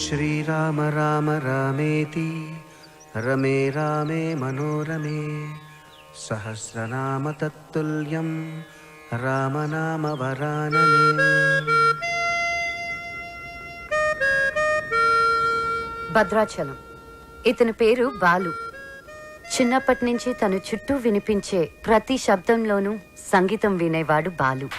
శ్రీరామ రామ రామేతి రమే రామే మనోరమే సహస్రనామ తత్తుల్యం రామనామ వరాననే. భద్రాచలం. ఇతని పేరు బాలు. చిన్నప్పటి నుంచి తన చుట్టూ వినిపించే ప్రతి శబ్దంలోనూ సంగీతం వినేవాడు బాలు.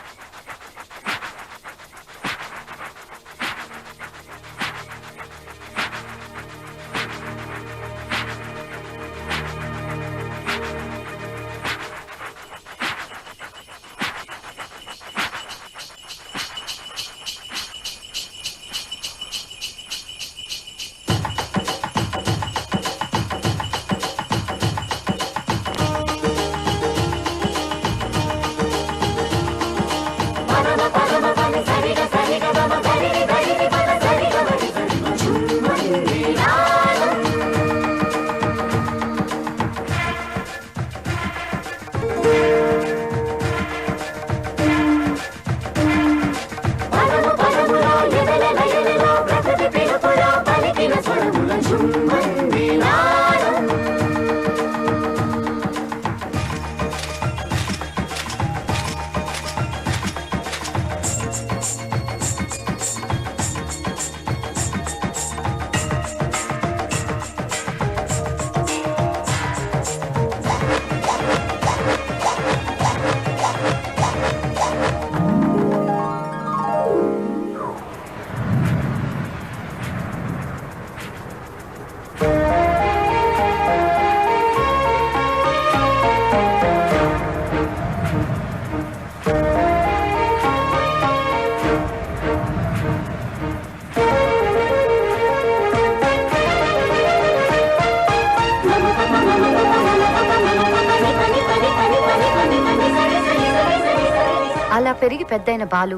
అలా పెరిగి పెద్దయిన బాలు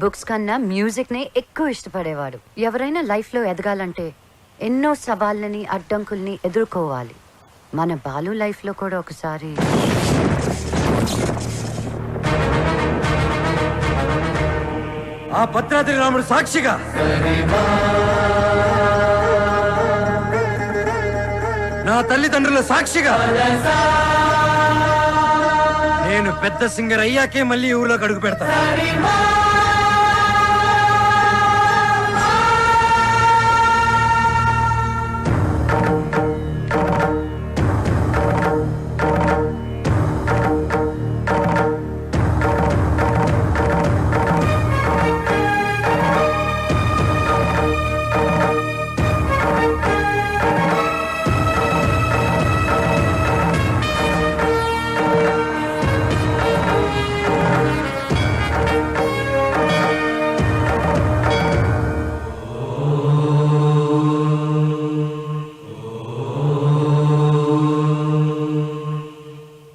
బుక్స్ కన్నా మ్యూజిక్ నే ఎక్కువ ఇష్టపడేవాడు. ఎవరైనా లైఫ్ లో ఎదగాలంటే ఎన్నో సవాళ్ళని అడ్డంకుల్ని ఎదుర్కోవాలి. మన బాలు లైఫ్ లో కూడా ఒకసారి ఆ భద్రాద్రి రాముడు సాక్షిగా నా తల్లిదండ్రుల సాక్షిగా నేను పెద్ద సింగర్ అయ్యాకే మళ్ళీ ఊర్లోకి అడుగు పెడతా.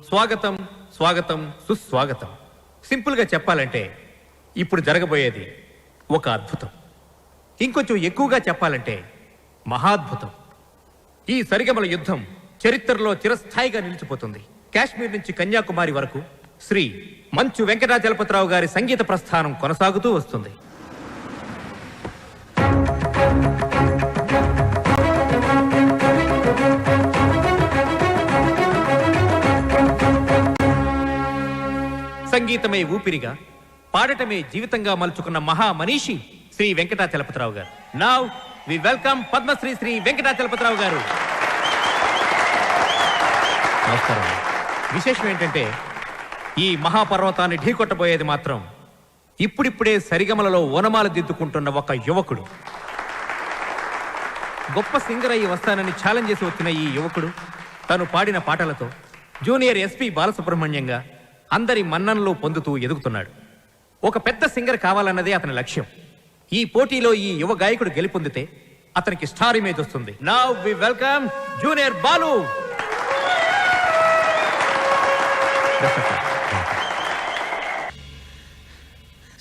స్వాగతం స్వాగతం సుస్వాగతం. సింపుల్ గా చెప్పాలంటే ఇప్పుడు జరగబోయేది ఒక అద్భుతం. ఇంకొంచెం ఎక్కువగా చెప్పాలంటే మహాద్భుతం. ఈ సరిగమల యుద్ధం చరిత్రలో చిరస్థాయిగా నిలిచిపోతుంది. కాశ్మీర్ నుంచి కన్యాకుమారి వరకు శ్రీ మంచు వెంకటాచలపతిరావు గారి సంగీత ప్రస్థానం కొనసాగుతూ వస్తుంది. సంగీతమే ఊపిరిగా, పాడటమే జీవితంగా మలుచుకున్న మహా మనీషి Shri Venkatachalapathi Rao garu. Now we welcome Padmashri Shri Venkatachalapathi Rao garu. నమస్కారం. విశేషం ఏంటంటే ఈ మహాపర్వతాన్ని ఢీకొట్టబోయేది మాత్రం ఇప్పుడిప్పుడే సరిగమలలో ఓనమాలు దిద్దుకుంటున్న ఒక యువకుడు. గొప్ప సింగర్ అయ్యి వస్తానని ఛాలెంజ్ చేసి వచ్చిన ఈ యువకుడు తను పాడిన పాటలతో జూనియర్ ఎస్పి బాలసుబ్రహ్మణ్యంగా అందరి మన్ననలు పొందుతూ ఎదుగుతున్నాడు. ఒక పెద్ద సింగర్ కావాలన్నదే అతని లక్ష్యం. ఈ పోటీలో ఈ యువ గాయకుడు గెలుపొందితే అతనికి స్టార్ ఇమేజ్ వస్తుంది. Now we welcome junior Balu.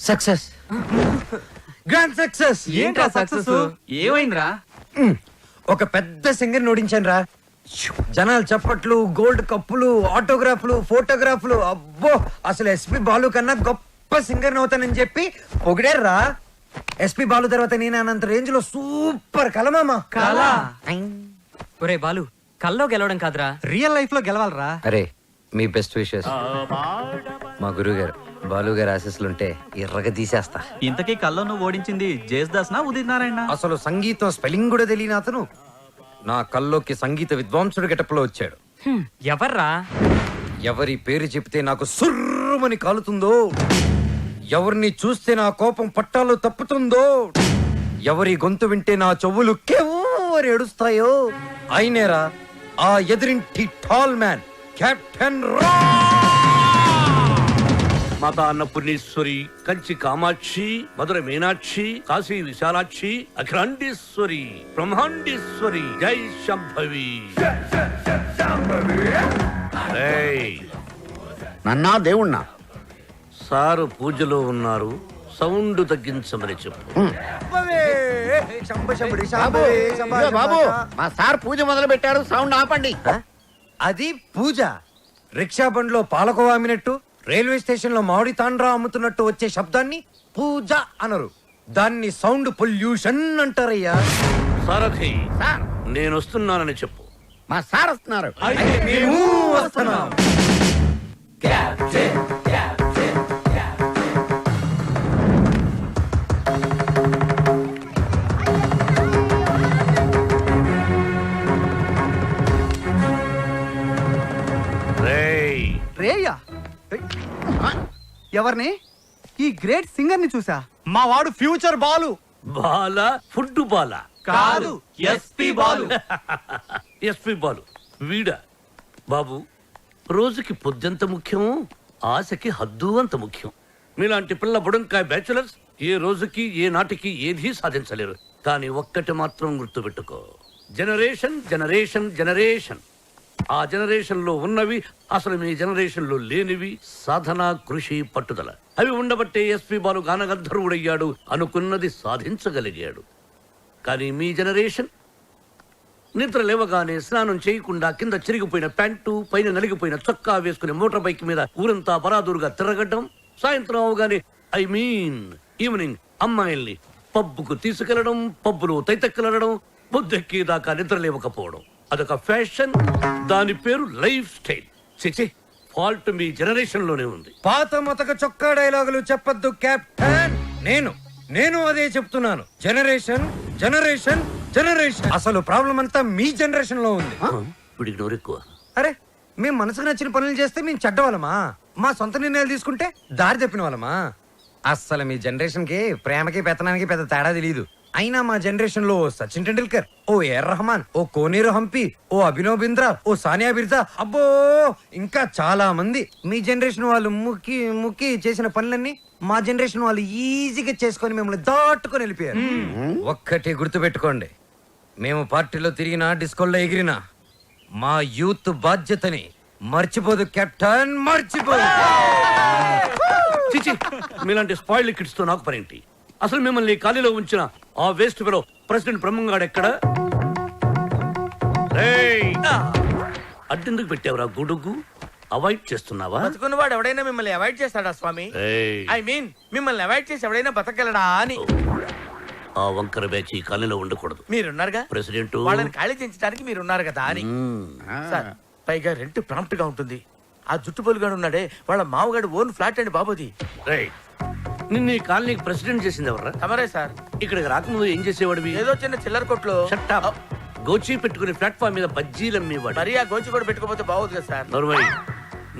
Success, grand success. ఏంట్రా సక్సెస్? ఏమైందిరా? ఒక పెద్ద సింగర్ ఓడించాను రా. జనాలు చప్పట్లు, గోల్డ్ కప్పులు, ఆటోగ్రాఫ్లు, ఫోటోగ్రాఫ్లు. అబ్బో, అసలు ఎస్పి బాలు కన్నా గొప్ప సింగర్ అవుతానని చెప్పి పొగిడారా. ఎస్పి బాలు తర్వాత నేను అనంత రేంజ్ లో సూపర్ కలమామా ఒరే బాలు కల్లో గెలవడం కాదురా రియల్ లైఫ్ లో గెలవాలరా. అరే మీ బెస్ట్ విషెస్. మా గురువు గారు బాలు గారు ఆశీస్సులుంటే ఎర్రగా తీసేస్తా. ఇంతకీ కల్లో నువ్వు ఓడించింది జేస్దాస్ నా ఉదిత్ నారాయణ? అసలు సంగీతం స్పెల్లింగ్ కూడా తెలియని అతను నా కల్లోకి సంగీత విద్వాంసుడు గెటప్లో వచ్చాడు. ఎవర్రా? ఎవరి పేరు చెప్తే నాకు సుర్రుమని కాలుతుందో, ఎవరిని చూస్తే నా కోపం పట్టాలు తప్పుతుందో, ఎవరి గొంతు వింటే నా చెవులు కెవ్వరి ఏడుస్తాయో అయినేరా ఆ ఎదురింటి టాల్ మ్యాన్ కెప్టెన్ రా. మాతా అన్నపూర్ణేశ్వరి, కంచి కామాక్షి, మధుర మీనాక్షి, కాశీ విశాలాక్షి, అఖిలాండేశ్వరి, బ్రహ్మాండేశ్వరి, జై శంభవి. ఏయ్, నన్నా దేవుణ్ణా? సారు పూజలో ఉన్నారు, సౌండ్ తగ్గించమని చెప్పు. ఇదిగో బాబు, మా సార్ పూజ మొదలు పెట్టారు, సౌండ్ ఆపండి. అది పూజ. రిక్షా బండ్లో పాలకోవా అమ్మినట్టు, రైల్వే స్టేషన్ లో మామిడి తాండ్రా అమ్ముతున్నట్టు వచ్చే శబ్దాన్ని పూజ అనరు, దాన్ని సౌండ్ పొల్యూషన్ అంటారయ్యా. సారథి, సార్, నేను వస్తున్నానని చెప్పు. మా సార్ వస్తున్నారు. మేము వస్తున్నాం. రేయ్, రేయా ఎవరిని? ఈ గ్రేట్ సింగర్ ని చూసా. మా వాడు ఫ్యూచర్ బాలు. బాల ఫుడ్ బాల కాదు, ఎస్పి బాలు. ఎస్పి బాలు వీడా? బాబు, రోజుకి పొద్దెంత ముఖ్యం, ఆశకి హద్దు అంత ముఖ్యం. మీలాంటి పిల్ల బుడంకాయ బ్యాచులర్స్ ఏ రోజుకి ఏ నాటికి ఏదీ సాధించలేరు. కానీ ఒక్కటి మాత్రం గుర్తుపెట్టుకో, జనరేషన్ జనరేషన్ జనరేషన్. ఆ జనరేషన్ లో ఉన్నవి అసలు మీ జనరేషన్ లో లేనివి సాధన, కృషి, పట్టుదల. అవి ఉండబట్టే ఎస్పి బాలు గానగంధర్వుడయ్యాడు, అనుకున్నది సాధించగలిగాడు. కానీ మీ జనరేషన్ నిద్ర లేవగానే స్నానం చేయకుండా కింద చిరిగిపోయిన ప్యాంటు, పైన నలిగిపోయిన చొక్కా వేసుకుని మోటార్ బైక్ మీద ఊరంతా బరాదూరుగా తిరగడం, సాయంత్రం అవగానే ఈవినింగ్ అమ్మాయిల్ని పబ్బుకు తీసుకెళ్లడం, పబ్బులో తైతెక్కలడం, పొద్దెక్కేదాకా నిద్ర లేవకపోవడం. అదొక ఫ్యాషన్, దాని పేరు లైఫ్ స్టైల్. చిచి, ఫాల్ట్ మీ జనరేషన్ లోనే ఉంది. పాత మొతక చొక్కా డైలాగులు చెప్పొద్దు కెప్టెన్. నేను అదే చెప్తున్నాను. Generation generation generation. అసలు ప్రాబ్లం అంతా మీ జనరేషన్ లో ఉంది. వీడికి నోరు ఎక్కువ. అరే, మేము మనసుకు నచ్చిన పనులు చేస్తే మేము చెడ్డవాళ్ళమా? మా సొంత నిర్ణయాలు తీసుకుంటే దారి తప్పిన వాళ్ళమా? అస్సలు మీ జనరేషన్ కి ప్రేమకి పెత్తనానికి పెద్ద తేడా తెలియదు. అయినా మా జనరేషన్ లో సచిన్ టెండూల్కర్, ఓ ఏఆర్ రెహమాన్, ఓ కోనేరు హంపి, ఓ అభినవ్ బింద్రా, ఓ సానియా బిర్జా, అబ్బో ఇంకా చాలా మంది. మీ జనరేషన్ వాళ్ళు ముక్కి చేసిన పనులన్నీ మా జనరేషన్ వాళ్ళు ఈజీగా చేసుకొని మిమ్మల్ని దాటుకొని వెళ్ళిపోయారు. ఒక్కటి గుర్తుపెట్టుకోండి, మేము పార్టీలో తిరిగినా, డిస్కోల్లో ఎగిరినా మా యూత్ బాధ్యతని మర్చిపోదు కెప్టెన్, మర్చిపోదు. చిచి, మీలాంటి స్పాయిల్ కిడ్స్ తో నాకు పనేంటి? అసలు మిమ్మల్ని ఖాళీలో ఉంచిన ఆ వేస్ట్ ఫెలో ప్రెసిడెంట్ బ్రహ్మంగాడు ఎక్కడ? అడ్డెందుకు పెట్టావురా గొడుగు? అవాయిడ్ చేస్తున్నావా? బతుకున్నవాడు ఎవడైనా మిమ్మల్ని అవాయిడ్ చేస్తాడా స్వామి? ఐ మీన్ మిమ్మల్ని అవాయిడ్ చేసి ఎవడైనా బతకగలడా అని. ఆ వంకర బ్యాచ్ ఈ ఖాళీలో ఉండకూడదు. మీరున్నారుగా ప్రెసిడెంట్, వాళ్ళని ఖాళీ చేయించడానికి మీరున్నారు కదా అని. సార్, పైగా రెంట్ ప్రాంప్ట్ గా ఉంటుంది. ఆ జుట్టుపొలుగాడు ఉన్నాడే, వాళ్ళ మామగాడు ఓన్ ఫ్లాట్ అండి బాబుది. నిన్న ఈ కాలనీకి ప్రెసిడెంట్ చేసింది ఎవరా? తమరే సార్. ఇక్కడికి రాకముందు ఏం చేసేవాడివి? ఏదో చిన్న చిల్లర కొట్లో. Shut up. గోచి పెట్టుకుని ప్లాట్ఫామ్ మీద బజ్జీలు అమ్మేవాడు. మరి ఆ గోచి కూడా పెట్టుకోపోతే బాగోదు కదా సార్. నర్మయ్,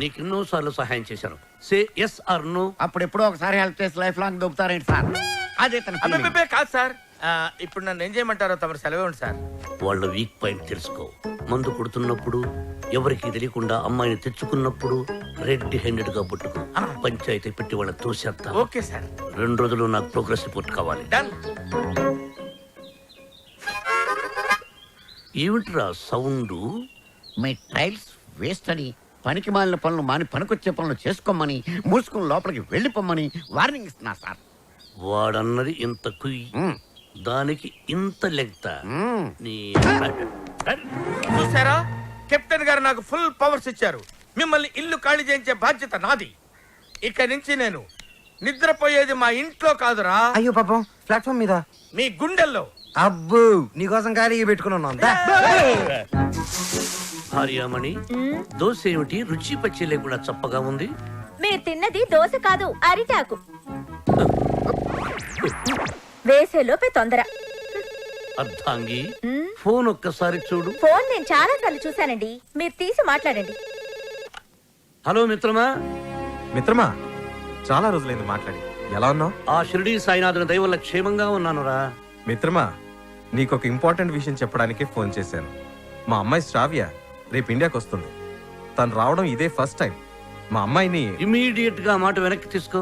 నీకు ఎన్నో సార్లు సహాయం చేశాను. Say yes or no. అప్పుడు ఎప్పుడో ఒకసారి హెల్ప్ చేసి లైఫ్ లాంగ్ దొబ్బుతారేంటి సార్? అదే తన feeling. అబ్బే కాదు సార్. ఇప్పుడు నన్ను ఏం చేయమంటారో తమరు సెలవే ఉంది సార్. వాళ్ళ వీక్ పాయింట్ తెలుసుకో. మందు కొడుతున్నప్పుడు, ఎవరికి తెలియకుండా అమ్మాయిని తెచ్చుకున్నప్పుడు రెడ్ హ్యాండెడ్ గా పట్టుకో. పంచాయతీ పెట్టి వాళ్ళ తోసేస్తా. Okay sir. 2 రోజులు నాకు ప్రోగ్రెస్ రిపోర్ట్ కావాలి. డన్. ఏమిట్రా సౌండ్? మీ ట్రైల్స్ వేస్ట్ అని, పనికి మాలిన పనులు మాని పనికొచ్చే పనులు చేసుకోమని, మూసుకుని లోపలికి వెళ్ళిపోమ్మని వార్నింగ్ ఇస్తున్నా సార్. వాడన్నది ఇంత కుయ్, దానికి ఇంత లెంగ్త. నీ చూసారా, కెప్టెన్ గారు నాకు ఫుల్ పవర్స్ ఇచ్చారు. మిమ్మల్ని ఇల్లు ఖాళీ చేయించే బాధ్యత నాది. ఇక నుంచి నేను నిద్రపోయేది మా ఇంట్లో కాదురా, అయ్యో పాపం ప్లాట్ఫామ్ మీద. మీ గుండెల్లో. అబ్బో నీకోసం ఖాళీగా పెట్టుకుని ఉన్నాం దా. భార్యామణి, దోశ ఏమిటి రుచి పచ్చి లేకుండా చప్పగా ఉంది? మీరు తిన్నది దోశ కాదు, అరిటాకు. వేసేలోపే తొందర. అర్ధాంగి, ఫోన్ ఒక్కసారి చూడు. ఫోన్ నేను చాలా సార్లు చూశానండి, మీరు తీసి మాట్లాడండి. హలో మిత్రమా. మిత్రమా, చాలా రోజులైంది మాట్లాడి. ఎలా ఉన్నావు? ఆ షిరిడీ సాయినాథుని దయ వల్ల క్షేమంగా ఉన్నానురా. మిత్రమా, నీకొక ఇంపార్టెంట్ విషయం చెప్పడానికే ఫోన్ చేశాను. మా అమ్మాయి శ్రావ్య రేపు ఇండియాకి వస్తుంది. తను రావడం ఇదే ఫస్ట్ టైం. మా అమ్మాయిని ఇమీడియట్ గా మాట వెనక్కి తీసుకో.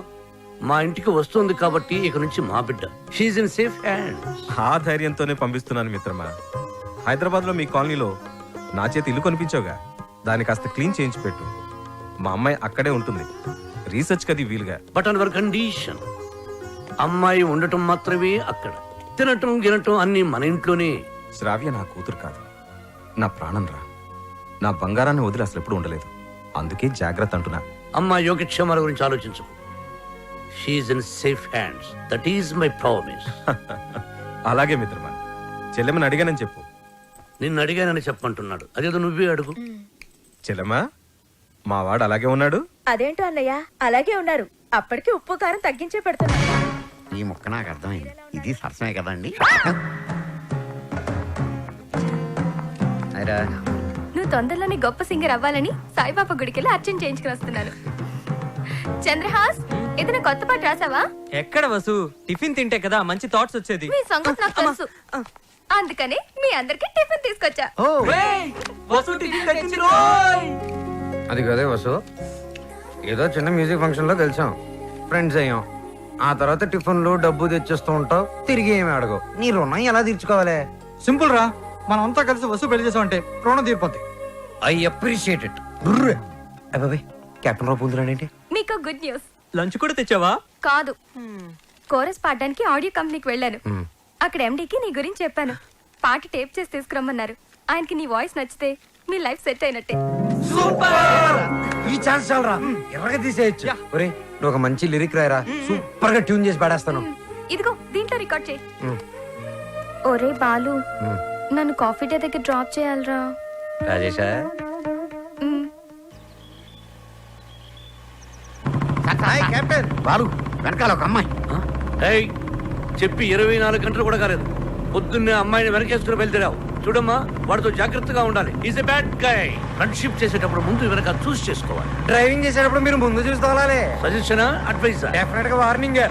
మా ఇంటికి వస్తుంది కాబట్టి ఇక నుంచి మా బిడ్డ. She's in safe hands. ఆ ధైర్యంతోనే పంపిస్తున్నాను మిత్రమా. హైదరాబాద్ లో మీ కాలనీలో నా చేతి ఇల్లు కొనిపించావుగా, దాన్ని కాస్త క్లీన్ చేయించి పెట్టు. మా అమ్మాయి అక్కడే ఉంటుంది, రీసెర్చ్ కది వీలుగా. But on hour condition. అమ్మాయి ఉండటం మాత్రమే అక్కడ, తినటం గినటం అన్ని మన ఇంట్లోనే. శ్రావ్య నా కూతురు కాదు, నా ప్రాణం రా. నా బంగారాన్ని వదిలి అసలు ఎప్పుడు ఉండలేదు. అందుకే జాగ్రత్త అంటున్నా. అమ్మాయి యోగక్షేమాల గురించి ఆలోచించు. She's in safe hands. That is my promise. అలాగే మిత్రమా, చెల్లెమని అడిగానని చెప్పు. నిన్ను అడిగానని చెప్పంటున్నాడు, అదేదో నువ్వే అడుగు. చెల్లెమా, మా వాడు అలాగే ఉన్నాడు. అదేంటో అన్నయ్య, అలాగే ఉన్నారు. అప్పటికి ఉప్పు కారం తగ్గించే పెడుతున్నారు. ఈ ముక్క నాకు అర్థమైంది. ఇది సరసమే కదండి. నువ్వు తొందరలోనే గొప్ప సింగర్ అవ్వాలని సాయిబాబా గుడికెళ్ళి అర్చన చేయించుకుని వస్తున్నాను. చంద్రహాస్, ఏదైనా కొత్త పాట రాసావా? ఎక్కడ వసు, టిఫిన్ తింటే కదా మంచి థాట్స్ వచ్చేది. మీ సంగతి నాకు తెలుసు, అందుకని మీ అందరికి టిఫిన్ తీసుకొచ్చా. వసు టిఫిన్ తెచ్చింది రోయ్. అది కదే వసు, ఏదో చిన్న మ్యూజిక్ ఫంక్షన్ లో కలిసాం, ఫ్రెండ్స్ అయ్యాం. ఆ తర్వాత టిఫిన్లు డబ్బు తెచ్చేస్తూ ఉంటావు, తిరిగి ఏమి అడగవు. నీ రుణం ఎలా తీర్చుకోవాలి? సింపుల్ రా, మనం అంతా కలిసి వస్తువు పెళ్లి చేసామంటే రుణం తీరిపోద్ది. I appreciate it. అబ్బాయి కెప్టెన్ రావు పూలుతున్నాడేంటి? మీకు గుడ్ న్యూస్. లంచ్ కూడా తెచ్చావా? కాదు, కోరస్ పాడడానికి ఆడియో కంపెనీకి వెళ్ళాను. అక్కడ ఎండీకి నీ గురించి చెప్పాను. పాట టేప్ చేసి తీసుకురమ్మన్నారు. ఆయనకి నీ వాయిస్ నచ్చితే మీ లైఫ్ సెట్ అయినట్టే. ఈ ఛాన్స్ చాలరా, ఎర్రగా తీసేయచ్చు. ఒరే నువ్వు ఒక మంచి లిరిక్ రాయరా, సూపర్ గా ట్యూన్ చేసి పాడేస్తాను. ఇదిగో దీంట్లో రికార్డ్ చేయి. ఒరే బాలు, నన్ను కాఫీ డే దగ్గర డ్రాప్ చేయాలరా. రాజేశా, కెప్టెన్ బాలు, వెనకాల ఒక అమ్మాయి. ఏయ్, చెప్పి 24 గంటలు కూడా కాలేదు. పొద్దున్నే అమ్మాయిని వెనకేసుకుని బయలుదేరావు. చూడమ్మా, వాడితో జాగ్రత్తగా ఉండాలి. Is a bad guy. Friendship చేసేటప్పుడు ముందు వెనక చూస్ చేసుకోవాలి. డ్రైవింగ్ చేసేటప్పుడు మీరు ముందు చూసుకోవాలి. సజెషనా, అడ్వైజా? డెఫినెట్ గా వార్నింగ్.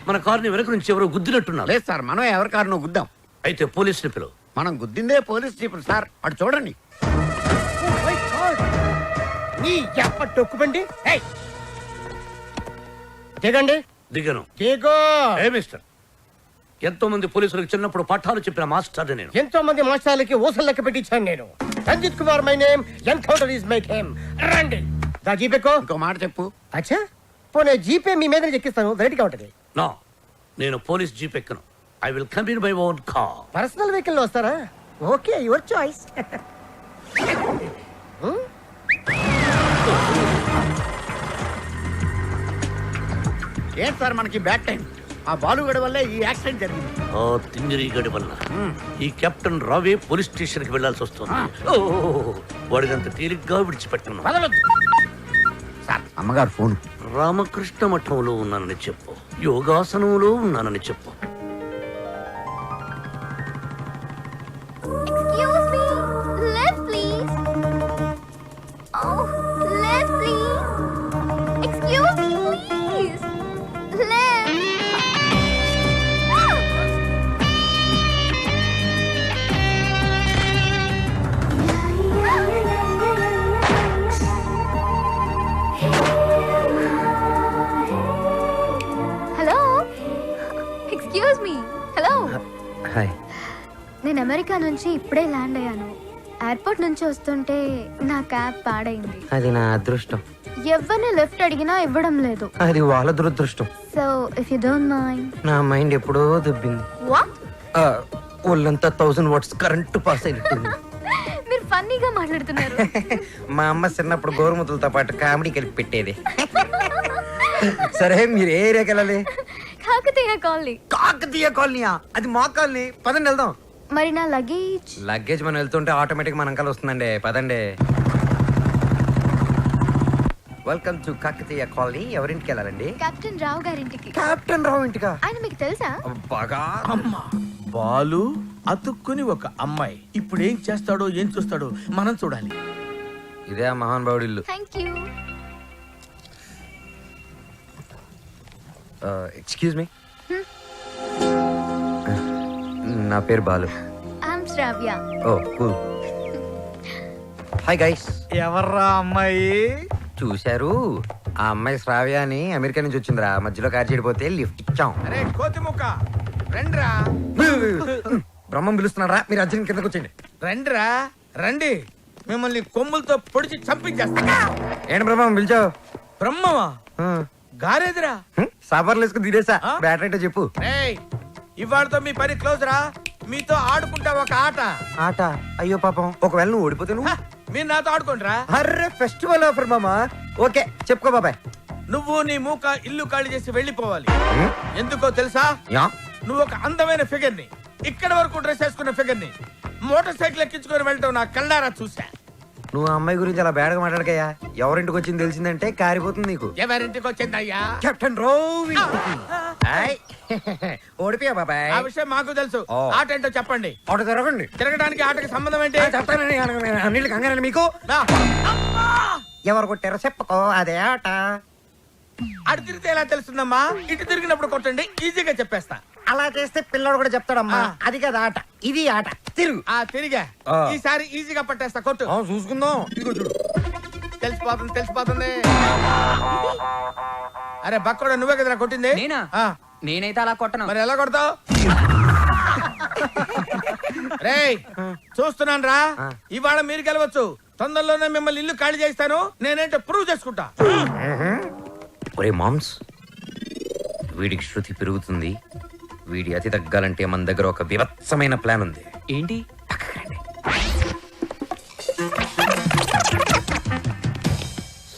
మన కార్ని వెనక నుంచి ఎవరో గుద్దినట్టున్నారు. లేదు సార్, మనం ఎవరి కారునో గుద్దాం. అయితే పోలీసుని పిలువు. మనం గుద్దిందే పోలీస్ జీపులు సార్. అటు చూడండి. దిగండి. దిగను. దిగో. ఏ మిస్టర్, ఎంతో మంది పోలీసులకు చిన్నప్పుడు పాఠాలు చెప్పిన మాస్టర్ నేను. ఎంతో మంది మాస్టర్లకి ఊసలు లెక్క పెట్టించాను నేను. Ranjit Kumar my name, encounter is my name. రండి. దా జీపేకో. ఇంకో మాట చెప్పు. అచ్చా, పోనీ జీపే మీ మీద ఎక్కిస్తాను, వెరైటీగా ఉంటది. నో, నేను పోలీస్ జీప్ ఎక్కను. I will come in my own car. Personal vehicle లో వస్తారా? Okay, your choice. ఏంటి సార్ మనకి బ్యాడ్ టైం? ఆ బాలుగడ వల్లే ఈ యాక్సిడెంట్ జరిగింది. ఓ తింగిరి గడి వల్ల ఈ కెప్టెన్ రావే పోలీస్ స్టేషన్ కి వెళ్లాల్సి వస్తుంది. వాడినంత తేలిగ్గా విడిచిపెట్టను. సార్, అమ్మగారు ఫోన్. రామకృష్ణ మఠంలో ఉన్నానని చెప్పు, యోగాసనంలో ఉన్నానని చెప్పు. Excuse me, left please. Oh, left please. Excuse me, please. Left. Hello. Excuse me. Hello. Hi. నేను అమెరికా నుంచి ఇప్పుడే ల్యాండ్ అయ్యాను. ఎయిర్పోర్ట్ నుంచి వస్తుంటే నా క్యాబ్ పాడైంది. అది నా అదృష్టం. ఎవరిని లెఫ్ట్ అడిగినా ఇవ్వడం లేదు. అది వాళ్ళ దురదృష్టం. So if you don't mind. నా మైండ్ ఎప్పుడో దెబ్బింది. వాట్? ఒళ్ళంతా 1000 వాట్స్ కరెంట్ పాస్ అయినట్టుంది. మీరు ఫన్నీగా మాట్లాడుతున్నారు. మా అమ్మ చిన్నప్పుడు గోరుముతులతో పాటు కామెడీ కలిపి పెట్టేది. సరే మీరు ఏ ఏరియాకి వెళ్ళాలి? కాకతీయ కాలనీ. కాకతీయ కాలనీయా? అది మా కాలనీ. పదండి వెళ్దాం. మరి నా లగేజ్? లగేజ్ మనం వెళ్తుంటే ఆటోమేటిక్ మన అంకల్ వస్తుందండి. పదండి. Welcome to Kakatiya colony. ఎవరింటికి వెళ్ళాలండి? కెప్టెన్ రావు గారింటికి. కెప్టెన్ రావు ఇంటికా? ఆయన మీకు తెలుసా? బాగా. అమ్మా బాలు అతుక్కుని ఒక అమ్మాయి ఇప్పుడు ఏం చేస్తాడో ఏం చూస్తాడో మనం చూడాలి. ఇదే ఆ మహానుభావుడి ఇల్లు. Thank you. ఎక్స్క్యూజ్ మీ, నా పేరు Balu. I'm Shravya. Oh cool. Hi guys. ఎవర్రా అమ్మాయి? చూశారు, ఆ అమ్మాయి శ్రావ్య అని అమెరికా నుంచి వచ్చిందిరా. మధ్యలో కార్ చెడిపోతే లిఫ్ట్ ఇచ్చాం. అరే కోతి ముక్క రండిరా. బ్రహ్మం పిలుస్తున్నారా? మీరు అర్జున్ కిందకు వచ్చేయండి. రండిరా రండి, మిమ్మల్ని కొమ్ములతో పొడిచి చంపించేస్తా. ఏంటి బ్రహ్మం పిలిచావు? బ్రహ్మమా? గారేదిరా. సాబార్లు వేసుకుని తీరేసా. బ్యాటరీ అంటే చెప్పు. రేయ్, ఇవాళతో మీ పని క్లోజ్ రా. మీతో ఆడుకుంటా ఒక ఆట. ఆట? అయ్యో పాపం, ఒకవేళ నువ్వు ఓడిపోతే నువ్వు? మీరు నాతో ఆడుకోండిరా. అర్రే ఫెస్టివల్ ఆఫర్ మామా. ఓకే చెప్పుకో బాబాయ్. నువ్వు నీ మూక ఇల్లు ఖాళీ చేసి వెళ్ళిపోవాలి. ఎందుకో తెలుసా? యా. నువ్వు ఒక అందమైన ఫిగర్ ని, ఇక్కడ వరకు డ్రెస్ వేసుకున్న ఫిగర్ ని మోటార్ సైకిల్ ఎక్కించుకొని వెళ్ళటం నా కళ్ళారా చూసా. నువ్వు ఆ అమ్మాయి గురించి అలా బేడగా మాట్లాడకయ్యా. ఎవరింటికి వచ్చింది తెలిసిందంటే కారిపోతుంది నీకు. ఎవరింటికి వచ్చిందయ్యా? కెప్టెన్ రోవ్ ఇంటికి. ఆయ్. ఓడిపోయా బాబాయ్. ఆ విషయం మాకు తెలుసు. ఓ. ఆట ఏంటో చెప్పండి. ఆట తిరగండి. తిరగడానికి ఆటకి సంబంధం ఏంటి? చెప్తానండి. అన్నిళ్ళు కంగారండి మీకు. రా. ఎవరు కొట్టారో చెప్పుకో, అదే ఆట. అటు తిరిగితే ఎలా తెలుస్తుందమ్మా? ఇటు తిరిగినప్పుడు కొట్టండి, ఈజీగా చెప్పేస్తా. అలా చేస్తే పిల్లడు కూడా చెప్తాడమ్మా. అది కదా ఆట, ఇది ఆట. తిరుగు. తిరిగా. ఆ. ఈసారి ఈజీగా పట్టేస్తా. కొట్టు. చూసుకుందాం. ఇదిగో చూడు. తెలిసిపోతుంది తెలిసిపోతుంది. అరే బక్కోడా, నువ్వే కదరా కొట్టింది? నేనా? ఆ. నేనైతే అలా కొట్టను. మరి ఎలా కొడతావు? రేయ్ చూస్తున్నాను రా. ఇవాళ మీరు గెలవచ్చు. తొందరలోనే మిమ్మల్ని ఇల్లు ఖాళీ చేస్తాను. నేనేంటో ప్రూవ్ చేసుకుంటా. ఒరే మామ్స్, వీడికి శృతి పెరుగుతుంది. వీడి అతి తగ్గాలంటే మన దగ్గర ఒక వివత్సమైన ప్లాన్ ఉంది. ఏంటి?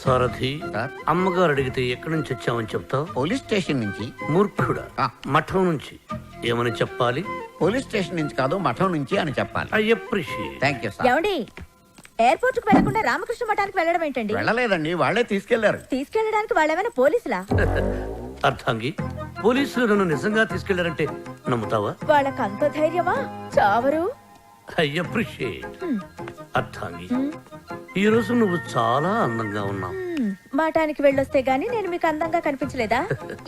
సారథి, సార్? అమ్మగారు అడిగితే ఎక్కడి నుంచి వచ్చామని చెప్తావు? పోలీస్ స్టేషన్ నుంచి. మూర్ఖుడా. ఆ. మఠం నుంచి ఏమని చెప్పాలి? పోలీస్ స్టేషన్ నుంచి కాదు, మఠం నుంచి అని చెప్పాలి. I appreciate. Thank you sir. ఏమండి, ఎయిర్పోర్ట్ కు వెళ్లకుండా రామకృష్ణ మఠానికి వెళ్ళడం ఏంటండి? వెళ్ళలేదండి, వాళ్ళే తీసుకెళ్లారు. తీసుకెళ్ళడానికి వాళ్ళేమైనా పోలీసులా? అర్థంగి, పోలీసులు నన్ను నిజంగా తీసుకెళ్లారంటే నమ్ముతావా? వాళ్ళకి అంత ధైర్యమా? చావరు. I appreciate. అర్థంగి, ఈ రోజు నువ్వు చాలా అందంగా ఉన్నావు. మఠానికి వెళ్ళొస్తే గానీ నేను మీకు అందంగా కనిపించలేదా?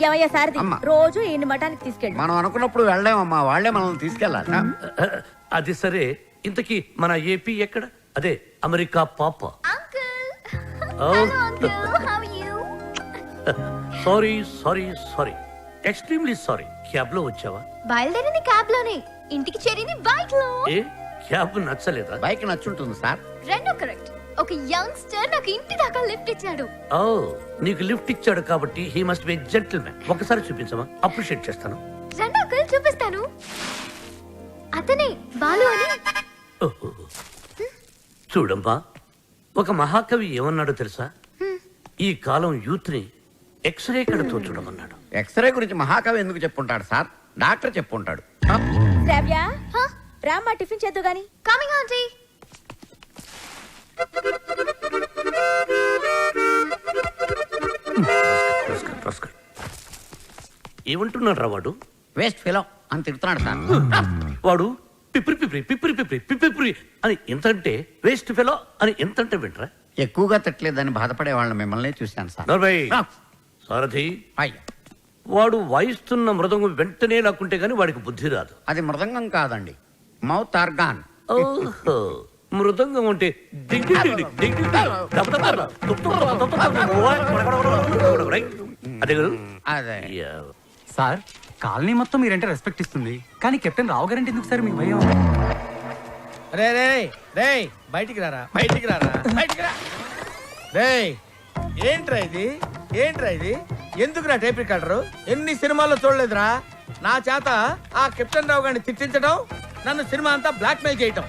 ఏమయ్యా సారథి, అమ్మా. రోజు ఈయన్ని మఠానికి తీసుకెళ్ళి. మనం అనుకున్నప్పుడు వెళ్ళలేమమ్మా, వాళ్ళే మనల్ని తీసుకెళ్ళాలి. అది సరే, ఇంతకీ మన ఏపీ ఎక్కడ? అదే అమెరికా పాప. Sorry sorry sorry, extremely sorry. Cab లో వచ్చావా? బయలుదేరింది క్యాబ్ లోనే, ఇంటికి చేరింది బైక్ లో. ఏ క్యాబ్ నచ్చలేదా? బైక్ నచ్చుంటుంది సార్. రెండో కరెక్ట్. ఒక యంగ్స్టర్ నాకు ఇంటి దాకా లిఫ్ట్ ఇచ్చాడు. ఓ, నీకు లిఫ్ట్ ఇచ్చాడు కాబట్టి హీ మస్ట్ బి జెంటిల్మెన్. ఒకసారి చూపించమా, అప్రిషియేట్ చేస్తాను. రెండో అంకుల్ చూపిస్తాను. అతనే బాలు అని. ఓహో. చూడమ్మా, ఒక మహాకవి ఏమన్నాడో తెలుసా? ఈ కాలం యూత్ ని ఎక్స్రే కడతో చూడమన్నాడు. ఎక్స్రే గురించి మహాకవి ఎందుకు చెప్పుంటాడు సార్? డాక్టర్ చెప్పుంటాడు. శ్రావ్య, రామ్మా టిఫిన్ చేద్దు గాని. Coming aunty. ఏమంటున్నాడు రా వాడు? వేస్ట్ ఫెలో అని తిడుతున్నాడు సార్. వాడు పిప్రి పిప్రి పిప్రి పిప్రి పిప్రి అని ఎంతంటే వేస్ట్ ఫెలో అని ఎంతంటే వింటరా? ఎక్కువగా తిట్టలేదని బాధపడే వాళ్ళని మిమ్మల్ని చూశాను సార్. నర్వై సారథి, అయ్యా, వాడు వాయిస్తున్న మృదంగం వెంటనే లాక్కుంటే గాని వాడికి బుద్ధి రాదు. అది మృదంగం కాదండి, మౌత్ ఆర్గాన్. ఓహో, మృదంగం అంటే డింగ్ డింగ్ డింగ్ డింగ్ డింగ్ డింగ్ దబ దబ దబ తుప్ తుప్ తుప్ తుప్ తుప్. రైట్? అదే కదా? అదే. యా. సార్, కాలనీ మొత్తం మీరంటే రెస్పెక్ట్ ఇస్తుంది, కానీ కెప్టెన్ రావు గారంటే ఎందుకు సార్ మీకు భయం? రే రే రే, బయటికి రారా, బయటికి రారా, బయటికి రా. రే ఏంట్రా ఇది, ఏంట్రా ఇది? ఎందుకురా టేప్ రికార్డరు? ఎన్ని సినిమాల్లో చూడలేదురా? నా చేత ఆ కెప్టెన్ రావు గారిని తిట్టించడం, నన్ను సినిమా అంతా బ్లాక్ మెయిల్ చేయటం.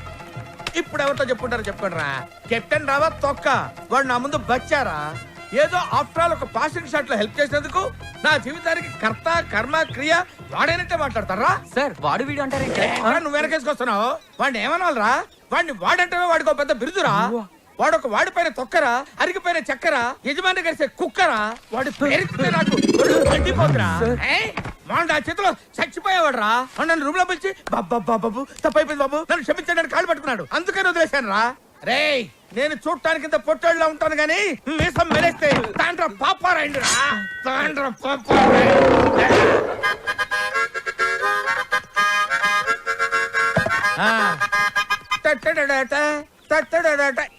ఇప్పుడు ఎవరితో చెప్పుకుంటారో చెప్పుకోండిరా. కెప్టెన్ రావా తొక్క వాడు నా ముందు బచ్చారా. ఏదో ఆఫ్టర్ ఆల్ ఒక పాసింగ్ షాట్ లో హెల్ప్ చేసినందుకు నా జీవితానికి కర్త కర్మ క్రియ వాడైనట్టే మాట్లాడతారా. సార్ వాడు వీడు అంటారే నువ్వు వెనకేసుకొస్తున్నావు. వాడిని ఏమనాలరా? వాడిని వాడంటే వాడికి ఒక పెద్ద బిరుదురా. వాడొక వాడిపైన తొక్కరా, అరిగిపోయిన చక్కరా, యజమాని కలిసే కుక్కరా. వాడి పేరుతో నాకు మండిపోతురా. వాడు నా చేతిలో చచ్చిపోయేవాడు రా. నన్ను రూమ్ లో పిలిచి బాబు తప్పైపోయింది బాబు నన్ను క్షమించడానికి కాళ్ళు పట్టుకున్నాడు. అందుకని వదిలేశాను రా. రేయ్ నేను చూడటానికి ఇంత పొట్టోళ్ళ ఉంటాను గానీ మీసం మెరేస్తే తాండ్ర పాపారాయండి రా. తాండ్ర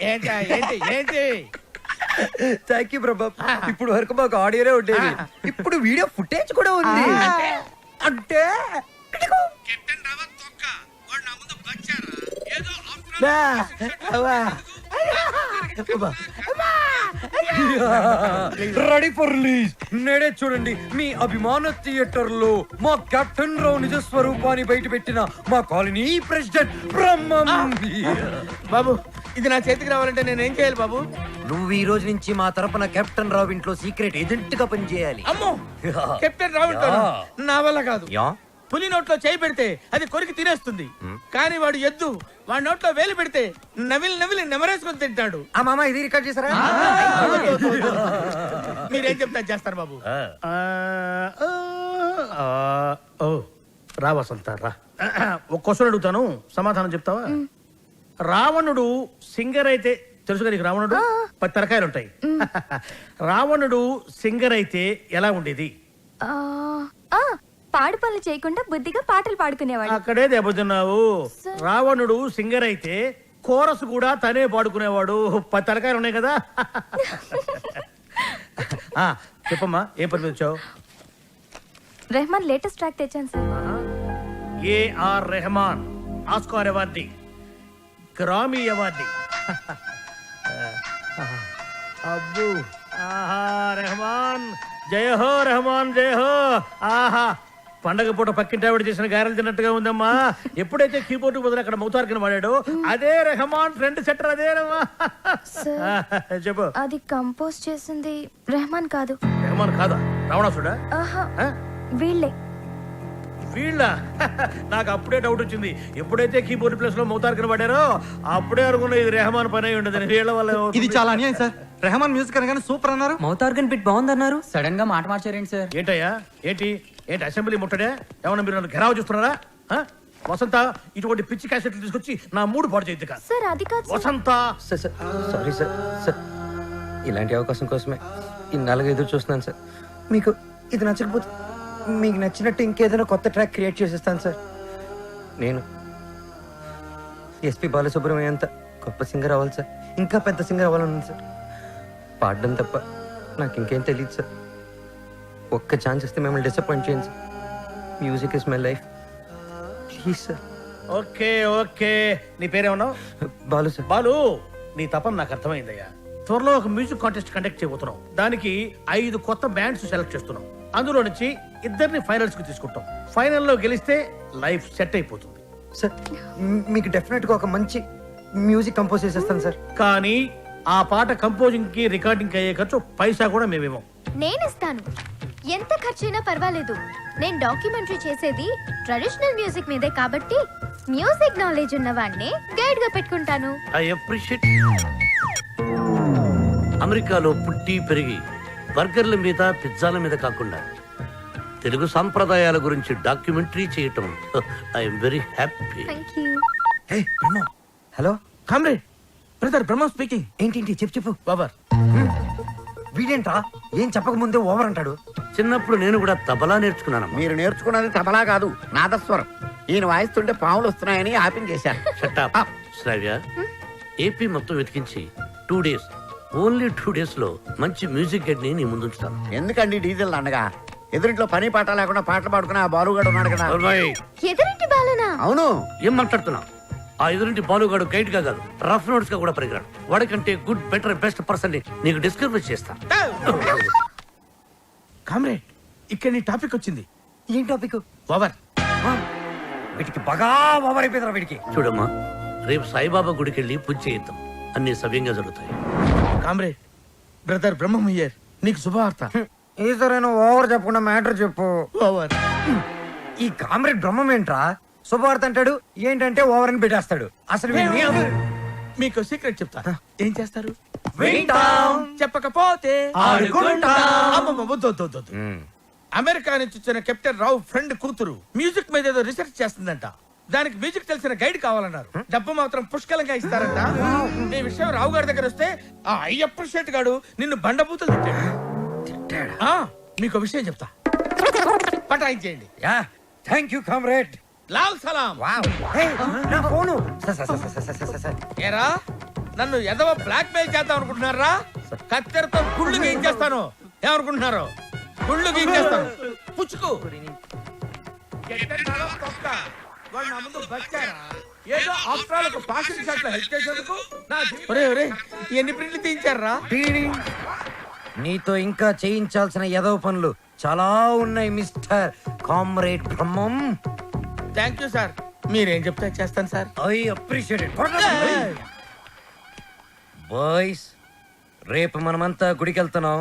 ఏంటి ఏంటి ఏంటి? థ్యాంక్ యూ ప్రభా. ఇప్పుడు వరకు మాకు ఆడియోనే ఉండేది, ఇప్పుడు వీడియో ఫుటేజ్ కూడా ఉంది. అంటే రెడీ ఫర్ రిలీజ్. నేడే చూడండి మీ అభిమాన థియేటర్ లో మా కెప్టెన్ రావు నిజ స్వరూపాన్ని బయట పెట్టిన మా కాలనీ ప్రెసిడెంట్ బ్రహ్మం. బాబు ఇది నా చేతికి రావాలంటే నేనేం చేయాలి బాబు? నువ్వు ఈ రోజు నుంచి మా తరపున కెప్టెన్ రావు ఇంట్లో సీక్రెట్ ఏజెంట్ గా పనిచేయాలి. అమ్మో కెప్టెన్ రావు ఇంట్లో నా వల్ల కాదు. పులి నోట్లో చేయి పెడితే అది కొరికి తినేస్తుంది, కానీ వాడు ఎద్దు. వాడి నోట్లో వేలు పెడితే నవిలి నవిలి నెమరేసుకొని తింటాడు. ఆ మామ ఇది రికార్డ్ చేశారా? మీరేం చెప్తా చేస్తారు బాబు. ఓ రా వసంత రా. ఒక క్వశ్చన్ అడుగుతాను, సమాధానం చెప్తావా? రావణుడు సింగర్ అయితే తెలుసు కదా నీకు? రావణుడు 10 తలకాయలు ఉంటాయి. రావణుడు సింగర్ అయితే ఎలా ఉండేది? పాడు పనులు చేయకుండా బుద్ధిగా పాటలు పాడుకునేవాడు. అక్కడే దెబ్బతిన్నావు. రావణుడు సింగర్ అయితే కోరస్ కూడా తనే పాడుకునేవాడు. 10 తలకాయలు ఉన్నాయి కదా. చెప్పమ్మా ఏ పని మీద వచ్చావు? రెహమాన్ లేటెస్ట్ ట్రాక్ తెచ్చాను sir. A R Rahman Oscar awardee, Grammy awardee. అబ్బు ఆహా రెహమాన్ జయ హో, రెహమాన్ జయ హో. ఆహా పండగ పూట పక్కింటి ఆవిడ చేసిన గారెలు తిన్నట్టుగా ఉందమ్మా. ఎప్పుడైతే కీబోర్డ్ బదులు అక్కడ మౌతార్కిన వాడాడు అదే రెహమాన్ ఫ్రెండ్ సెటర్ అదేనమ్మా. చెప్పు. అది కంపోజ్ చేసింది రెహమాన్ కాదు. రెహమాన్ కాదా? రావణాసుడా? వీళ్ళే. వీళ్ళ నాకు అప్పుడే డౌట్ వచ్చింది. ఎప్పుడైతే కీబోర్డ్ ప్లేస్ లో మౌతార్కిన వాడారో అప్పుడే అనుకున్నా ఇది రెహమాన్ పని అయి ఉండదు. వీళ్ళ వల్ల ఇది చాలా అన్యాయం సార్. రెహమాన్ మ్యూజిక్ అనగానే సూపర్ అన్నారు, మౌతార్గన్ బిట్ బాగుందన్నారు. సడన్ గా మాట మార్చారేంటి సార్? ఏంటయ్యా ఏంటి ఏంటి అసెంబ్లీ ముట్టడే? ఏమన్నా మీరు నన్ను ఘెరావు చూస్తున్నారా? వసంత ఇటువంటి పిచ్చి క్యాసెట్లు తీసుకొచ్చి నా మూడు పాడు చేయద్దు కాదు. సార్ అది కాదు వసంత. Sorry sir. సార్ ఇలాంటి అవకాశం కోసమే ఇన్నాళ్ళుగా ఎదురు చూస్తున్నాను సార్. మీకు ఇది నచ్చకపోతే మీకు నచ్చినట్టు ఇంకేదైనా కొత్త ట్రాక్ క్రియేట్ చేసేస్తాను సార్. నేను ఎస్పి బాలసుబ్రహ్మణ్యం అంత గొప్ప సింగర్ అవ్వాలి సార్. ఇంకా పెద్ద సింగర్ అవ్వాలన్నాను సార్. పాడడం తప్ప నాకు ఇంకేం తెలియదు సార్. ఒక్క ఛాన్స్ ఇస్తే మిమ్మల్ని డిసప్పాయింట్ చేయండి sir. Music is my life, please sir. Okay okay. నీ పేరేమన్నావు? బాలు సార్. బాలు నీ తపన నాకు అర్థమైందయ్యా. త్వరలో ఒక మ్యూజిక్ కాంటెస్ట్ కండక్ట్ చేయబోతున్నాం. దానికి 5 కొత్త బ్యాండ్స్ సెలెక్ట్ చేస్తున్నాం. అందులో నుంచి 2 ఫైనల్స్ కి తీసుకుంటాం. ఫైనల్లో గెలిస్తే లైఫ్ సెట్ అయిపోతుంది సార్. మీకు డెఫినెట్ గా ఒక మంచి మ్యూజిక్ కంపోజ్ చేసేస్తాను సార్. కానీ ఆ పాట కంపోజింగ్ కి రికార్డింగ్ కి అయ్యే ఖర్చు పైసా కూడా మేమేమో. నేనిస్తాను. ఎంత ఖర్చైనా పర్వాలేదు. నేను డాక్యుమెంటరీ చేసేది ట్రెడిషనల్ మ్యూజిక్ మీదే కాబట్టి మ్యూజిక్ నాలెడ్జ్ ఉన్నవాడిని గైడ్ గా పెట్టుకుంటాను. I appreciate. అమెరికాలో పుట్టి పెరిగి బర్గర్ల మీద పిజ్జాల మీద కాకుండా తెలుగు సాంప్రదాయాల గురించి డాక్యుమెంటరీ చేయటం I'm very happy. Hello comrade, brother Brahma speaking. ఏంటి చెప్పు. బాబర్ వీడేంట్రా ఏం చెప్పక ముందే ఓవర్ అంటాడు. చిన్నప్పుడు నేను కూడా తబలా నేర్చుకున్నాను. మీరు నేర్చుకున్నది తబలా కాదు, నాదస్వరం. ఈయన వాయిస్తుంటే పాములు వస్తున్నాయని ఆపించేశాను. శ్రావ్య, ఏపీ మొత్తం వెతికించి 2 days, ఓన్లీ 2 days లో మంచి మ్యూజిక్ గైడ్ ని నీ ముందుంచుతాను. ఎందుకండి డీజిల్ అండగా? ఎదురింట్లో పని పాట లేకుండా పాటలు పాడుకుని ఆ బాలుగాడు ఉన్నాడు కదా. ఎదురింటి బాలనా? అవును. ఏం మాట్లాడుతున్నా? ఆ ఎదురింటి బాలుగాడు గైడ్ గా కాదు, రఫ్ నోట్స్ గా కూడా పరిగరాడు. వాడికంటే గుడ్, బెటర్, బెస్ట్ పర్సన్ ని నీకు డిస్క్రైబ్ చేస్తా. కామ్రేడ్, ఇక్కడ నీ టాపిక్ వచ్చింది. ఏం టాపిక్? ఓవర్. వీటికి బాగా ఓవర్ అయిపోయిందిరా వీడికి. చూడమ్మా, రేపు సాయిబాబా గుడికి వెళ్ళి పూజ చేయిద్దాం, అన్ని సవ్యంగా జరుగుతాయి. కామ్రేడ్ బ్రదర్ బ్రహ్మయ్యర్, నీకు శుభవార్త. ఈసారైనా ఓవర్ చెప్పకుండా మ్యాటర్ చెప్పు. ఓవర్. ఈ కామ్రేడ్ బ్రహ్మం ఏంట్రా శుభవార్త అంటాడు, ఏంటంటే ఓవర్ అని పెట్టేస్తాడు. అసలు మీకు సీక్రెట్ చెప్తా. ఏం చేస్తారు? వింటాం. చెప్పకపోతే ఆడుకుంటాం. అమ్మమ్మ, వద్దు, వద్దు, వద్దు, వద్దు. అమెరికా నుంచి వచ్చిన కెప్టెన్ రావు ఫ్రెండ్ కూతురు మ్యూజిక్ మీద ఏదో రీసెర్చ్ చేస్తుందంట. దానికి మ్యూజిక్ తెలిసిన గైడ్ కావాలన్నారు. డబ్బు మాత్రం పుష్కలంగా ఇస్తారంట. ఈ విషయం రావు గారి దగ్గర వస్తే ఆ అయ్యప్ప షెట్ గాడు నిన్ను బండబూతులు తిట్టాడు. మీకు విషయం చెప్తా, పటాయించేయండి. Thank you comrade. లాల్ సలాం. నా ఫోను. ఏరా, నన్ను ఎదవ బ్లాక్ మెయిల్ చేద్దాం అనుకుంటున్నారా? కత్తెరతో గుళ్ళు గీయించేస్తాను. ఏమనుకుంటున్నారు? గుళ్ళు గీయించేస్తాను. పుచ్చుకు. ఎట్టెట్టాలో తొక్క. వాడు నా ముందు బచ్చారా? ఏదో ఆఫ్టర్ ఒక పాసింగ్ షాట్ లో హెల్ప్ చేసేందుకు ఎన్ని ప్రింట్లు తీయించారా? నీతో ఇంకా చేయించాల్సిన ఎదవ పనులు చాలా ఉన్నాయి mister comrade Brahmam. Thank you sir. మీరేం చెప్తే చేస్తాను sir. I appreciate it. Boys, రేపు మనమంతా గుడికి వెళ్తున్నాం.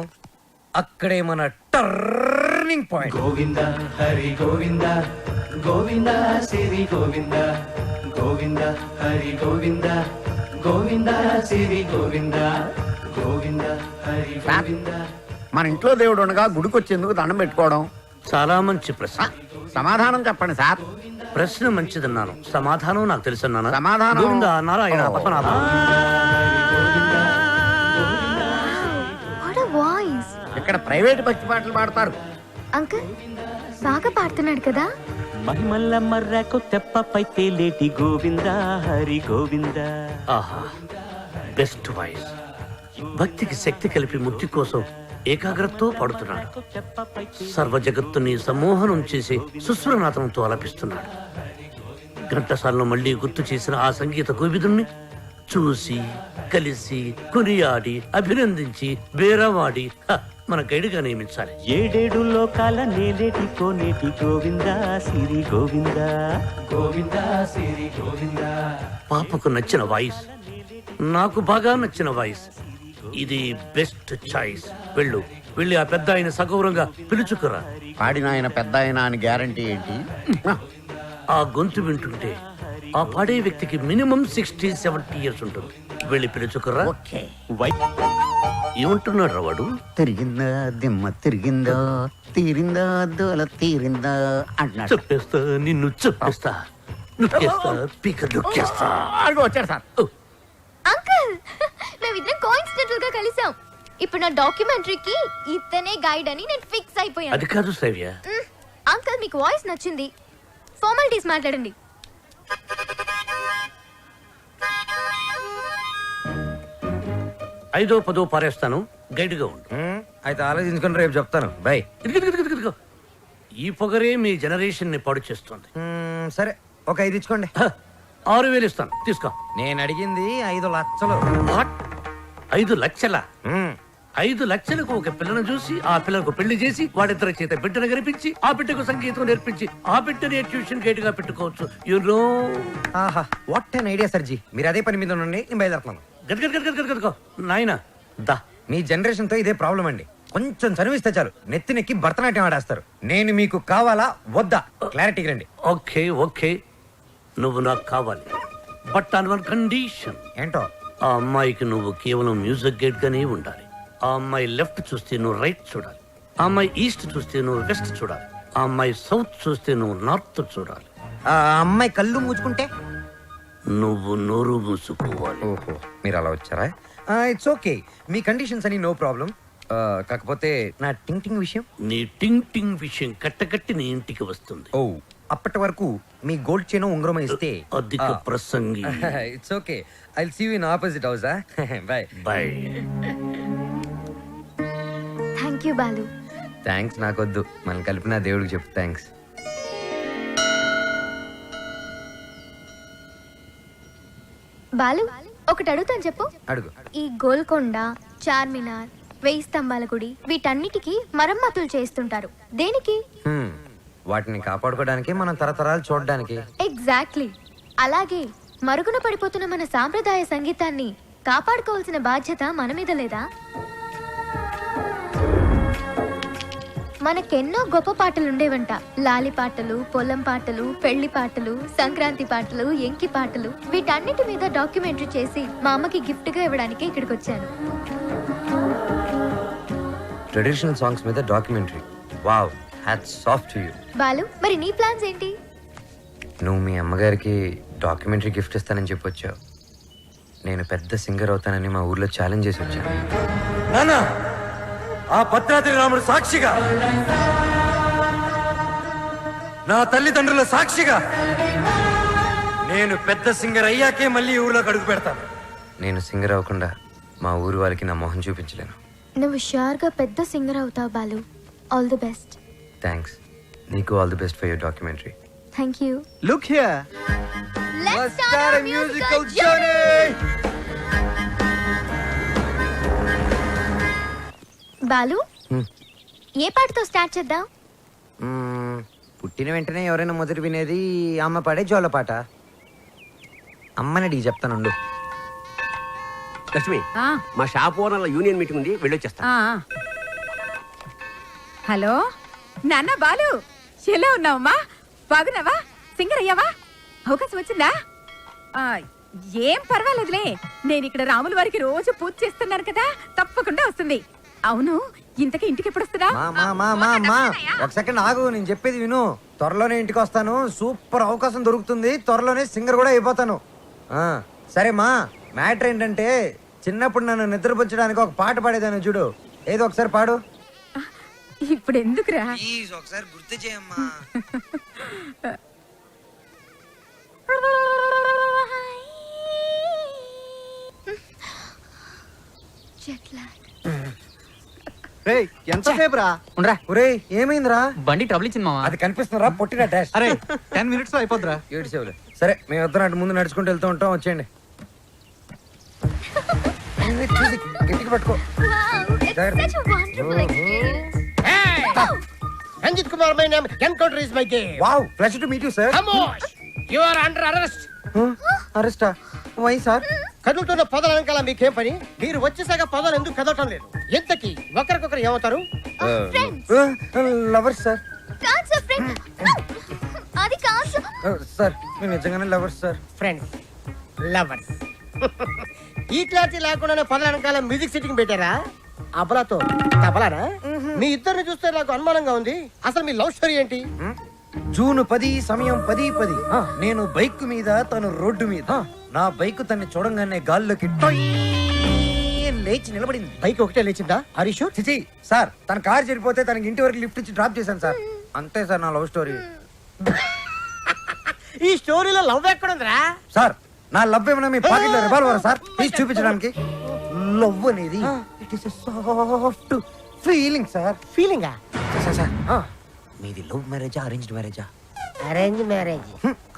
అక్కడే మన టర్నింగ్ పాయింట్. గోవింద హరి గోవింద గోవింద సిరి గోవింద గోవింద హరి గోవింద గోవింద సిరి గోవింద గోవింద హరి గోవింద. మన ఇంట్లో దేవుడు ఉండగా గుడికి వచ్చేందుకు దండం పెట్టుకోవడం చాలా మంచి ప్రశ్న. సమాధానం చెప్పండి సార్. ప్రశ్న మంచిదన్నాను, సమాధానం నాకు తెలుసన్నాను. సమాధానం గోవింద నారాయణ పద్మనాభ. ఇక్కడ ప్రైవేట్ భక్తి పాటలు పాడతారు. అంకుల్ బాగా పాడుతున్నాడు కదా. మహిమల్ల మర్రకు తెప్పపై తేలేటి గోవింద హరి గోవింద. ఆహా, బెస్ట్ వాయిస్. భక్తికి శక్తి కలిపి ముక్తి కోసం ఏకాగ్రతతో పాడుతున్నాడు. సర్వ జగత్తుని సమ్మోహనం చేసి సుస్వరనాథంతో ఆలపిస్తున్నాడు. ఘంటసాలను మళ్ళీ గుర్తు చేసిన ఆ సంగీత కోవిదుణ్ణి చూసి కలిసి కొనియాడి అభినందించి బేరవాడి మన గైడ్గా నియమించాలి. ఏడేడు లోకాల నేలేటి కోనేటి గోవింద సిరి గోవింద గోవింద సిరి గోవింద. పాపకు నచ్చిన వాయిస్, నాకు బాగా నచ్చిన వాయిస్. ఇది బెస్ట్ చాయిస్. వెళ్ళి ఆ పెద్ద ఆయన సగౌరవంగా పిలుచుకురా. పాడిన ఆయన పెద్ద ఆయన అని గ్యారంటీ ఏంటి? ఆ గొంతు వింటుంటే ఆ పాడే వ్యక్తికి మినిమం 60-70 ఇయర్స్ ఉంటుంది. వెళ్ళి పిలుచుకురా. ఏమంటున్నాడు రా వాడు? తిరిగిందా దిమ్మ తిరిగిందా, తీరిందా దోల తీరిందా అంటున్నాడు. చెప్పేస్తా, నిన్ను చెప్పేస్తా, నొక్కేస్తా, పీక నొక్కేస్తా. అడుగు వచ్చాడు సార్. అంకుల్ మేమిద్దరం కోఇన్సిడెంటల్ గా కలిసాం. ఇప్పుడు నా డాక్యుమెంటరీకి ఇతనే గైడ్ అని నేను ఫిక్స్ అయిపోయాను. అది కాదు శ్రవ్య. అంకుల్ మీకు వాయిస్ నచ్చింది, ఫార్మాలిటీస్ మాట్లాడండి. ఐదో పదో పారేస్తాను, గైడ్గా ఉండు. అయితే ఆలోచించుకుని రేపు చెప్తాను. బై. ఇదిగో. ఈ పొగరే మీ జనరేషన్ ని పాడు చేస్తుంది. సరే, ఒక 5 ఇచ్చుకోండి. 6,000 ఇస్తాను, తీసుకో. నేను అడిగింది 5 లక్షలు. 5 లక్షల? 5 లక్షలకు ఒక పిల్లను చూసి ఆ పిల్లకు పెళ్లి చేసి వాడిద్దరి చేత బిడ్డను కనిపించి ఆ బిడ్డకు సంగీతం నేర్పించి ఆ బిడ్డని ట్యూషన్ గైడ్ గా పెట్టుకోవచ్చు. యూనో. ఆహా, వాట్ ఎన్ ఐడియా సర్జీ. మీరు అదే పని మీద ఉండండి, నేను బయలుదేరుతున్నాను. గదగదగదగదగో నాయనా దా. మీ జనరేషన్ తో ఇదే ప్రాబ్లం అండి. కొంచెం చనువిస్తే చాలు నెత్తినెక్కి భరతనాట్యం ఆడేస్తారు. నేను మీకు కావాలా వద్దా క్లారిటీకి రండి. ఓకే, నువ్వు నాకు కావాలి, బట్ ఆన్ వన్ కండిషన్. ఏంటో? ఆ అమ్మాయికి నువ్వు కేవలం మ్యూజిక్ గైడ్ గానే ఉండాలి. ఆ అమ్మాయి లెఫ్ట్ చూస్తే నువ్వు రైట్ చూడాలి. ఆ అమ్మాయి ఈస్ట్ చూస్తే నువ్వు వెస్ట్ చూడాలి. ఆ అమ్మాయి సౌత్ చూస్తే నువ్వు నార్త్ చూడాలి. ఆ అమ్మాయి కళ్ళు మూసుకుంటే నువ్వు నోరు మూసుకోవాలి. ఓహో, మీరు అలా వచ్చారా? It's okay. మీ కండిషన్స్ అని నో ప్రాబ్లం. కాకపోతే నా టింగ్ విషయం. నీ టింగ్ విషయం కట్టకట్టి నీ ఇంటికి వస్తుంది. ఓ, అప్పటి వరకు మీ గోల్డ్ చైన్ ఉంగరం ఇస్తే అధిక ప్రసంగి. It's okay. I will see you in opposite house. Bye bye. Thank you Balu. Thanks నాకొద్దు, మనం కలిపిన దేవుడికి చెప్పు థ్యాంక్స్. బాలు ఒకటి అడుగుతాను, చెప్పు. అడుగు. ఈ గోల్కొండ, చార్మినార్, 1000 స్తంభాల గుడి వీటన్నిటికీ మరమ్మతులు చేస్తుంటారు. దేనికి? వాటిని కాపాడుకోవడానికి, మనం తరతరాలు చూడడానికి. ఎగ్జాక్ట్లీ. అలాగే మరుగున పడిపోతున్న మన సాంప్రదాయ సంగీతాన్ని కాపాడుకోవాల్సిన బాధ్యత మన మీద లేదా? మనకెన్నో గొప్ప పాటలుండేవంట. లాలి పాటలు, పొలం పాటలు, పెళ్లి పాటలు, సంక్రాంతి పాటలు, ఎంకి పాటలు. వీటన్నిటి మీద డాక్యుమెంటరీ చేసి మా అమ్మకి గిఫ్ట్ గా ఇవ్వడానికి ఇక్కడికి వచ్చాను. ట్రెడిషనల్ సాంగ్స్ మీద documentary. Wow, hats off to you. Balu, మరి నీ ప్లాన్స్ ఏంటి? నువ్వు మీ అమ్మగారికి డాక్యుమెంటరీ గిఫ్ట్ ఇస్తానని చెప్పొచ్చావు. నేను పెద్ద సింగర్ అవుతానని మా ఊర్లో ఛాలెంజ్ చేసి వచ్చాను. నానా, ఆ భద్రాద్రి రాముడు సాక్షిగా, నా తల్లిదండ్రుల సాక్షిగా, నేను పెద్ద సింగర్ అయ్యాకే మళ్ళీ ఊర్లోకి అడుగు పెడతాను. నేను సింగర్ అవ్వకుండా మా ఊరు వాళ్ళకి నా మొహం చూపించలేను. నువ్వు షూర్ గా పెద్ద సింగర్ అవుతావు Balu. All the best. Thanks. నీకు all the best for your documentary. Thank you. Look here. Let's start a musical journey. Balu, ఏ పాటతో స్టార్ట్ చేద్దాం? పుట్టిన వెంటనే ఎవరైనా మొదటి వినేది అమ్మ పాడే జోల పాట. అమ్మనడి చెప్తానుండు. లక్ష్మి, మా షాప్ ఓనర్ల యూనియన్ మీటింగ్ ఉంది, వెళ్ళొచ్చేస్తా. హలో నాన్న బాలు, ఎలా ఉన్నావమ్మా? బాగున్నావా? సింగర్ అయ్యావా? అవకాశం వచ్చిందా? ఏం పర్వాలేదులే, నేను ఇక్కడ రాముల వారికి రోజు పూజ చేస్తున్నాను కదా, తప్పకుండా వస్తుంది. అవును, ఇంతకీ ఇంటికి ఎప్పుడు వస్తుందా? ఒక సెకండ్ ఆగు, నేను చెప్పేది విను. త్వరలోనే ఇంటికి వస్తాను. సూపర్ అవకాశం దొరుకుతుంది. త్వరలోనే సింగర్ కూడా అయిపోతాను. సరే మా, మ్యాటర్ ఏంటంటే చిన్నప్పుడు నన్ను నిద్రపుచ్చడానికి ఒక పాట పాడేదాన్ని చూడు. ఏదో ఒకసారి పాడు. ఇప్పుడు ఎందుకురా? ఒకసారి గుర్తు చేయమ్మా. ఎంతసేపు రా? ఏమైందిరా? బండి ట్రబుల్ ఇచ్చింది మావా. అది కనిపిస్తుందిరా, పొట్టిన డాష్. అరే 10 minutes లో అయిపోద్దిరా. ఏడ్చేవులే. సరే, మేము ఇద్దరం అటు ముందు నడుచుకుంటూ వెళ్తూ ఉంటాం. వచ్చేయండి. గట్టిగా పట్టుకో. Ranjith Kumar my name. Encounter is my game. Wow, pleasure to meet you sir. Come on, you are under arrest. అరెస్టా? Why sir? కదులుతున్న పొదల వెనకాల మీకేం పని? మీరు వచ్చేసాక పొదలు ఎందుకు కదలటం లేదు? ఎంతకి ఒకరికొకరు ఏమవుతారు? Lovers sir. అది కాదు సార్, నేను నిజంగానే లవర్స్ సార్. Friends, lovers. ఈ క్లారిటీ లేకుండానే పొదల వెనకాల మ్యూజిక్ సిట్టింగ్ పెట్టారా? అబలాతో తబలానా? మీ ఇద్దరిని చూస్తే నాకు అనుమానంగా ఉంది. అసలు మీ లవ్ స్టోరీ ఏంటి? జూన్ 10 సమయం 10:10. నేను బైక్ మీద, తను రోడ్డు మీద. నా బైక్ తన్ని చూడంగానే గాల్లోకి లేచి నిలబడింది. బైక్ ఒకటే లేచిందా? హరీష్ చిచి సార్, తన కార్ చెడిపోతే తనకి ఇంటి వరకు లిఫ్ట్ ఇచ్చి డ్రాప్ చేశాను సార్. అంతే సార్ నా లవ్ స్టోరీ. ఈ స్టోరీలో లవ్ ఎక్కడుందిరా? సార్, నా లవ్ ఏమన్నా మీ పాకెట్లో రివాల్వర్ సార్? తీసి చూపించడానికి. లవ్ అనేది it is soft feeling sir. ఫీలింగా? సార్, మీది లవ్ మ్యారేజా అరేంజ్డ్ మ్యారేజా? Arrange marriage.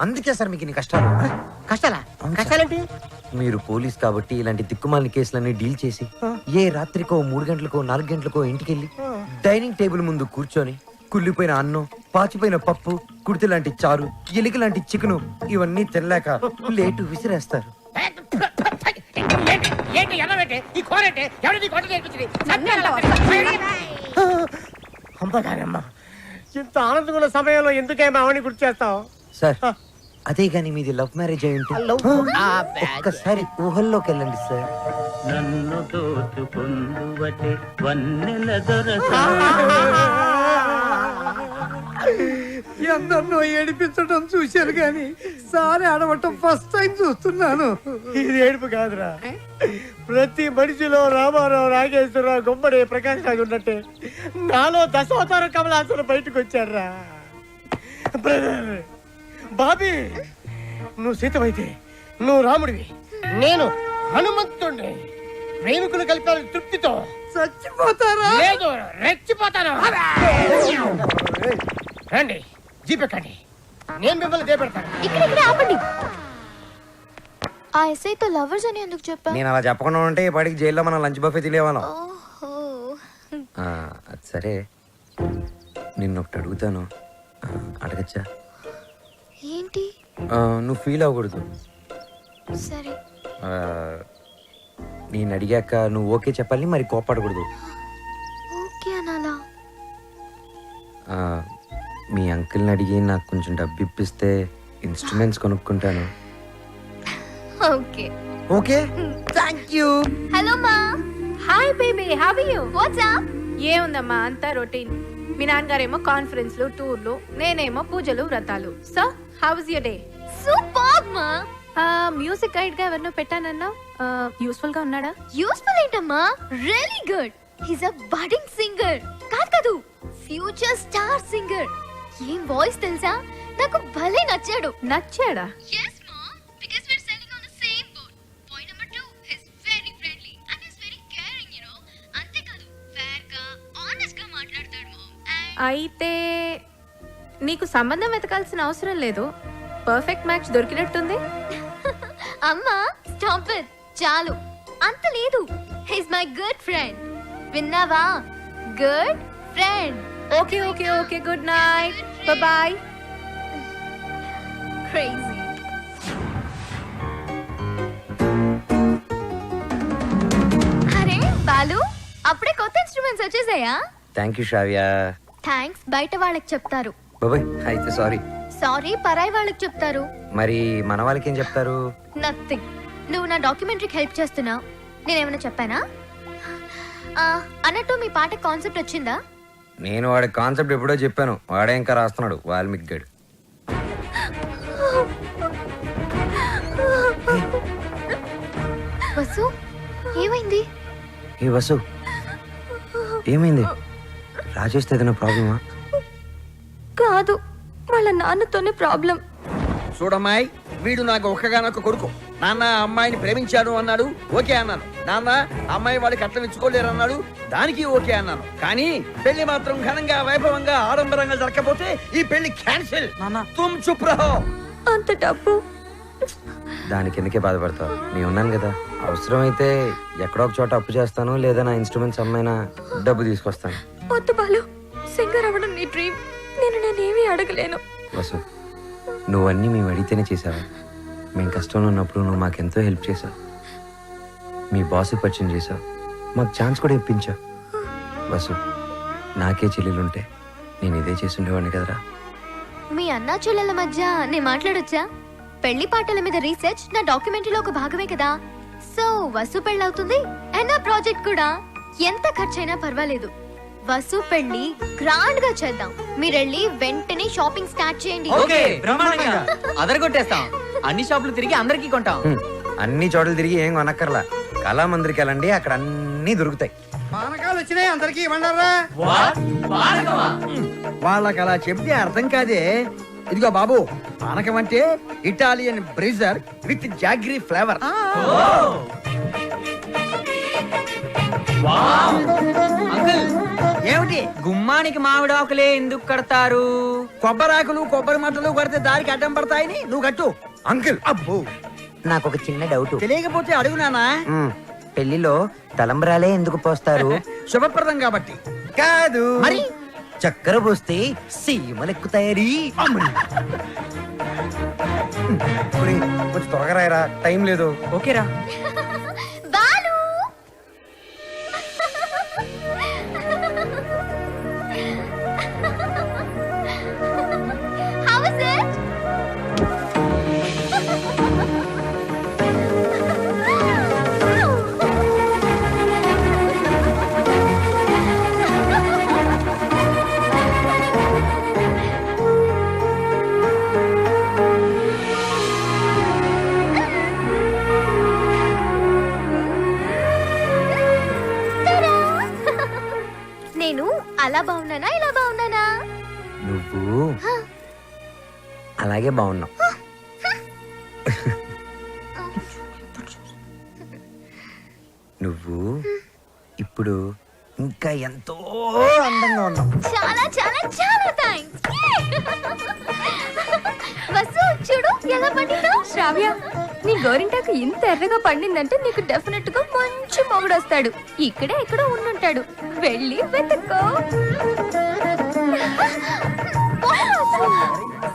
అందుకే సార్ మీకు ఇన్ని కష్టాలు. కష్టాలా? కష్టాలేంటి? మీరు పోలీస్ కాబట్టి ఇలాంటి దిక్కుమాలిన కేసులన్నీ డీల్ చేసి ఏ రాత్రికో 3 గంటలకో 4 గంటలకో ఇంటికెళ్ళి డైనింగ్ టేబుల్ ముందు కూర్చొని కుళ్ళిపోయిన అన్నం, పాచిపోయిన పప్పు, కుడితి లాంటి చారు, ఎలిక లాంటి చికెను ఇవన్నీ తినలేక లేటు విసిరేస్తారు. ఇంత ఆనందమైన సమయంలో ఎందుకే మావని గుర్తు చేస్తావు సార్? అదే గాని మీది లవ్ మ్యారేజ్ అయి ఉంటే ఒక్కసారి ఊహల్లోకి వెళ్ళండి సార్. నన్ను దోచుకుందువటే వన్నెల దొరసా. ఎందరినో ఏడిపించడం చూశాను కానీ సారి ఆడవటం ఫస్ట్ టైం చూస్తున్నాను. ఇది ఏడుపు కాదురా, ప్రతి మనిషిలో రామారావు, నాగేశ్వరరావు, గుమ్మడి, ప్రకాష్ రాజు ఉన్నట్టే నాలో దశావతార కమలాసులు బయటకు వచ్చారా. బ్రదర్ బాబీ, నువ్వు సీతమైతే నువ్వు రాముడివి, నేను హనుమంతుడిని. ప్రేమికులు కలిపారు తృప్తితో చచ్చిపోతారా? లేదు, రెచ్చిపోతాను. రండి, జీపెక్కండి, నేను మిమ్మల్ని దేపెడతాను. ఇక్కడ ఆపండి. ఆ ఎస్ఐతో లవర్స్ అని ఎందుకు చెప్పా? నేను అలా చెప్పకుండా ఉంటే ఈ పాటికి జైల్లో మనం లంచ్ బఫే తినేవాళ్ళం. అది సరే, నిన్నొకటి అడుగుతాను, అడగచ్చా? ఏంటి? నువ్వు ఫీల్ అవ్వకూడదు. సరే. నేను అడిగాక నువ్వు ఓకే చెప్పాలి, మరి కోప్పడకూడదు. ఓకే అనాలా? మీ అంకుల్ని అడిగి నాకు కొంచెం డబ్బు ఇప్పిస్తే ఇన్స్ట్రుమెంట్స్ కొనుక్కుంటాను. Okay. Okay, thank you. Hello మా. Hi baby, how are you? What's up? ఏముందమ్మా, అంతా రొటీన్. మీ నాన్నగారేమో కాన్ఫరెన్స్లు, టూర్లు, నేనేమో పూజలు, వ్రతాలు. So how was your day? Super మా. మ్యూజిక్ గైడ్ గా ఎవరినో పెట్టానన్నా, యూస్ఫుల్ గా ఉన్నాడా? యూస్ఫుల్ ఏంటమ్మా, really good. He's a budding singer. కాదు, ఫ్యూచర్ స్టార్ సింగర్. ఏం వాయిస్ తెలుసా, నాకు భలే నచ్చాడు. నచ్చాడా? yes mom, because we're selling on the same boat. Point number 2, he's very friendly and he's very caring, you know. అంతే కాదు, fair గా honest గా మాట్లాడతాడు mom. అయితే నీకు సంబంధం వెతకాల్సిన అవసరం లేదు, పర్ఫెక్ట్ మ్యాచ్ దొరికినట్టుంది. అమ్మా స్టాప్ ఇట్, చాలు. అంత లేదు, హీస్ మై గుడ్ ఫ్రెండ్. విన్నావా? Good friend. Okay okay okay, good night, bye. Crazy. అరే బాలు, అప్పుడే కొత్త ఇన్స్ట్రుమెంట్స్ వచ్చేసాయా? Thank you Shravya. థ్యాంక్స్ బయట వాళ్ళకి చెప్తారు. బాబాయ్ అయితే సారీ. సారీ పరాయి వాళ్ళకి చెప్తారు. మరి మన వాళ్ళకి ఏం చెప్తారు? నథింగ్. నువ్వు నా డాక్యుమెంటరీకి హెల్ప్ చేస్తున్నావు, నేనేమైనా చెప్పానా? అన్నట్టు మీ పాట కాన్సెప్ట్ వచ్చిందా? నేను వాడి కాన్సెప్ట్ ఎప్పుడో చెప్పాను, వాడే ఇంకా రాస్తున్నాడు, వాల్మీకి గడ్. వసు, ఏమైంది? ఏ వసు, ఏమైంది? రాజేష్తో ఏదైనా ప్రాబ్లమా? కాదు, వాళ్ళ నాన్నతోనే ప్రాబ్లం. చూడమ్మాయి, వీడు నాకు ఒక్కగానొక్క కొడుకు. నాన్న అమ్మాయిని ప్రేమించాడు అన్నాడు, ఓకే అన్నాను. నాన్న అమ్మాయి వాడికి అట్లం ఇచ్చుకోలేరు అన్నాడు, దానికి ఓకే అన్నాను. కానీ పెళ్లి మాత్రం ఘనంగా వైభవంగా ఆడంబరంగా జరగకపోతే ఈ పెళ్లి క్యాన్సిల్. తుమ్ చుప్ రహో. అంత డబ్బు దానికి ఎందుకే బాధపడతావు? నేను ఉన్నాను కదా, అవసరమైతే ఎక్కడో ఒక చోట అప్పు చేస్తాను, లేదా నా ఇన్స్ట్రుమెంట్స్ అమ్మైనా డబ్బు తీసుకొస్తాను. వద్దు బాలు, సింగర్ అవ్వడం నీ డ్రీమ్, నేనేమీ అడగలేను. వసు, నువ్వన్నీ మేము అడిగితేనే చేసావు. మేము కష్టంలో ఉన్నప్పుడు నువ్వు మాకెంతో హెల్ప్ చేసావు. మీ బాస్ పరిచయం చేసావు, మాకు ఛాన్స్ కూడా ఇప్పించావు. వసు, నాకే చెల్లెలుంటే నేను ఇదే చేసి ఉండేవాడిని కదరా. మీ అన్నా చెల్లెల మధ్య నేను మాట్లాడొచ్చా? పెళ్లి పాటల మీద రీసెర్చ్ నా డాక్యుమెంటరీలో ఒక భాగమే కదా. సో వసు పెళ్ళవుతుంది అండ్ నా ప్రాజెక్ట్ కూడా. ఎంత ఖర్చైనా పర్వాలేదు, వసు పెళ్లి గ్రాండ్ గా చేద్దాం. మీరెళ్ళి వెంటనే షాపింగ్ స్టార్ట్ చేయండి. ఓకే, బ్రహ్మాండంగా అదరగొట్టేస్తాం. అన్ని షాపులు తిరిగి అందరికీ కొంటాం. అన్ని చోట్ల తిరిగి ఏం కొనక్కర్లా, కళామందిరికి వెళ్ళండి, అక్కడ అన్ని దొరుకుతాయి. పానకాలు వచ్చినాయి, అందరికి ఇవ్వండారా. వాళ్ళకి అలా చెప్తే అర్థం కాదే. ఇదిగో బాబు, పానకం అంటే Italian Brezza with jaggery flavour. ఏమిటి? గుమ్మానికి మామిడాకులే ఎందుకు కడతారు? కొబ్బరాకులు కొబ్బరి మంటలు కొడితే దారికి అడ్డం పడతాయని నువ్వు కట్టు. అంకుల్, అబ్బో, నాకు ఒక చిన్న డౌట్. తెలియకపోతే అడుగునానా. పెళ్లిలో తలంబ్రాలే ఎందుకు పోస్తారు? శుభప్రదం కాబట్టి. కాదు మరి చక్కెర పోస్తే సీమలెక్కుతాయని. కొంచెం త్వరగా రాయరా, టైం లేదు. ఓకేరా. Balu, how is it? నేను అలా బాగున్నానా, ఇలా బాగున్నానా? నువ్వు అలాగే బాగున్నావు. నువ్వు ఇప్పుడు ఇంకా ఎంతో అందంగా ఉన్నావు. చాలా చాలా చాలా థాంక్స్. వసు చూడు ఎలా పండిందో. శ్రావ్య, నీ గోరింటాకు ఇంత ఎర్రగా పండిందంటే నీకు డెఫినెట్ గా మంచి మొగుడు వస్తాడు. ఇక్కడే ఎక్కడో ఉండుంటాడు, వెళ్ళి వెతుక్కో.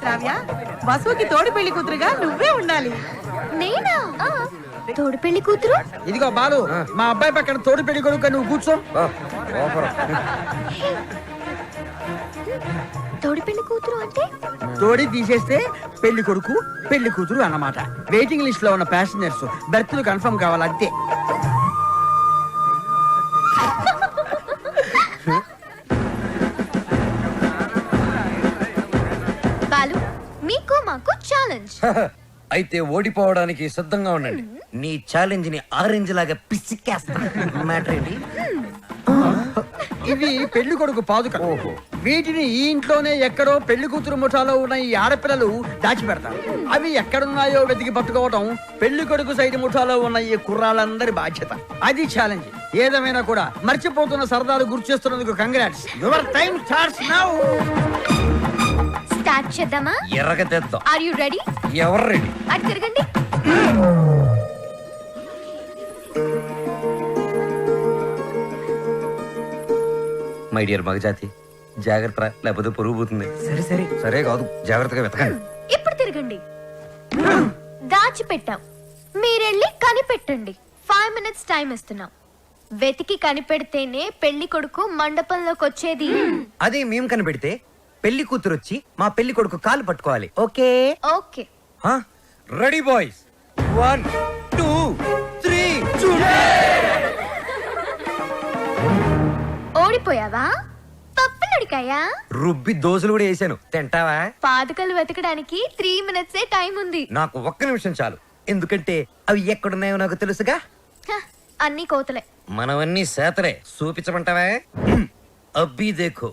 శ్రావ్య వసుకి తోడి పెళ్లి కూతురుగా నువ్వే ఉండాలి. నేనా తోడు పెళ్లి కూతురు? ఇదిగో బాలు, మా అబ్బాయి పక్కన తోడు పెళ్లి కొడుకు నువ్వు కూర్చో. తోడు పెళ్లి కూతురు అంటే తోడి తీసేస్తే పెళ్లి కొడుకు పెళ్లి కూతురు అన్నమాట. వెయిటింగ్ లిస్ట్ లో ఉన్న ప్యాసింజర్స్ బెర్త్లు కన్ఫర్మ్ కావాలి అంతే. బాలు, మీకు మాకు ఛాలెంజ్. అయితే ఓడిపోవడానికి సిద్ధంగా ఉండండి. నీ ఛాలెంజ్ ని ఆరెంజ్ లాగా పిసికేస్తా. మ్యాటర్ ఏంటి? ఇవి పెళ్లి కొడుకు పాదుక. వీటిని ఈ ఇంట్లోనే ఎక్కడో పెళ్లి కూతురు ముఠాలో ఉన్న ఈ ఆడపిల్లలు దాచిపెడతారు. అవి ఎక్కడున్నాయో వెతికి పట్టుకోవటం పెళ్లి కొడుకు సైడ్ ముఠాలో ఉన్న ఈ కుర్రాళ్ళందరి బాధ్యత. అది ఛాలెంజ్. ఏదేమైనా కూడా మర్చిపోతున్న సరదాలు గుర్తు చేస్తున్నందుకు congrats. Your time starts now. Start చేద్దామా? ఎర్రగతెద్దాం. Are you ready? ఎవరు రెడీ? అటు తిరగండి. మై డియర్ మగజాతి, జాగ్రత్త, లేకపోతే పొరుగు పోతుంది. సరే సరే సరే కాదు, జాగ్రత్తగా వెతకండి. ఇప్పుడు తిరగండి. దాచిపెట్టాం, మీరెళ్ళి కనిపెట్టండి. 5 minutes టైం ఇస్తున్నాం. వెతికి కనిపెడితేనే పెళ్లి కొడుకు మండపంలోకి వచ్చేది. అదే మేము కనిపెడితే పెళ్లి కూతురు వచ్చి మా పెళ్లి కొడుకు కాలు పట్టుకోవాలి. Okay okay. Ready boys, 1 2 3. ఓడిపోయావా? పప్పులడికాయా? రుబ్బి దోశలు కూడా వేసాను, తింటావా? పాదుకలు వెతకడానికి 3 minutes టైం ఉంది. నాకు 1 నిమిషం చాలు, ఎందుకంటే అవి ఎక్కడున్నాయో నాకు తెలుసుగా. అన్ని కోతలే. మనవన్నీ సేతలే. చూపించమంటావా? అబ్బి దేఖో.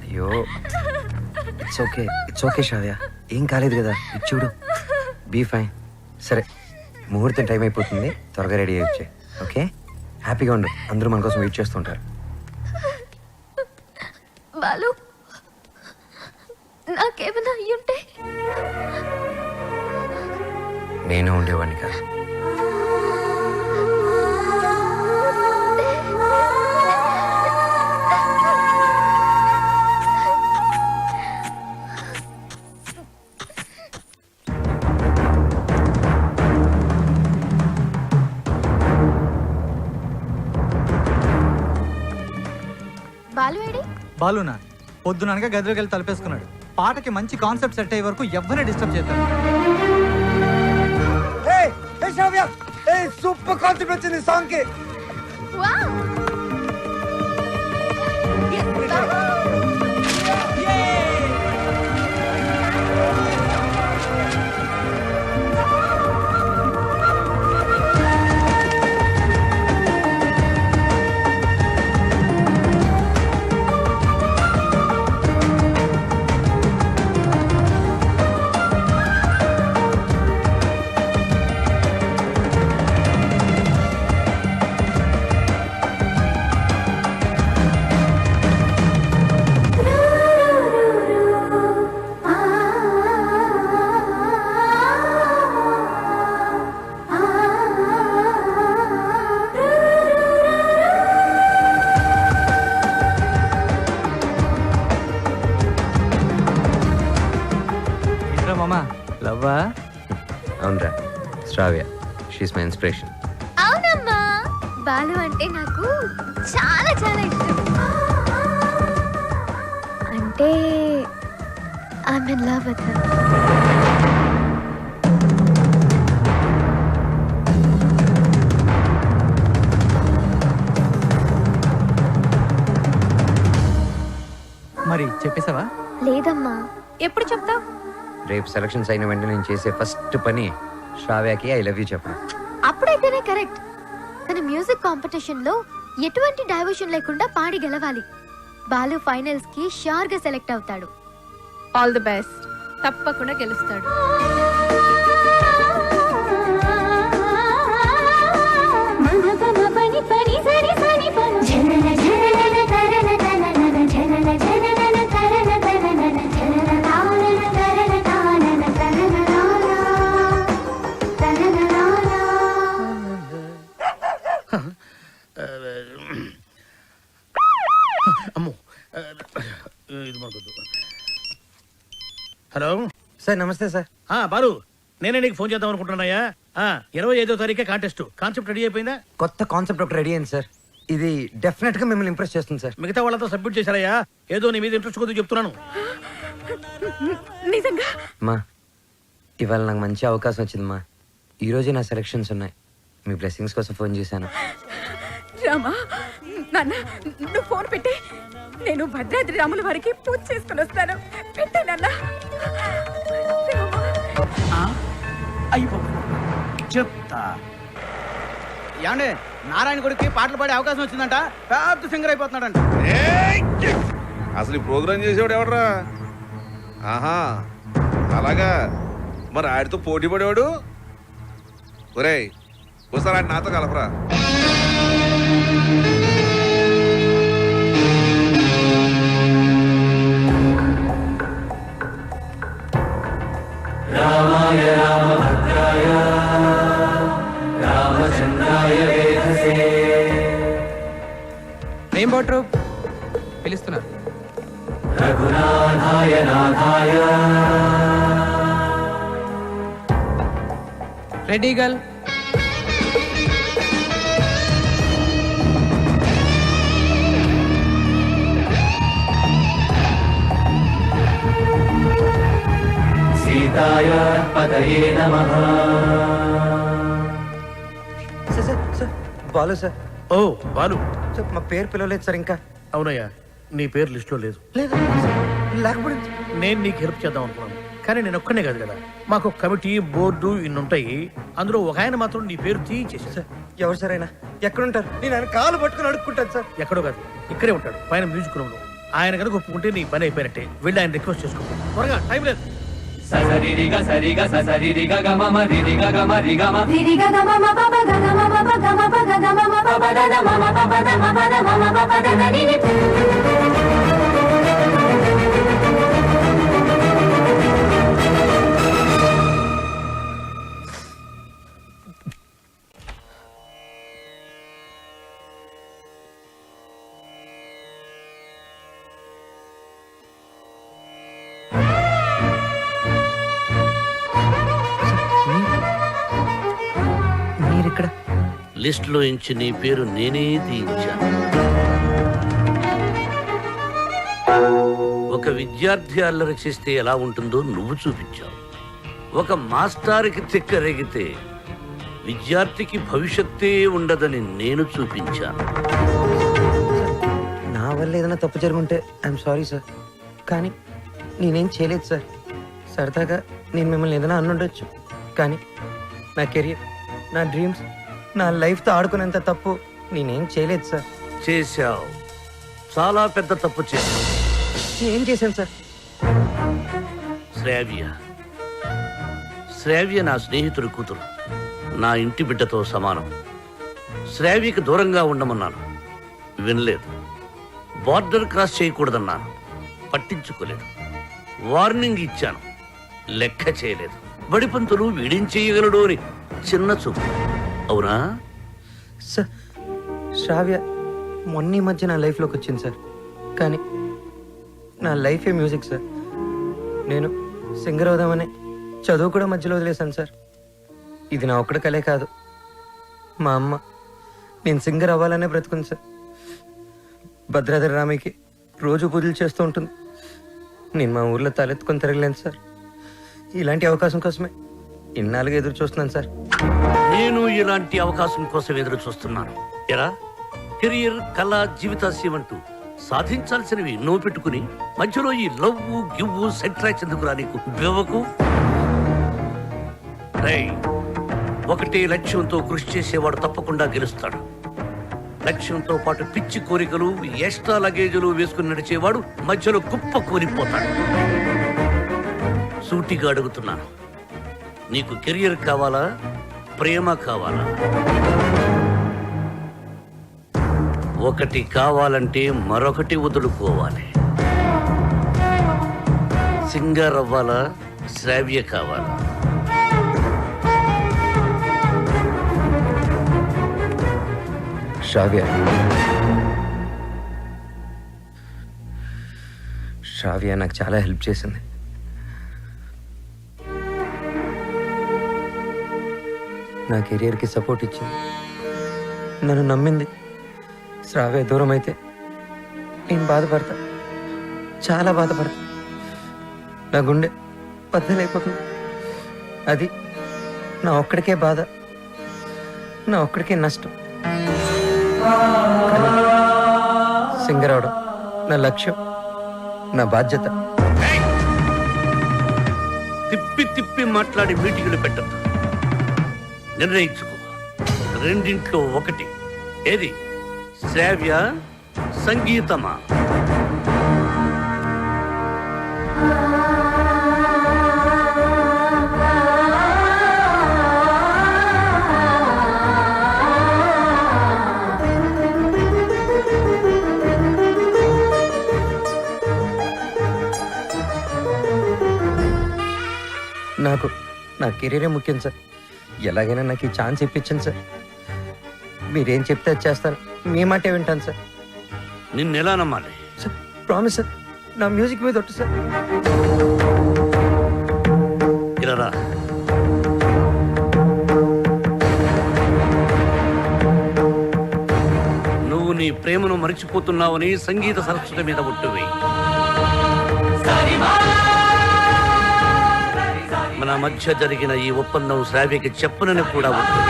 అయ్యో, ఇట్స్ ఓకే శ్రావ్య, ఏం కాలేదు కదా. చూడు, బీ ఫైన్. సరే, ముహూర్తం టైం అయిపోతుంది, త్వరగా రెడీ అయ్యి. ఓకే, హ్యాపీగా ఉండు. అందరూ మన కోసం వెయిట్ చేస్తుంటారు. బాలు, నాకేమైనా అయ్యుంటే? నేను ఉండేవాడిని కాదు. బాలు ఏడి? బాలునా పొద్దుననగా గదిలోకి వెళ్ళి తలపేసుకున్నాడు. పాటకి మంచి కాన్సెప్ట్ సెట్ అయ్యే వరకు ఎవరిని డిస్టర్బ్ చేద్దాం. సూపర్ కాన్సెప్ట్ వచ్చింది సాంగ్ కి. లవ్వా? అవునరా, శ్రావ్య, షీస్ మై ఇన్స్పిరేషన్. అవునమ్మా, బాలు అంటే నాకు చాలా చాలా ఇష్టం. అంటే I'm in love with him. మరి చెప్పేసావా? లేదమ్మా. ఎప్పుడు చెప్తావు? రేపు సెలక్షన్స్ అయిన వెంటనే నేను చేసే ఫస్ట్ పని శ్రావ్యకి ఐ లవ్ యూ చెప్పడం. అప్పుడైతేనే కరెక్ట్. తన మ్యూజిక్ కాంపిటీషన్ లో ఎటువంటి డైవర్షన్ లేకుండా పాడి గెలవాలి. బాలు ఫైనల్స్ కి షూర్ గా సెలెక్ట్ అవుతాడు. All the best. తప్పకుండా గెలుస్తాడు. అమ్మో, ఇది మనకొద్దు. హలో సార్, నమస్తే సార్. బాలు, నేనే నీకు ఫోన్ చేద్దాం అనుకుంటున్నాయా? 25వ తారీఖే కాంటెస్ట్. కాన్సెప్ట్ రెడీ అయిపోయిందా? కొత్త కాన్సెప్ట్ ఒకటి రెడీ అయింది సార్. ఇది డెఫినెట్ గా మిమ్మల్ని ఇంప్రెస్ చేస్తుంది సార్. మిగతా వాళ్ళతో సబ్మిట్ చేశారయ్యా. ఏదో నీ మీద ఇంట్రెస్ట్ కొద్దిగా చెప్తున్నాను. నిజంగా మా ఇవాళ నాకు మంచి అవకాశం వచ్చిందమ్మా. ఈ రోజే నా సెలక్షన్స్ ఉన్నాయి. మీ బ్లెస్సింగ్స్ కోసం ఫోన్ చేశాను. రామా, నాన్న నువ్వు ఫోన్ పెట్టి, నేను భద్రాద్రి రాముల వారికి పూజ చేసుకుని వస్తాను. పెట్టే నాన్న. చెప్తా. ఏమండి, నారాయణ గుడికి పాటలు పాడే అవకాశం వచ్చిందంట. పెద్ద సింగర్ అయిపోతున్నాడంట. అసలు ఈ ప్రోగ్రామ్ చేసేవాడు ఎవడరా? ఆహా, అలాగా. మరి ఆడితో పోటీ పడేవాడు. ఒరేయ్, ఒకసారి ఆడి నాతో కలపరా. రామాయ రామభద్రాయ రామచంద్రాయ వేధసే. రెయిన్బో ట్రూప్ పిలుస్తున్నారు. రఘునాథాయ నాథాయ. Ready girl. సీతాయ పదయే నమః. Sir, Balu sir. ఓ బాలు సార్, మా పేరు పిలవలేదు సార్ ఇంకా. అవునయ్యా, నీ పేరు లిస్టులో లేదు. లేకపోతే నేను నీకు హెల్ప్ చేద్దాం అనుకున్నాను, కానీ నేను ఒక్కనే కాదు కదా. మాకు కమిటీ, బోర్డు ఇన్ని ఉంటాయి. అందులో ఒక ఆయన మాత్రం నీ పేరు తీసేసి. సార్, ఎవరు సార్ అయినా? ఎక్కడుంటారు? నేను ఆయన కాలు పట్టుకుని అడుక్కుంటాను సార్. ఎక్కడో కాదు, ఇక్కడే ఉంటాడు, పైన మ్యూజిక్ రూమ్ లో. ఆయన కనుక ఒప్పుకుంటే నీ పని అయిపోయినట్టే. వెళ్ళి ఆయన రిక్వెస్ట్ చేసుకో. త్వరగా, టైం లేదు. ససరిరిగ సరిగ ససరిరిగ గమమ రిరిగ గమ రిగమ రిరిగ గమమ పప గమ పప గమ పగ గమ పప దద మమ పప దమ పద మమ పప దద రిరి. లిస్టులో ఇంచి నీ పేరు నేనే తీయించాను. ఒక విద్యార్థి అల్లరి చేస్తే ఎలా ఉంటుందో నువ్వు చూపించావు. ఒక మాస్టారికి తిక్కరేగితే విద్యార్థికి భవిష్యత్తే ఉండదని నేను చూపించాను. నా వల్ల ఏదైనా తప్పు జరుగుంటే ఐఎమ్ సారీ సార్, కానీ నేనేం చేయలేదు సార్. సరదాగా నేను మిమ్మల్ని ఏదైనా అనుండొచ్చు, కానీ నా కెరియర్, నా డ్రీమ్స్, నా లైఫ్తో ఆడుకునేంత తప్పు నేనేం చేయలేదు సార్. చేశావు, చాలా పెద్ద తప్పు చేశావు. ఏం చేశాను సార్? శ్రావ్య నా స్నేహితుడి కూతురు, నా ఇంటి బిడ్డతో సమానం. శ్రావ్యకి దూరంగా ఉండమన్నాను, వినలేదు. బార్డర్ క్రాస్ చేయకూడదన్నాను, పట్టించుకోలేదు. వార్నింగ్ ఇచ్చాను, లెక్క చేయలేదు. బడిపంతులు వీడేం చేయగలడు అని చిన్న చూపు. అవునా సార్? శ్రావ్య మొన్న మధ్య నా లైఫ్లోకి వచ్చింది సార్, కానీ నా లైఫే మ్యూజిక్ సార్. నేను సింగర్ అవుదామని చదువు కూడా మధ్యలో వదిలేశాను సార్. ఇది నా ఒక్కడి కలే కాదు, మా అమ్మ నేను సింగర్ అవ్వాలనే బ్రతుకుంది సార్. భద్రాద్రి రామయ్యకి రోజు పూజలు చేస్తూ ఉంటుంది. నేను మా ఊర్లో తలెత్తుకొని తిరగలేను సార్. ఇలాంటి అవకాశం కోసమే ఇన్నాళ్ళుగా ఎదురు చూస్తున్నాను సార్. నేను ఇలాంటి అవకాశం కోసం ఎదురు చూస్తున్నాను. ఎరా కెరియర్, కళ, జీవితాశయం అంటూ సాధించాల్సినవి నువ్వు పెట్టుకుని మధ్యలో ఈ లవ్వు గివ్వు సెంట్రాక్స్ ఎందుకురా నీకు బెవకు? ఒకటే లక్ష్యంతో కృషి చేసేవాడు తప్పకుండా గెలుస్తాడు. లక్ష్యంతో పాటు పిచ్చి కోరికలు, ఎక్స్ట్రా లగేజీలు వేసుకుని నడిచేవాడు మధ్యలో కుప్ప కూలిపోతాడు. సూటిగా అడుగుతున్నాను, నీకు కెరియర్ కావాలా, ప్రేమ కావాలా? ఒకటి కావాలంటే మరొకటి వదులుకోవాలి. సింగర్ అవ్వాలా, శ్రావ్య కావాలా? శ్రావ్య నాకు చాలా హెల్ప్ చేసింది. నా కెరియర్కి సపోర్ట్ ఇచ్చింది, నన్ను నమ్మింది. శ్రావ్య దూరం అయితే నేను బాధపడతా, చాలా బాధపడతా. నా గుండె బద్దలైపోతుంది. అది నా ఒక్కడికే బాధ, నా ఒక్కడికే నష్టం. సింగర్ అవడం నా లక్ష్యం, నా బాధ్యత. తిప్పి తిప్పి మాట్లాడి మీటింగులు పెట్టద్దు. నిర్ణయించుకో, రెండింట్లో ఒకటి. ఏది, శ్రావ్య సంగీతమా? నాకు నా కెరీరే ముఖ్యం సార్. ఎలాగైనా నాకు ఈ ఛాన్స్ ఇప్పించండి సార్. మీరేం చెప్తే అది చేస్తాను, మీ మాటే వింటాను సార్. నిన్నెలా నమ్మాలి? సార్ ప్రామిస్ సార్, నా మ్యూజిక్ మీద ఒట్టు సార్. ఇలా నువ్వు నీ ప్రేమను మరిచిపోతున్నావని సంగీత సరస్వతి మీద ఒట్టువి. మన మధ్య జరిగిన ఈ ఒప్పందం శ్రావ్యకి చెప్పనని కూడా ఒట్టువి.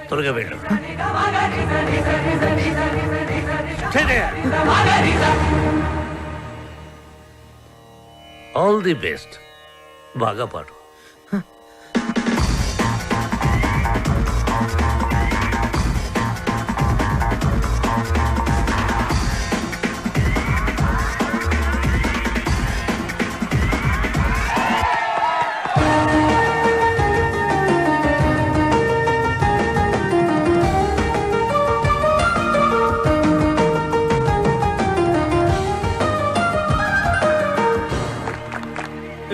త్వరగా వెళ్ళు. All the best. బాగా పాడు.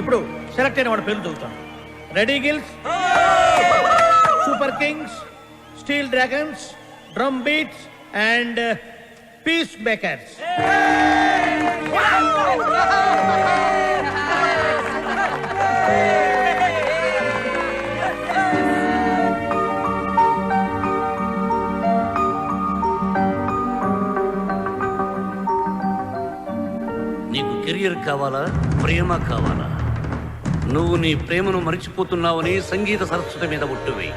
ఇప్పుడు సెలెక్ట్ అయిన వాడి పేరు చదువుతాను. Reddy gills, super kings, steel dragons, drum beats and peace makers. నీకు కెరియర్ కావాలా, ప్రేమ కావాలా? నువ్వు నీ ప్రేమను మరిచిపోతున్నావని సంగీత సరస్వతి మీద ఒట్టువి.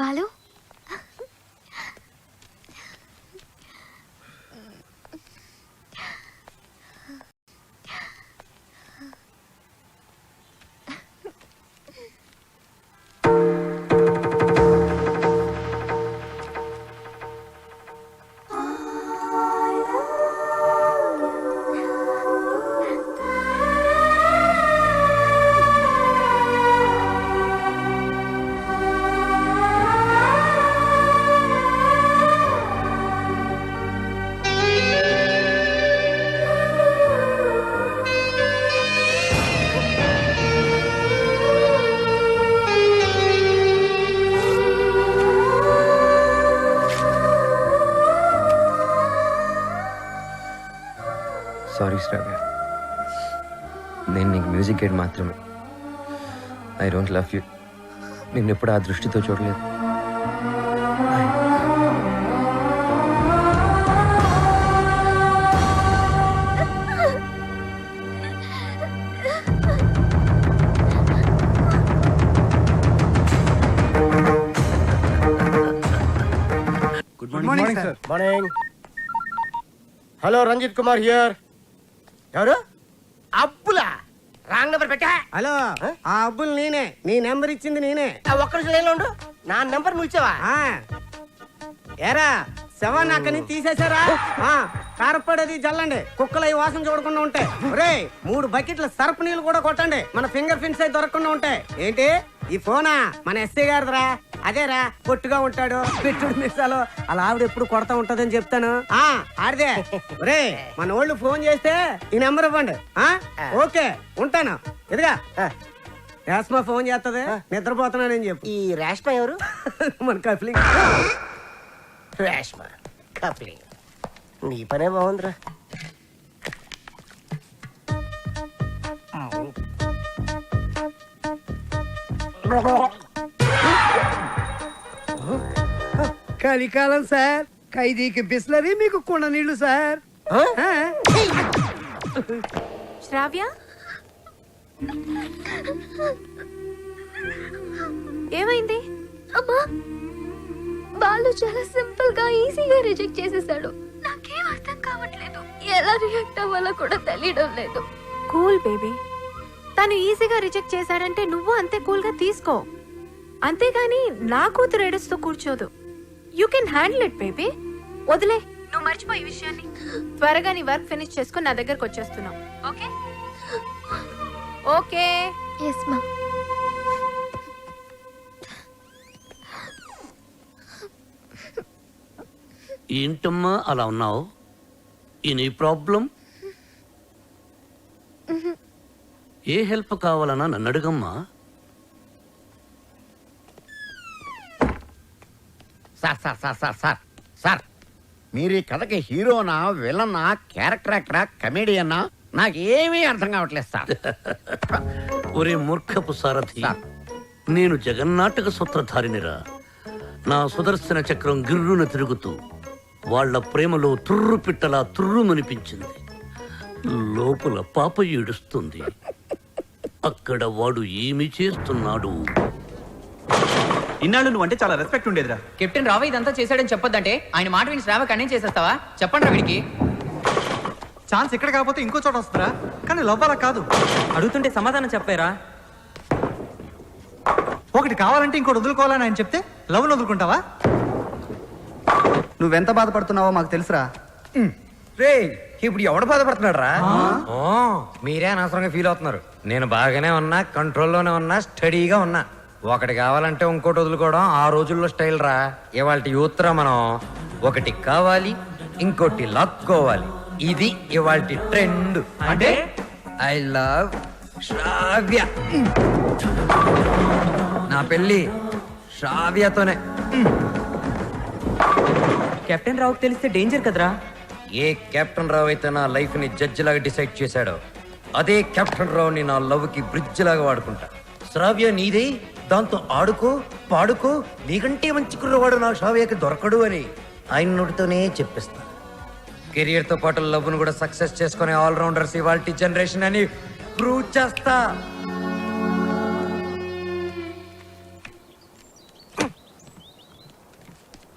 బాలు, సారీ శ్రావ్య, నేను నీకు మ్యూజిక్ గైడ్ మాత్రమే. I don't love you. నిన్నెప్పుడు ఆ దృష్టితో చూడలేదు. Good morning sir. Morning. Hello, Ranjith Kumar here. ఎవరు? అబ్బులా? రాంగ్ నెంబర్ పెట్టా. హలో, ఆ అబ్బుల్ నేనే. నీ నెంబర్ ఇచ్చింది నేనే. ఒక్క నిమిషం లైన్లో ఉండు. నా నెంబర్ నువ్వు ఇచ్చావా? ఏరా, శవాన్ని అక్కడి నుంచి తీసేశారా? కారపడేది జల్లండి, కుక్కలు అవి వాసన చూడకుండా ఉంటాయి. ఒరే, 3 బకెట్ల సర్ఫ్ నీళ్ళు కూడా కొట్టండి, మన ఫింగర్ ప్రింట్స్ అయితే దొరకకుండా ఉంటాయి. ఏంటి ఈ ఫోనా? మన ఎస్ఐ గారిదిరా. అదేరా, పొట్టుగా ఉంటాడు, పెట్టుడు మిసాలు, అలా ఆవిడ ఎప్పుడు కొడతా ఉంటదని చెప్తాను. ఆడిదే. ఒరే, మన వాళ్ళు ఫోన్ చేస్తే ఈ నెంబర్ ఇవ్వండి. ఓకే, ఉంటాను. ఎదుగా రేష్మ ఫోన్ చేస్తుంది, నిద్రపోతున్నానని చెప్పు. ఈ రేష్మ ఎవరు? మన కఫ్లింగ్. రేష్మ కప్లింగ్. నీ పనే బాగుందిరా. కలికాలం సార్, ఖైదీకి బిస్లరీ, మీకు కుండ నీళ్లు సార్. శ్రావ్య, ఏమైంది? అమ్మా, బాలు చాలా సింపుల్ గా ఈజీగా రిజెక్ట్ చేసేసాడు. నాకేం అర్థం కావట్లేదు, ఎలా రియాక్ట్ అవ్వాలో కూడా తెలియడం లేదు. Cool baby. తను ఈజీగా రిజెక్ట్ చేశాడంటే నువ్వు అంతే కూల్ గా తీసుకో. అంతేగాని నా కూతురు ఏడుస్తూ కూర్చోదు. You can handle it baby. వదిలే, నువ్వు మర్చిపోయి ఈ విషయాన్ని. త్వరగా నీ వర్క్ ఫినిష్ చేసుకుని నా దగ్గరకు వచ్చేస్తున్నావు. ఓకే? ఓకే. ఎస్ మా. ఏంటమ్మా అలా ఉన్నావు? Any problem? ఏ హెల్ప్ కావాలన్నా నన్ను అడుగమ్మా. Sir sir sir sir sir sir, మీరు ఈ కథకి హీరోనా, విలనా, క్యారెక్టర్ యాక్టరా, కమేడియన్నా, నాకేమీ అర్థం కావట్లేదు సార్. ఒరే మూర్ఖపు సారథి, నేను జగన్నాటక సూత్రధారినిరా. నా సుదర్శన చక్రం గిర్రున తిరుగుతూ వాళ్ళ ప్రేమలో తుర్రు పిట్టలా తుర్రుమనిపించింది. లోపల పాప ఏడుస్తుంది. అక్కడ వాడు ఏమి చేస్తున్నాడు? ఇన్నాళ్ళు నువ్వు అంటే చాలా రెస్పెక్ట్ ఉండేదిరా. కెప్టెన్ రావు ఇదంతా చేశాడని చెప్పొద్దంటే ఆయన మాట విని శ్రావ కన్నే చేసేస్తావా? చెప్పండి రా వీడికి. ఛాన్స్ ఇక్కడ కాకపోతే ఇంకో చోట వస్తారా? కానీ లవ్ అలా కాదు. అడుగుతుంటే సమాధానం చెప్పారా? ఒకటి కావాలంటే ఇంకోటి వదులుకోవాలని ఆయన చెప్తే లవ్ను వదులుకుంటావా? నువ్వెంత బాధపడుతున్నావో మాకు తెలుసురా. రే, ఇప్పుడు ఎవడు బాధపడుతున్నాడు రా? మీరే అనవసరంగా ఫీల్ అవుతున్నారు. నేను బాగానే ఉన్నా, కంట్రోల్లోనే ఉన్నా, స్టడీగా ఉన్నా. ఒకటి కావాలంటే ఇంకోటి వదులుకోవడం ఆ రోజుల్లో స్టైల్ రా. ఇవాళ యూత్ రా మనం. ఒకటి కావాలి, ఇంకోటి లాక్కోవాలి. ఇది ఇవాళ ట్రెండ్. అంటే ఐ లవ్ శ్రావ్య. నా పెళ్ళి శ్రావ్యతోనే. కెప్టెన్ రావుకి తెలిస్తే డేంజర్ కదరా. ఏ కెప్టెన్ రావు అయితే నా లైఫ్ ని జడ్జి లాగా డిసైడ్ చేశాడో, అదే కెప్టెన్ రావుని నా లవ్ కి బ్రిడ్జ్ లాగా వాడుకుంటా. శ్రావ్య నీదే, దాంతో ఆడుకో, పాడుకో. నీకంటే మంచి కుర్రవాడు నా శ్రావ్యకి దొరకడు అని ఆయన నోటితోనే చెప్పిస్తా. కెరియర్ తో పాటు లవ్ ను కూడా సక్సెస్ చేసుకునే ఆల్రౌండర్స్ ఇవాల్టి జనరేషన్ అని ప్రూవ్ చేస్తా.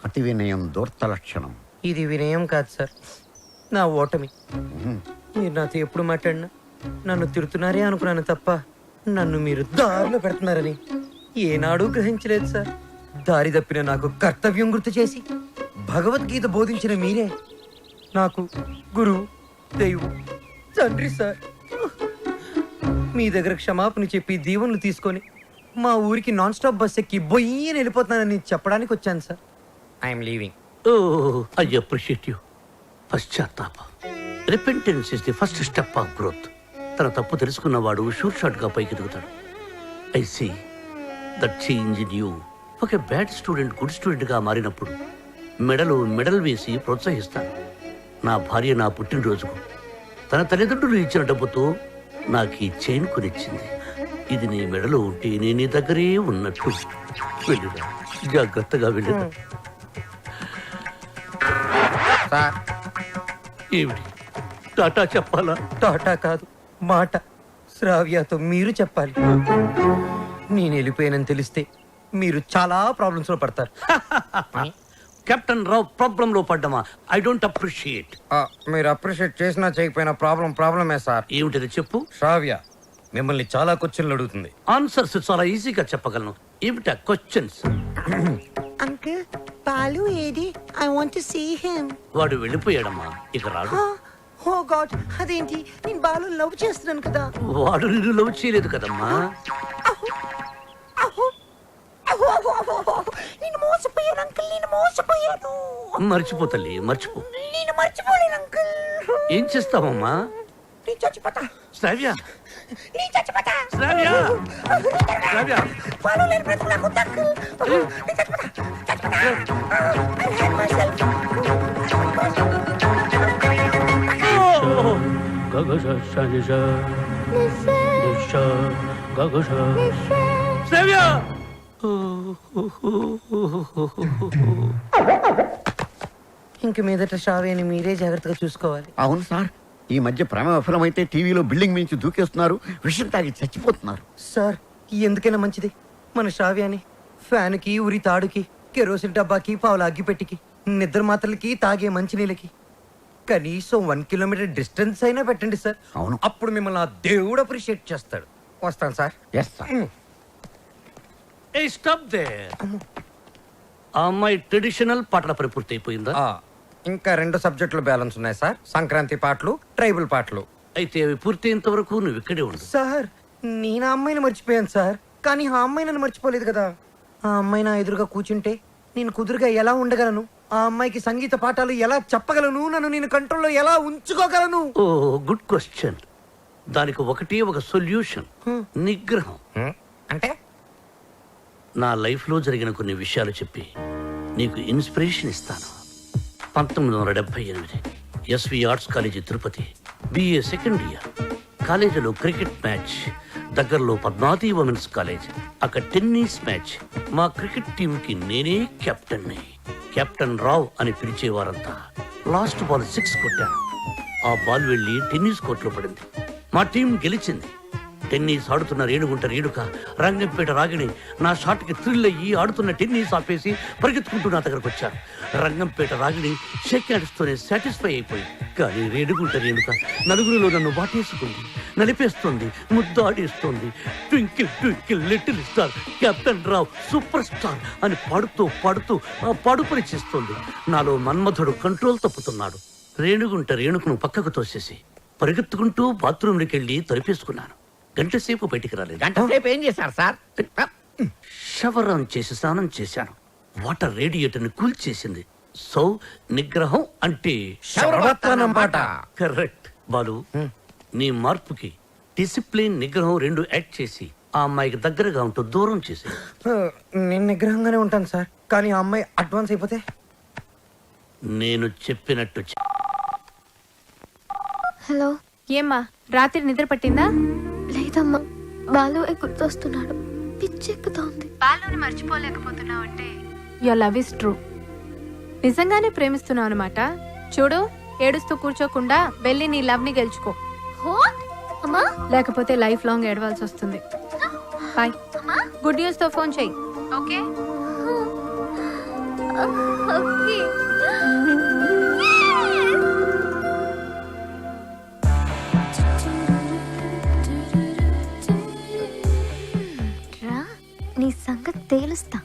అతి వినయం దూర్త లక్షణం. ఇది వినయం కాదు సార్, నా ఓటమి. మీరు నాతో ఎప్పుడు మాట్లాడినా నన్ను తిడుతున్నారే అనుకున్నాను తప్ప నన్ను మీరు దారిలో పెడుతున్నారని ఏనాడూ గ్రహించలేదు సార్. దారి తప్పిన నాకు కర్తవ్యం గుర్తు చేసి భగవద్గీత బోధించిన మీరే నాకు గురువు, దైవం, తండ్రి సార్. మీ దగ్గర క్షమాపణ చెప్పి దీవెనలు తీసుకొని మా ఊరికి నాన్ స్టాప్ బస్ ఎక్కి బొయ్యని వెళ్ళిపోతున్నానని చెప్పడానికి వచ్చాను సార్. I'm leaving. I appreciate you. పశ్చాత్తాప, repentance is the first step of growth. తన తప్పు తెలుసుకున్నవాడు షూర్ షాట్ గా పైకి ఎదుగుతాడు. I see that change in you. ఒక బ్యాడ్ స్టూడెంట్ గుడ్ స్టూడెంట్ గా మారినప్పుడు మెడల్ వేసి ప్రోత్సహిస్తాను. నా భార్య నా పుట్టినరోజుకు తన తల్లిదండ్రులు ఇచ్చిన డబ్బుతో నాకు ఈ చైన్ కొనిచ్చింది. ఇది నీ మెడలో ఉంటే నేను నీ దగ్గరే ఉన్నట్టు. వెళ్ళిరా, జాగ్రత్తగా వెళ్ళిరా. ఏమిటి టాటా చెప్పాలా? టాటా కాదు, మాట. శ్రావ్యతో మీరు చెప్పాలి. నేను వెళ్ళిపోయానని తెలిస్తే మీరు చాలా ప్రాబ్లమ్స్ లో పడతారు. కెప్టెన్ రావు ప్రాబ్లం లో పడ్డమా? I don't appreciate. మీరు అప్రిషియేట్ చేసినా చేయకపోయినా ప్రాబ్లమే సార్. ఏమిటది చెప్పు. శ్రావ్య మిమ్మల్ని చాలా క్వశ్చన్లు అడుగుతుంది. ఆన్సర్స్ చాలా ఈజీగా చెప్పగలను. ఏమిటా క్వశ్చన్స్? అంకుల్ బాలు ఏది? I want to see him. వాడు వెళ్ళిపోయాడమ్మా, ఇక రాడు. ఓ గాడ్, అదేంటి? నేను బాలు లవ్ చేస్తున్నాను కదా. వాడు నిన్ను లవ్ చేయలేదు కదమ్మా. నేను మోసపోయాను అంకుల్, నేను మోసపోయాను. మర్చిపో తల్లి, మర్చిపో. నేను మర్చిపోలేను అంకుల్. ఏం చేస్తావమ్మా? నేను చచ్చిపోతా. శ్రావ్య, నేను చచ్చిపోతా. శ్రావ్య, శ్రావ్య. బాలు లేని బ్రతుకు నాకు వద్దు అంకుల్. నేను చచ్చిపోతా, చచ్చిపోతా. I hate myself. శ్రావ్య. ఇంక మీదట శ్రావ్యని మీరే జాగ్రత్తగా చూసుకోవాలి. అవును సార్, ఈ మధ్య ప్రేమ విఫలమైతే టీవీలో బిల్డింగ్ మించి దూకేస్తున్నారు, విషయం తాగి చచ్చిపోతున్నారు. సార్ ఎందుకైనా మంచిది మన శ్రావ్యాన్ని ఫ్యాన్కి, ఉరి తాడుకి, కెరోసిన్ డబ్బాకి, పావుల అగ్గిపెట్టికి, నిద్ర మాత్రలకి, తాగే మంచినీళ్ళకి కనీసం 1 కిలోమీటర్ డిస్టెన్స్ అయినా పెట్టండి సార్. అవును, అప్పుడు మిమ్మల్ని ఆ దేవుడు అప్రిషియేట్ చేస్తాడు. వస్తాను sir. Yes sir. Hey stop there. ఆ అమ్మాయి ట్రెడిషనల్ పాటల పని పూర్తి అయిపోయిందా? ఇంకా 2 సబ్జెక్టులు బ్యాలెన్స్ ఉన్నాయి సార్. సంక్రాంతి పాటలు, ట్రైబల్ పాటలు. అయితే అవి పూర్తయ్యేంత వరకు నువ్వు ఇక్కడే ఉండు. సార్ నేను ఆ అమ్మాయిని మర్చిపోయాను సార్, కానీ ఆ అమ్మాయి నన్ను మర్చిపోలేదు కదా. ఆ అమ్మాయి నా ఎదురుగా కూర్చుంటే నేను కుదురుగా ఎలా ఉండగలను? ఆ అమ్మాయికి సంగీత పాఠాలు ఎలా చెప్పగలను? నన్ను నేను కంట్రోల్లో ఎలా ఉంచుకోగలను? ఓ గుడ్ క్వశ్చన్. దానికి ఒక సొల్యూషన్. నిగ్రహం. అంటే నా లైఫ్ లో జరిగిన కొన్ని విషయాలు చెప్పి నీకు ఇన్స్పిరేషన్ ఇస్తాను. 1978 SV arts college Tirupati, BA second year. కాలేజీలో క్రికెట్ మ్యాచ్, దగ్గరలో పద్మావతి ఉమెన్స్ కాలేజ్. అక్కడ టెన్నిస్ మ్యాచ్. మా క్రికెట్ టీం కి నేనే కెప్టెన్ని. కెప్టెన్ రావ్ అని పిలిచేవారంతా. లాస్ట్ బాల్ 6 కొట్టాను. ఆ బాల్ వెళ్లి టెన్నిస్ కోర్టులో పడింది. మా టీం గెలిచింది. టెన్నిస్ ఆడుతున్న రేణుగుంట రేణుక, రంగంపేట రాగిణి నా షాట్ కి థ్రిల్ అయ్యి ఆడుతున్న టెన్నిస్ ఆపేసి పరిగెత్తుకుంటూ నా దగ్గరకు వచ్చారు. రంగంపేట రాగిణి షేక్ హ్యాండ్స్తోనే సాటిస్ఫై అయిపోయింది. కానీ రేణుగుంట రేణుక నలుగురిలో నన్ను వాటేసుకుంది, నలిపేస్తుంది, ముద్దాడేస్తుంది. Twinkle twinkle little star, captain Rao super star అని పాడుతూ పాడుతూ ఆ పాడుపని చేస్తుంది. నాలో మన్మధుడు కంట్రోల్ తప్పుతున్నాడు. రేణుగుంట రేణుకను పక్కకు తోసేసి పరిగెత్తుకుంటూ బాత్రూంలోకి వెళ్ళి తలిపేసుకున్నాను. గంట సేపు బయటికి రాలేదు. గంట సేపు ఏం చేశారు సార్? షవర్ ఆన్ చేసి స్నానం చేశాను. వాటర్ రేడియేటర్ని కూల్ చేసింది. సో నిగ్రహం అంటే కరెక్ట్. బాలు, నీ మార్పుకి డిసిప్లిన్, నిగ్రహం 2 యాక్ట్ చేసి ఆ అమ్మాయికి దగ్గరగా ఉంటూ దూరం చేసి. నేను నిగ్రహంగానే ఉంటాను సార్, కానీ ఆ అమ్మాయి అడ్వాన్స్ అయిపోతే? నేను చెప్పినట్టు హలో, ఏమ్మా రాత్రి నిద్ర పట్టిందా? లేదమ్మా, బాలు గుర్తొస్తున్నాడు, పిచ్చెక్కుతోంది. బాలుని మర్చిపోలేకపోతున్నావు అంటే యువర్ లవ్ ఇస్ ట్రూ. నిజంగానే ప్రేమిస్తున్నావు అనమాట. చూడు, ఏడుస్తూ కూర్చోకుండా వెళ్ళి నీ లవ్ ని గెలుచుకో. లేకపోతే లైఫ్ లాంగ్ ఏడవాల్సి వస్తుంది. బాయ్. గుడ్ న్యూస్ తో ఫోన్ చెయ్యి. ఓకే? నీ సంగతి తేలుస్తా.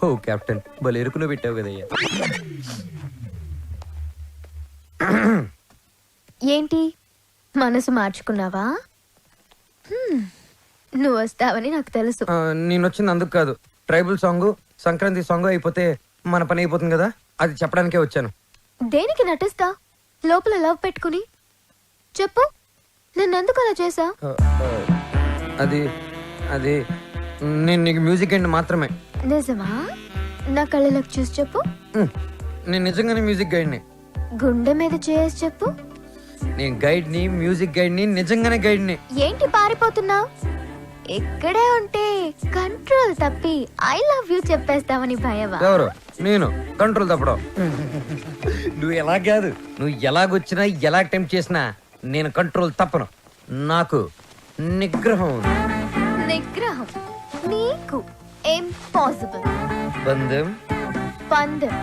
ఓ కెప్టెన్, భలే ఎరుకులో పెట్టావు కదయ్యా. ఏంటి మనసు మార్చుకున్నావా? నువ్వు వస్తావని నాకు తెలుసు. నేను వచ్చింది అందుకు కాదు. ట్రైబల్ సాంగ్, సంక్రాంతి సాంగ్ అయిపోతే మన పని అయిపోతుంది కదా, అది చెప్పడానికే వచ్చాను. దేనికి నటిస్తా లోపల లవ్ పెట్టుకుని? చెప్పు నన్నెందుకు అలా చేసా? అది అది నేను నీకు మ్యూజిక్ గైడ్ మాత్రమే. నిజమా? నా కళ్ళలోకి చూసి చెప్పు. నేను నిజంగానే మ్యూజిక్ గైడ్ని. గుండె మీద చేసి చెప్పు. నేను గైడ్ని, మ్యూజిక్ గైడ్ని, నిజంగానే గైడ్ని. ఏంటి పారిపోతున్నావు? ఇక్కడే ఉంటే కంట్రోల్ తప్పి ఐ లవ్ యూ చెప్పేస్తావని భయమా? ఎవరు? నేను కంట్రోల్ తప్పడం. నువ్వు ఎలా కాదు, నువ్వు ఎలాగొచ్చినా ఎలా అటెంప్ట్ చేసినా నేను కంట్రోల్ తప్పను. నాకు నిగ్రహం ఉంది. నిగ్రహం నీకు ఇంపాసిబుల్. బంధం పందెం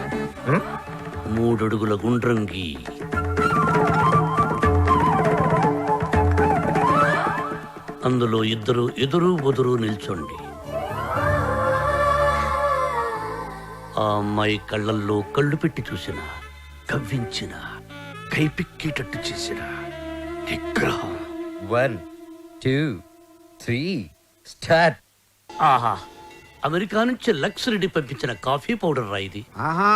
3 అడుగుల గుండ్రంగి. అందులో ఇద్దరు ఎదురు బొదురు నిల్చోండి. ఆ అమ్మాయి కళ్ళల్లో కళ్ళు పెట్టి చూసిన, కవ్వించిన, కైపిక్కేటట్టు చేసిన నిగ్రహం. 1 2 3 స్టార్ట్. ఆహా, అమెరికా నుంచి లక్స్ రెడ్డి పంపించిన కాఫీ పౌడర్ రా ఇది. ఆహా,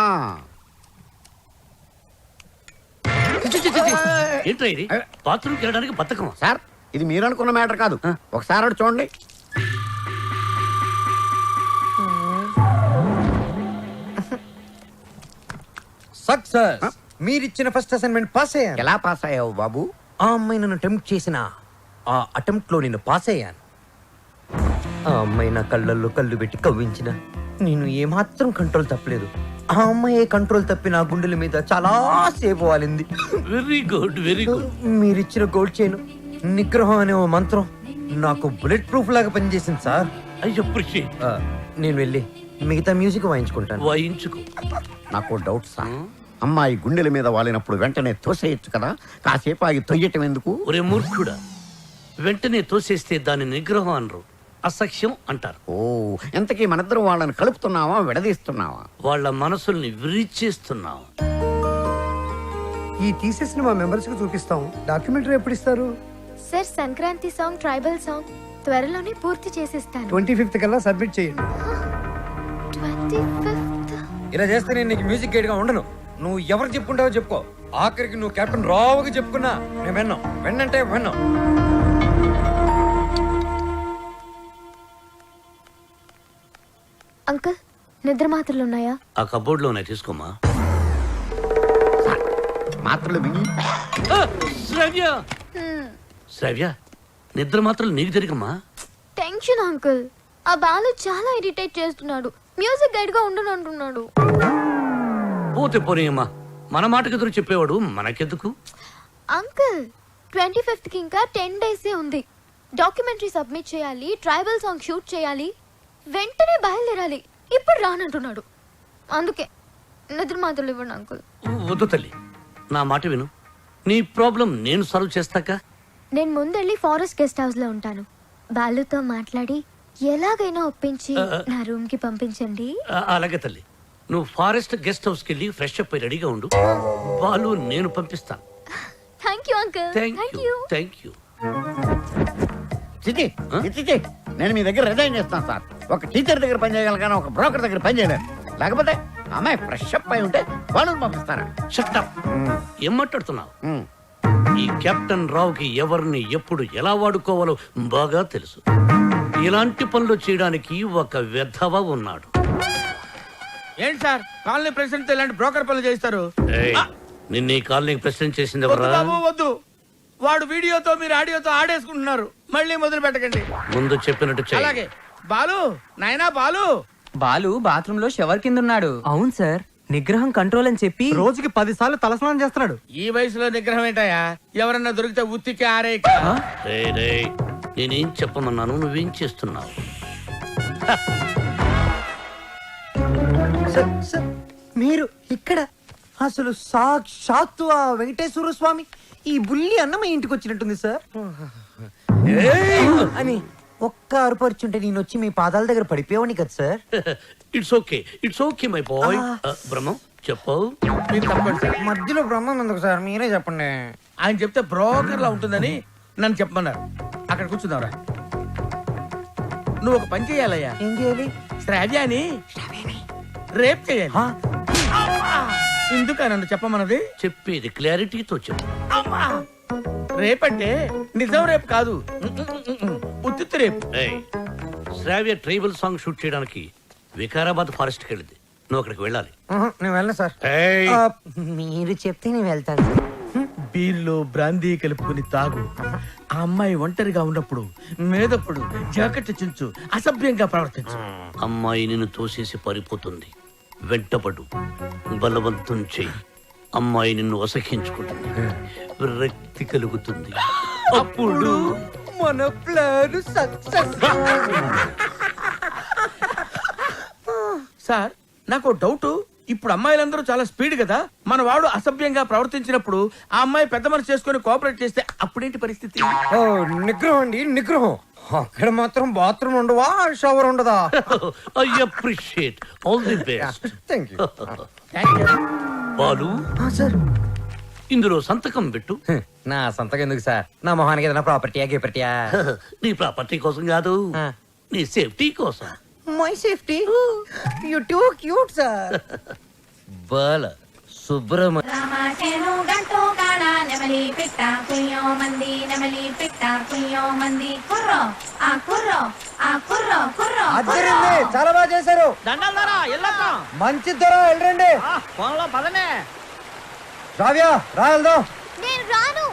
ఏంట్రా ఇది? బాత్రూమ్కి వెళ్ళడానికి బతకం సార్. ఇది మీరు అనుకున్న మ్యాటర్ కాదు. ఒకసారి అటు చూడండి. సక్సెస్. మీరిచ్చిన ఫస్ట్ అసైన్మెంట్ పాస్ అయ్యాను. ఎలా పాస్ అయ్యావు బాబు? ఆ అమ్మాయి నన్ను అటెంప్ట్ చేసిన ఆ అటెంప్ట్ లో నేను పాస్ అయ్యాను. ఆ అమ్మాయి నా కళ్ళల్లో కళ్ళు పెట్టి కవ్వించిన నేను ఏమాత్రం కంట్రోల్ తప్పలేదు. ఆ అమ్మాయి కంట్రోల్ తప్పి నా గుండెల మీద చాలా సేపు వాలింది. Very good, very good. మీరిచ్చిన గోల్డ్ చైన్, నిగ్రహం అనే ఓ మంత్రం నాకు బుల్లెట్ ప్రూఫ్ లాగా పనిచేసింది సార్. నేను వెళ్ళి మిగతా మ్యూజిక్ వాయించుకుంటాను. వాయించుకో. నాకు డౌట్ సార్. అమ్మాయి గుండెల మీద వాలినప్పుడు వెంటనే తోసేయచ్చు కదా, కాసేపు ఆగి తొయ్యటం ఎందుకు? ఒరే మూర్ఖుడా, వెంటనే తోసేస్తే దాని నిగ్రహం అనరు, అసఖ్యం అంటారు. ఓ, ఎంతకీ మనిద్దరం వాళ్ళని కలుపుతున్నావా విడదీస్తున్నావా? వాళ్ళ మనసుల్ని విరిచేస్తున్నావు. ఈ థీసిస్ ని మా మెంబర్స్ కు చూపిస్తాం. డాక్యుమెంటరీ ఎప్పుడు ఇస్తారు? Sir, Sankranti song, tribal song త్వరలోనే పూర్తి చేసిస్తాను. 25th కల్లా సబ్మిట్ చేయండి. 25th? ఇలా చేస్తే నేను నీకు మ్యూజిక్ గైడ్ గా ఉండను. నువ్వు ఎవరు చెప్పుకుంటావో చెప్పుకో. ఆఖరికి నువ్వు కెప్టెన్ రావుగా చెప్పుకున్నా నేను విన్నాం. వెన్నంటే విన్నాం. అంకుల్, నిద్ర మాత్రలు ఉన్నాయా? ఆ కబోర్డ్ లో ఉన్నాయి, తీసుకోమా. మాత్రలు మింగి. శ్రావ్య, శ్రావ్య, నిద్ర మాత్రలు నీకు జరిగమ్మా. Tension uncle. ఆ బాలు చాలా ఇరిటేట్ చేస్తున్నాడు. మ్యూజిక్ గైడ్ గా ఉండను అంటున్నాడు. పోతే పోనీయమ్మా, మన మాటకు ఎదురు చెప్పేవాడు మనకెందుకు? అంకుల్, 25th కి ఇంకా 10 days ఉంది. డాక్యుమెంటరీ సబ్మిట్ చేయాలి, ట్రైబల్ సాంగ్ షూట్ చేయాలి, వెంటనే బయలుదేరాలి. ఇప్పుడు రానంటున్నాడు. అందుకే నిద్ర మాత్రలు ఇవ్వండి అంకుల్. వద్దు తల్లి, నా మాట విను. నీ ప్రాబ్లం నేను సాల్వ్ చేస్తాక. నేను ముందెళ్ళి ఫారెస్ట్ గెస్ట్ హౌస్ లో ఉంటాను. బాలుతో మాట్లాడి ఎలాగైనా ఒప్పించి నా రూమ్ కి పంపించండి. అలాగే తల్లి, నువ్వు ఫారెస్ట్ గెస్ట్ హౌస్ కి వెళ్ళి ఫ్రెష్ అప్ అయి రెడీగా ఉండు. బాలు నేను పంపిస్తాను. Thank you uncle. Thank you, thank you. చిచి, చిచి, నేను మీ దగ్గర రిజైన్ చేస్తాను సార్. ఒక టీచర్ దగ్గర పని చేయగలను కానీ ఒక బ్రోకర్ దగ్గర పని చేయలేను. లేకపోతే అమ్మాయి ఫ్రెష్ అప్ అయి ఉంటే వాళ్ళు పంపిస్తారా? Shut up. ఏం మాట్లాడుతున్నావు? ఈ కెప్టెన్ రావుకి ఎవరిని ఎప్పుడు ఎలా వాడుకోవాలో బాగా తెలుసు. ఇలాంటి పనులు చేయడానికి ఒక వెధవ ఉన్నాడు. ఏంటి సార్, కాలనీ ప్రెసిడెంట్ ఇలాంటి బ్రోకర్ పనులు చేస్తారు? నిన్న ఈ కాలనీకి ప్రెసిడెంట్ చేసింది వద్దు ఎవరా? బాబు, వద్దు. వాడు వీడియోతో మీరు ఆడియోతో ఆడేసుకుంటున్నారు. మళ్ళీ మొదలు పెట్టకండి. ముందు చెప్పినట్టు చెయ్యి. అలాగే. బాలు, నాయనా బాలు. బాలు బాత్రూమ్ లో షవర్ కింద ఉన్నాడు. అవును సార్, నిగ్రహం కంట్రోల్ అని చెప్పి రోజుకి 10 సార్లు తలస్నానం చేస్తున్నాడు. ఈ వయసులో నిగ్రహం ఏంటయ్యా? ఎవరన్నా దొరికితే ఉత్తికి ఆరే. నేనేం చెప్పమన్నాను, నువ్వేం చేస్తున్నావు? మీరు ఇక్కడ అసలు సాక్షాత్తు ఆ వెంకటేశ్వర స్వామి ఈ బుల్లి అన్నమ్మ ఇంటికి వచ్చినట్టుంది సార్ అని ఒక్క అరుపరుచుంటే నేను వచ్చి మీ పాదాల దగ్గర పడిపోయావని కదా సార్. It's okay, it's okay my boy. Brahmam చెప్పు. మధ్యలో బ్రహ్మం ఎందుకు సార్, మీరే చెప్పండి. ఆయన చెప్తే బ్రోకర్ లా ఉంటుందని నన్ను చెప్పమన్నారు. అక్కడ కూర్చున్నావురా. నువ్వు ఒక పని చేయాలయ్యా. ఏం చేయాలి? శ్రావ్యాని రేప్ చేయాలి. ఎందుకు నన్ను చెప్పమన్నది? చెప్పేది క్లారిటీతో చెప్పు. రేపంటే నిజం రేపు కాదు, ఉత్తి రేపు. ఏయ్, శ్రావ్య ట్రైబల్ సాంగ్ షూట్ చేయడానికి వికారాబాద్ ఫారెస్ట్ కి వెళ్ళింది. నువ్వు అక్కడికి వెళ్ళాలి. నేను వెళ్ళను సార్. ఏయ్, మీరు చెప్తే నేను వెళ్తాను సార్. బీర్లో బ్రాందీ కలుపుకొని తాగు. ఆ అమ్మాయి ఒంటరిగా ఉన్నప్పుడు మేదప్పుడు జాకెట్ చించు, అసభ్యంగా ప్రవర్తించు. అమ్మాయి నిన్ను తోసేసి పారిపోతుంది. వెంటపడు, బలవంతం చెయ్యి. అమ్మాయి నిన్ను అసహించుకుంటుంది, విరక్తి కలుగుతుంది. అప్పుడు మన ప్లాన్ సక్సెస్. సార్ నాకు డౌట్, ఇప్పుడు అమ్మాయిలందరూ చాలా స్పీడ్ కదా, మన వాడు అసభ్యంగా ప్రవర్తించినప్పుడు ఆ అమ్మాయి పెద్ద మనసు చేసుకుని కోఆపరేట్ చేస్తే అప్పుడేంటి పరిస్థితి? ఓ నిగ్రహం అండి, నిగ్రహం. అక్కడ మాత్రం బాత్రూమ్ ఉండవా, షవర్ ఉండదా? I appreciate, all the best. Thank you. Balu sir, ఇందులో సంతకం పెట్టు. నా సంతకం ఎందుకు సార్? నా మొహానికి ఏదైనా ప్రాపర్టీయా గిపర్టీయా? నీ ప్రాపర్టీ కోసం కాదు, నీ సేఫ్టీ కోసం. My safety. You too cute sir. Bala Subrahmanya. రామాచేను గంటూ కాడ నెమలి పిట్ట కుయ్యో మంది, నెమలి పిట్ట కుయ్యో మంది. కుర్రో ఆ కుర్రో ఆ కుర్రో కుర్రో అద్దరింది, చాలా బాగా చేశారు. దండాలరా ఎల్లొద్దాం. మంచి ధర వెళ్ళండి. ఫోన్లో పదనే. శ్రావ్య రా వెళ్దాం. నేను రాను.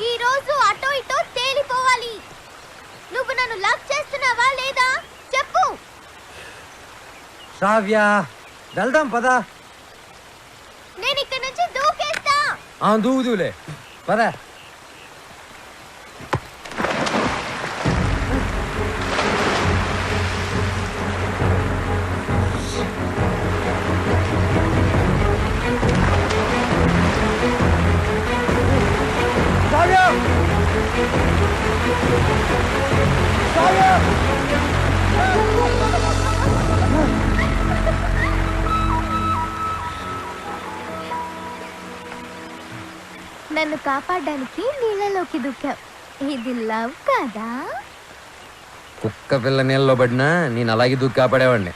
ఈ రోజు అటో ఇటో తేలిపోవాలి. నువ్వు నన్ను లవ్ చేస్తున్నావా లేదా చెప్పు. శ్రావ్య వెళ్దాం పదా. నేను ఇక్కడ నుంచి దూకేస్తా. దూదులే పద. నన్ను కాపాడడానికి నీళ్ళలోకి దూకావు. ఇది లవ్ కదా? కుక్క పిల్ల నీళ్ళలో పడినా నేను అలాగే దూకి కాపాడేవాడిని.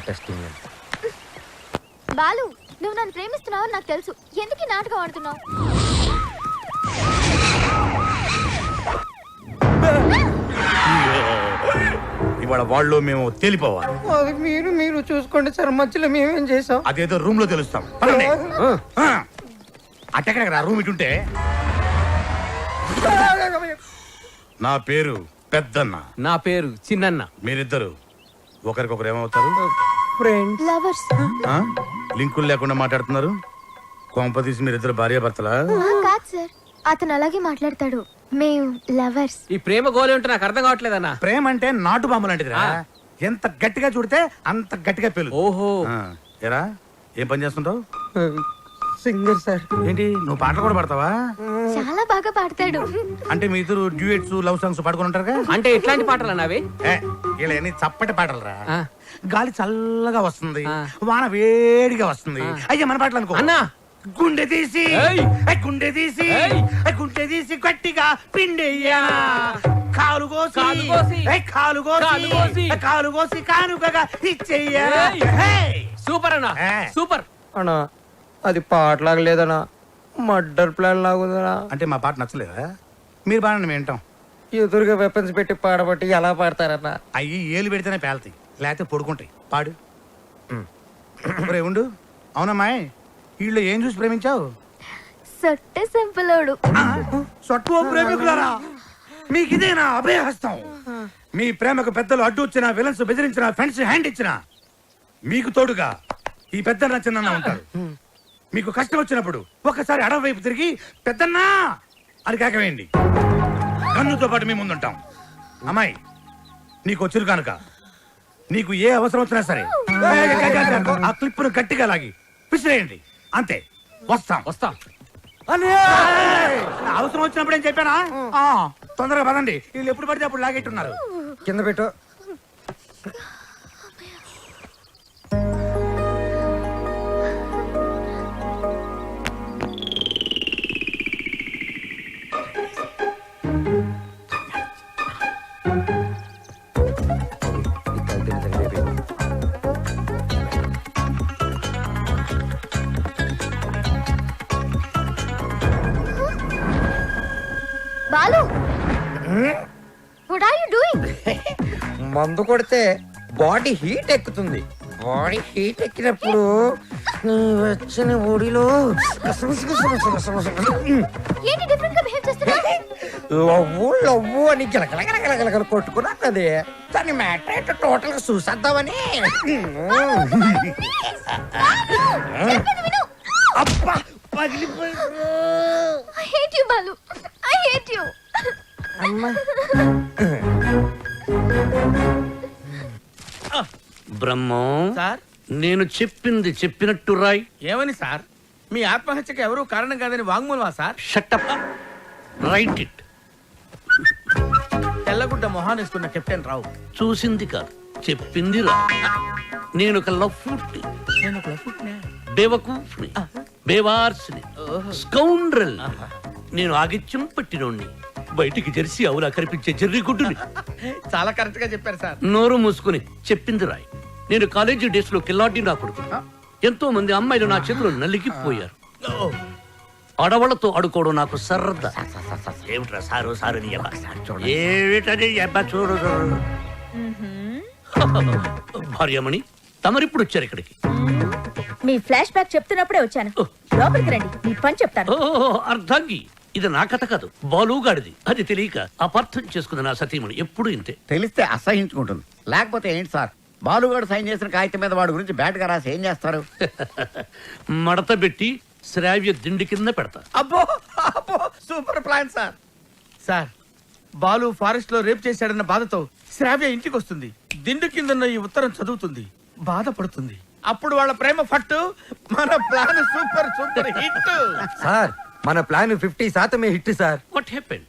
టెస్టింగ్. బాలు, నువ్వు నన్ను ప్రేమిస్తున్నావు నాకు తెలుసు. ఎందుకు ఈ నాటకం ఆడుతున్నావు? ఇవాళ వాళ్ళు మేము తేలిపోవాలి. అది మీరు చూసుకోండి సార్, మధ్యలో మేమేం చేసాం? అదేదో రూమ్ లో తెలుస్తాం. అట్టెక్కడ రూమ్ ఇటుంటే. నా పేరు పెద్దన్న. నా పేరు చిన్నన్న. మీరిద్దరు ఒకరికొకరు ఏమవుతారు? Friends, lovers. ఆ? లింకులు లేకుండా మాట్లాడుతున్నారు. కొంపదీసి మీరిద్దరు భార్యాభర్తలా? కాదు సార్, అతను అలాగే మాట్లాడతాడు. మేము లవర్స్. ఈ ప్రేమ గోలి ఉంటే నాకు అర్థం కావట్లేదన్న. ప్రేమ అంటే నాటు బాంబు లాంటిదిరా. ఎంత గట్టిగా చూడితే అంత గట్టిగా పేలు. ఓహో. ఏరా ఏం పని చేస్తుంటావు? Singer sir. ఏంటి నువ్వు పాటలు కూడా పాడతావా? చాలా బాగా పాడతాడు. అంటే మీ ఇద్దరు డ్యూయెట్స్ లవ్ సాంగ్స్ పాడుకుని ఉంటారుగా? అంటే ఎట్లాంటి పాటలు అన్నవి? ఇలా చప్పటి పాటలు రా. గాలి చల్లగా వస్తుంది, వాన వేడిగా వస్తుంది. అయ్యా మన పాటలు అనుకో అన్నా. గుండె తీసి గుండె తీసి గుండె తీసి గట్టిగా పిండెయ్యా, కాలు కోసి కాలు కోసి కాలు కోసి కానుకగా ఇచ్చెయ్యా. సూపర్ అన్నా, సూపర్ అన్నా. అది పాటలాగా లేదన్నా, మర్డర్ ప్లాన్ లాగుదనా. అంటే మా పాట నచ్చలేదా? మీరు బాగా మేము వింటాం. ఎదురుగా వెపన్స్ పెట్టి పాడబట్టి ఎలా పాడతారన్నా? అయ్యి ఏలు పెడితేనే పేలతాయి, లేకపోతే పడుకుంటాయి. పాడు. ఉండు. అవునమ్మాయి, వీళ్ళు ఏం చూసి ప్రేమించావు? సొట్ట సింపులోడు. సొట్టు ప్రేమికులారా, మీకు ఇదేనా అభయహస్తం? మీ ప్రేమకు పెద్దలు అడ్డు వచ్చిన, విలన్స్ బెదిరించిన, ఫ్రెండ్స్ హ్యాండ్ ఇచ్చిన, మీకు తోడుగా ఈ పెద్దన్న చిన్న ఉంటారు. మీకు కష్టం వచ్చినప్పుడు ఒక్కసారి అడవి వైపు తిరిగి పెద్దన్నా అని కేకవేయండి. కన్నుతో పాటు మీ ముందుంటాం. అమ్మాయి, నీకు వచ్చిరు కనుక నీకు ఏ అవసరం వచ్చినా సరే ఆ క్లిప్పును గట్టిగా లాగి పిసిరేయండి. అంతే. వస్తాం. అవసరం వచ్చినప్పుడు ఏం చెప్పానా? తొందరగా పదండి. వీళ్ళు ఎప్పుడు పడితే అప్పుడు లాగేట్టున్నారు. కింద పెట్టు. What are you doing? మందు కొడితే బాడీ హీట్ ఎక్కుతుంది. బాడీ హీట్ ఎక్కినప్పుడు నీ వచ్చిన ఒడిలో ఏంటి డిఫరెంట్ గా బిహేవ్ చేస్తున్నావు? లవ్వు అని గిలగల కొట్టుకున్నది. దాని మ్యాటర్ ఏంటో టోటల్ గా చూసేద్దామని. అబ్బా పగిలిపోయింది. I hate you, Balu. I hate you. Brahmam sir నేను చెప్పింది చెప్పినట్టు రాయ్. ఏమని సార్? మీ ఆత్మహత్యకు ఎవరు కారణం కాదని వాంగ్మూలమా సార్? Shut up write it. తెల్లగుడ్డ మొహాన్ వేసుకున్న కెప్టెన్ రావు చూసింది కాదు చెప్పింది రా. నేను ఒక లవ్ ఫ్రూట్, నేను ఒక లఫుట్నే. బేవకూఫ్ని, బేవార్స్ని, స్కౌండ్రల్. నేను ఆగిత్యం పట్టినోణ్ణి, బయటికి జెర్సీ అవులా కనిపించే జెర్రీ గుడ్డుని. చాలా కరెక్ట్ గా చెప్పారు సార్. నోరు మూసుకుని చెప్పింది రాయ్. నేను కాలేజీ డేస్ లో కిల్లాడి నా కొడుకు. ఎంతో మంది అమ్మాయిలు నా చేతిలో నలిగిపోయారు. ఆడవాళ్లతో ఆడుకోవడం నాకు సరదా. ఏమిట్రా సారు సారు నీ అబ్బా, ఏమిటది అబ్బా చూడు. భార్యమణి తమరిప్పుడు వచ్చారు ఇక్కడికి. మీ ఫ్లాష్ బ్యాక్ చెప్తున్నప్పుడే వచ్చాను. లోపలికి రండి, మీ పని చెప్తాను. అర్ధాంగి, ఇది నా కథ కాదు, బాలుగాడిది. అది తెలియక అపార్థం చేసుకున్న నా సతీమణి ఎప్పుడు ఇంతే. తెలిస్తే అసహించుకుంటుంది. లేకపోతే ఏంటి సార్, బాలుగాడు సైన్ చేసిన కాగితం మీద వాడి గురించి బ్యాట్ గా రాసి ఏం చేస్తారు? మడత పెట్టి శ్రావ్య దిండి కింద పెడతా. అబ్బో అబ్బో super plan sir. Sir Balu forest లో రేప్ చేశాడన్న బాధతో శ్రావ్య ఇంటికి వస్తుంది. దిండు కిందన్న ఈ ఉత్తరం చదువుతుంది, బాధపడుతుంది. అప్పుడు వాళ్ళ ప్రేమ ఫట్టు. మన plan super super hit. Sir మన plan 50% hit sir. What happened?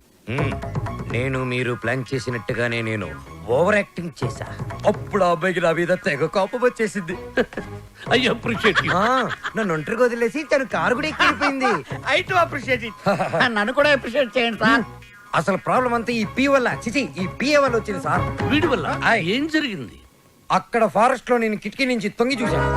నేను మీరు ప్లాన్ చేసినట్టుగానే నేను ఓవర్ యాక్టింగ్ చేశా. అప్పుడు ఆ అబ్బాయికి నా మీద తెగ కోపం వచ్చేసింది. I appreciate you. నన్ను ఒంటరిగా వదిలేసి తను కారు కూడా ఎక్కిపోయింది. I too appreciate it. నన్ను కూడా అప్రిషియేట్ చేయండి సార్. అసలు ప్రాబ్లం అంతా ఈ పీ వల్ల, చిచి ఈ పిఏ వల్ల వచ్చింది సార్. వీడి వల్ల ఏం జరిగింది? అక్కడ ఫారెస్ట్ లో నేను కిటికీ నుంచి తొంగి చూశాను.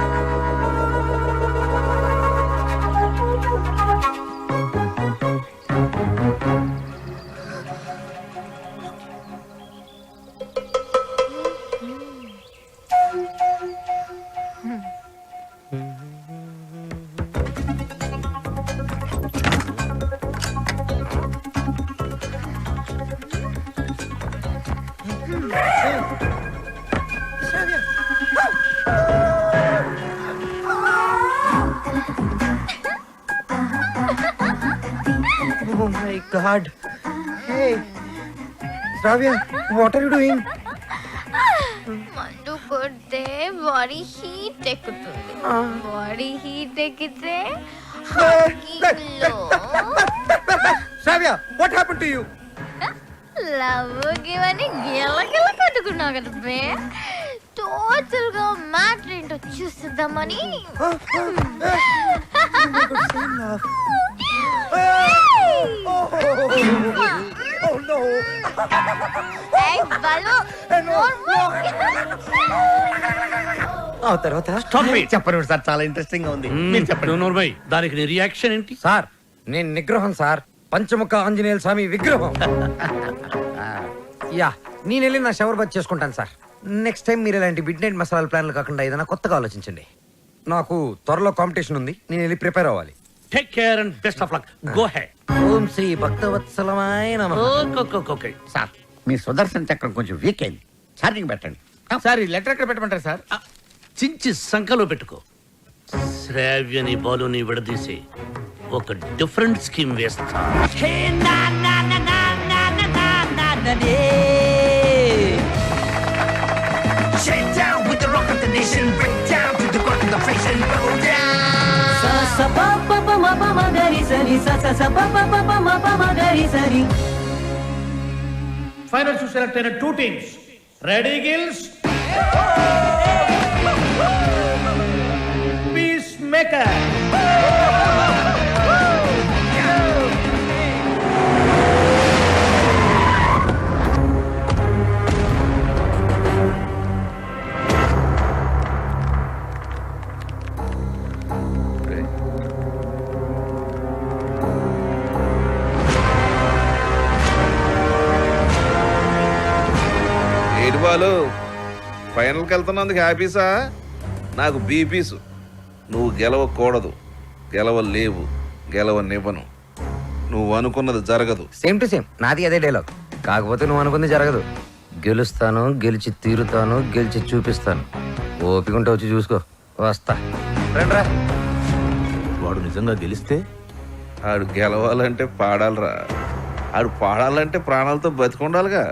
Oh my God! Hey, Shravya, what are you doing? మందు కొడితే బాడీ హీట్ ఎక్కుతుంది. బాడీ హీట్ ఎక్కితే Shravya, what happened to you? Love గివని గిలగిల కట్టుకున్నావు కదా బే. టోటల్ గా మ్యాటర్ ఏంటో చూస్తుందామని. Oh no! ఆ తర్వాత చెప్పండి సార్, చాలా ఇంట్రెస్టింగ్ గా ఉంది. మీరు చెప్పండి. దానికి నీ రియాక్షన్ ఏంటి? సార్ నేను నిగ్రహం సార్, పంచముఖ ఆంజనేయ స్వామి విగ్రహం. యా నేను వెళ్ళి నా షవర్ బాత్ చేసుకుంటాను సార్. నెక్స్ట్ టైం మీరు ఇలాంటి మిడ్ నైట్ మసాలా ప్లాన్లు కాకుండా ఏదైనా కొత్తగా ఆలోచించండి. నాకు త్వరలో కాంపిటీషన్ ఉంది, నేను వెళ్ళి ప్రిపేర్ అవ్వాలి. Take care and best of luck. Go ahead. ఓం శ్రీ భక్తవత్సలమాయ నమః. ఓకే సార్ మీ సుదర్శన్ చక్రం కొంచెం వీక్ అయింది, ఛార్జింగ్ పెట్టండి. సార్ ఈ లెటర్ ఎక్కడ పెట్టమంటారు సార్? చించి సంఖలో పెట్టుకో. శ్రావ్యని బాలుని విడదీసి ఒక డిఫరెంట్ స్కీమ్ వేస్తా. ఫైనల్ టు సెలెక్ట్ అయిన 2 teams. Ready girls, peace maker. Balu ఫైనల్కి వెళ్తున్నందుకు హ్యాపీసా? నాకు బీపీసు. నువ్వు గెలవకూడదు, గెలవలేవు, గెలవనివ్వను. నువ్వు అనుకున్నది జరగదు. సేమ్ టు సేమ్ నాది అదే డైలాగ్. కాకపోతే నువ్వు అనుకుంది జరగదు. గెలుస్తాను, గెలిచి తీరుతాను, గెలిచి చూపిస్తాను. ఓపికంటే వచ్చి చూసుకో. వస్తా. రండ్రా. వాడు నిజంగా గెలిస్తే? ఆడు గెలవాలంటే పాడాలరా. ఆడు పాడాలంటే ప్రాణాలతో బతికుండాలిగా.